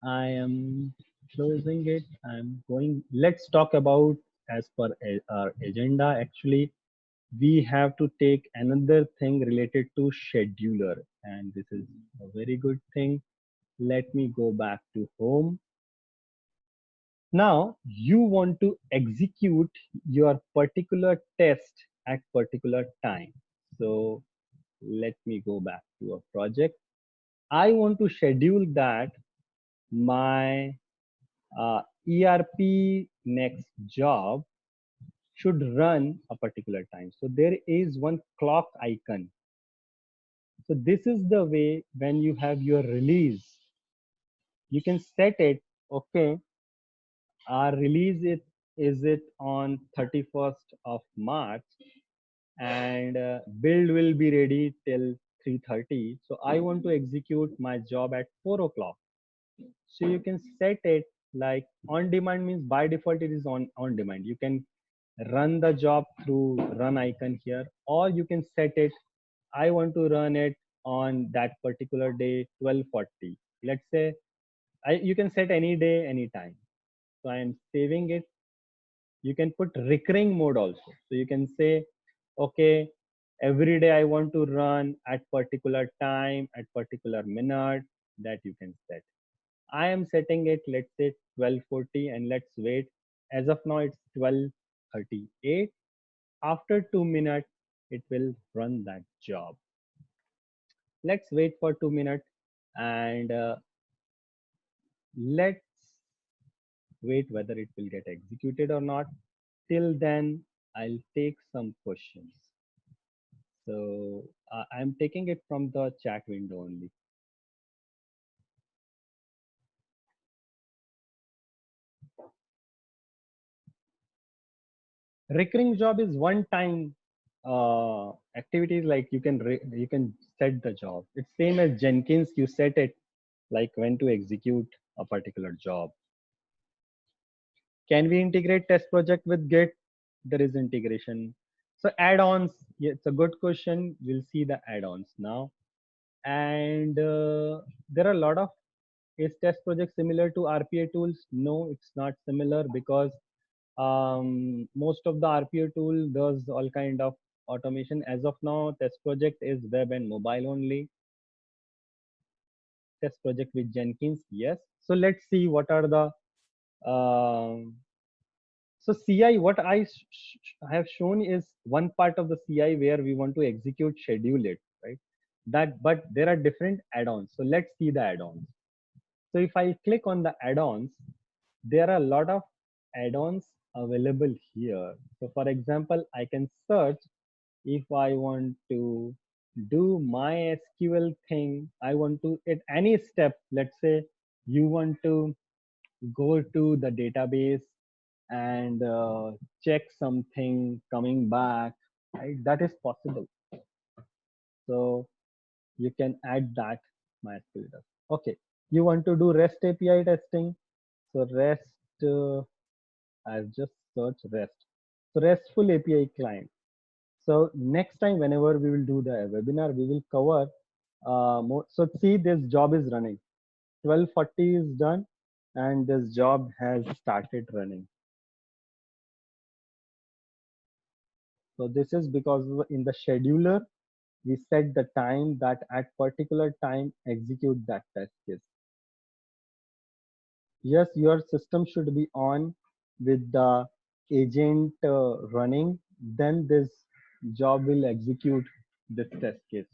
I am closing it. I'm going. Let's talk about, as per our agenda. Actually, we have to take another thing related to scheduler, and this is a very good thing. Let me go back to home. Now you want to execute your particular test at particular time. So let me go back to a project. I want to schedule that my ERP next job should run a particular time. So there is one clock icon. So this is the way when you have your release, you can set it, okay, our release is it on 31st of March, and build will be ready till 3:30. So I want to execute my job at 4 o'clock. So you can set it like on demand, means by default it is on demand. You can run the job through run icon here, or you can set it, I want to run it on that particular day 12:40. Let's say you can set any day, anytime. So I am saving it. You can put recurring mode also. So you can say, okay, every day I want to run at particular time, at particular minute, that you can set. I am setting it, let's say 12:40, and let's wait. As of now, it's 12:38. After 2 minutes, it will run that job. Let's wait for 2 minutes, and let's wait whether it will get executed or not. Till then, I'll take some questions. So I'm taking it from the chat window only. Recurring job is one time activities, like you can set the job. It's same as Jenkins. You set it like when to execute a particular job. Can we integrate test project with Git? There is integration. So add-ons, yeah, it's a good question. We'll see the add-ons now. And there are a lot of, is test project similar to RPA tools? No, it's not similar, because most of the RPA tool does all kind of automation. As of now, test project is web and mobile only. Test project with Jenkins, yes. So let's see what are the so CI, what I have shown is one part of the CI where we want to execute, schedule it, right? But there are different add-ons. So let's see the add-ons. So if I click on the add-ons, there are a lot of add-ons available here. So for example, I can search if I want to do my SQL thing. I want to, at any step, let's say you want to go to the database and check something coming back, right? That is possible. So you can add that MySQL does. Okay, you want to do REST API testing. So REST, I've just searched REST. So RESTful API client. So next time, whenever we will do the webinar, we will cover more. So see, this job is running. 12:40 is done, and this job has started running. So this is because in the scheduler, we set the time that at particular time execute that test case. Yes, your system should be on with the agent running, then this job will execute this test case.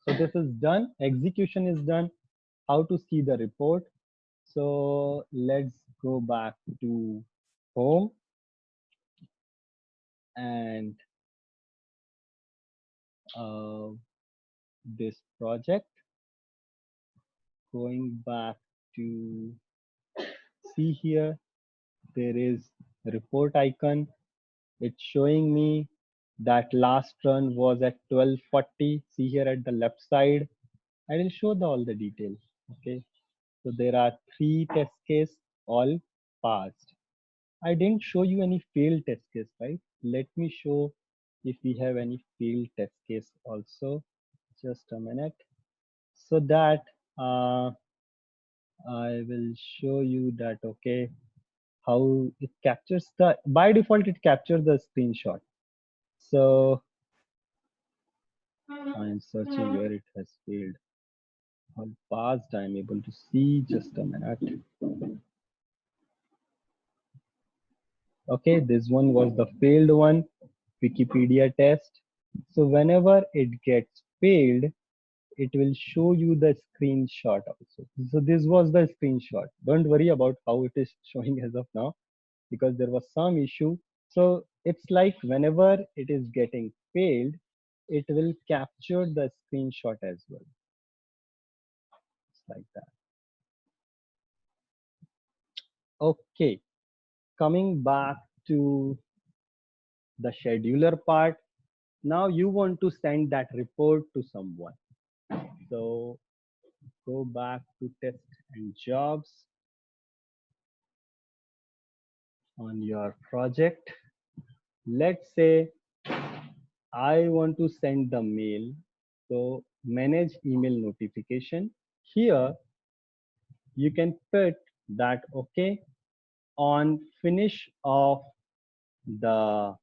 So this is done, execution is done. How to see the report? So let's go back to home and this project, going back to see here, there is report icon. It's showing me that last run was at 12:40. See here at the left side. I will show all the details. Okay. So there are 3 test case, all passed. I didn't show you any failed test case, right? Let me show if we have any failed test case also. Just a minute. So that I will show you that, okay, how it captures the, by default, it captures the screenshot. So I'm searching where it has failed. How fast I'm able to see, just a minute. Okay, this one was the failed one, Wikipedia test. So whenever it gets failed, it will show you the screenshot also. So this was the screenshot. Don't worry about how it is showing as of now, because there was some issue. So it's like whenever it is getting failed, it will capture the screenshot as well. It's like that. Okay, coming back to the scheduler part. Now you want to send that report to someone. So go back to test and jobs on your project. Let's say I want to send the mail. So manage email notification. Here you can put that okay, on finish of the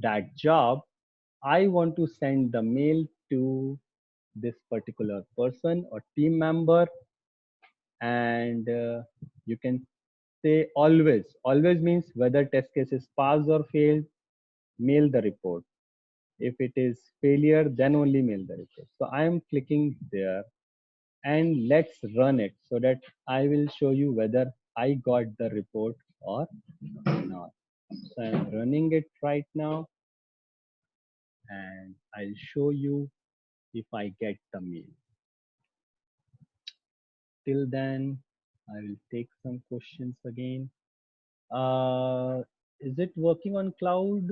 that job, I want to send the mail to this particular person or team member, and you can say always. Always means whether test case is passed or failed, mail the report. If it is failure, then only mail the report. So I am clicking there, and let's run it so that I will show you whether I got the report or not. So I'm running it right now, and I'll show you if I get the mail. Till then, I will take some questions again. Is it working on cloud?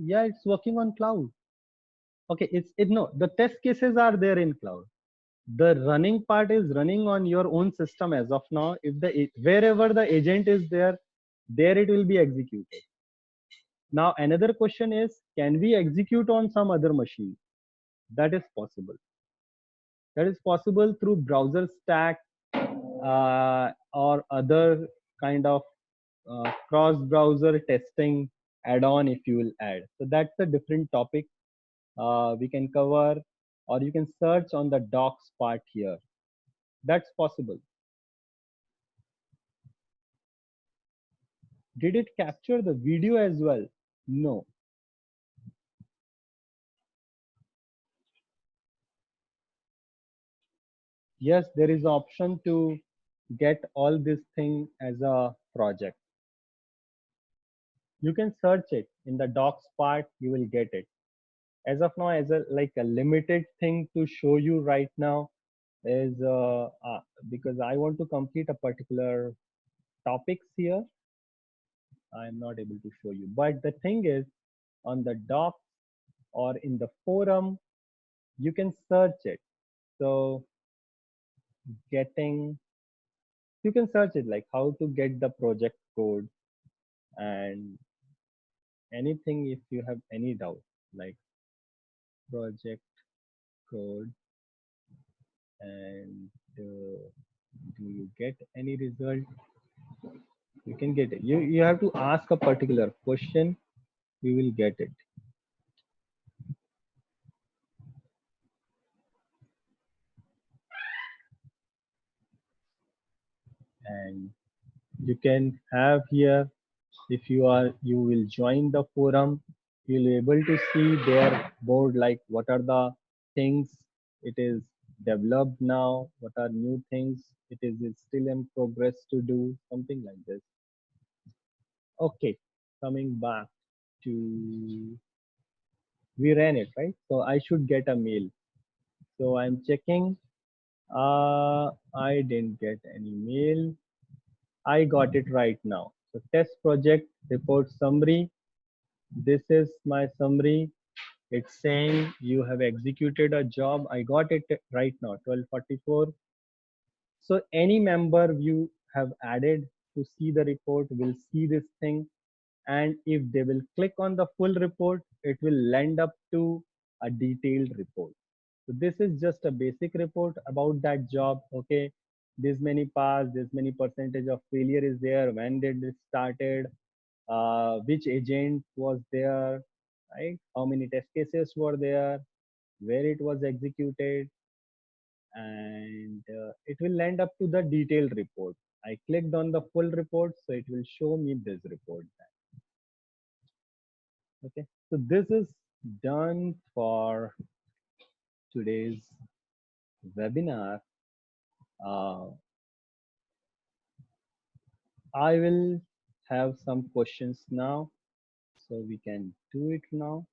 Yeah, it's working on cloud. Okay, no, the test cases are there in cloud. The running part is running on your own system as of now. If wherever the agent is there, there it will be executed. Now another question is, can we execute on some other machine? That is possible. That is possible through browser stack or other kind of cross-browser testing add-on if you will add. So that's a different topic we can cover, or you can search on the docs part here. That's possible. Did it capture the video as well? No. Yes, there is option to get all this thing as a project. You can search it in the docs part, you will get it. As of now, as a like a limited thing to show you right now is because I want to complete a particular topics here. I'm not able to show you, but the thing is on the docs or in the forum, you can search it. So you can search it like how to get the project code and anything if you have any doubt like project code and do you get any result, you can get it. You have to ask a particular question, you will get it. And you can have here, if you will join the forum, you'll be able to see their board like what are the things it is developed now, what are new things it is still in progress to do, something like this. Okay, coming back to, we ran it right, so I should get a mail. So I'm checking. I didn't get any mail. I got it right now. So test project report summary. This is my summary. It's saying you have executed a job. I got it right now, 12:44. So any member you have added to see the report will see this thing. And if they will click on the full report, it will land up to a detailed report. So this is just a basic report about that job. Okay, this many pass, this many percentage of failure is there, when did it started, which agent was there, right? How many test cases were there, where it was executed, and it will land up to the detailed report. I clicked on the full report, so it will show me this report. Okay, so this is done for today's webinar. Uh, I will have some questions now, so we can do it now.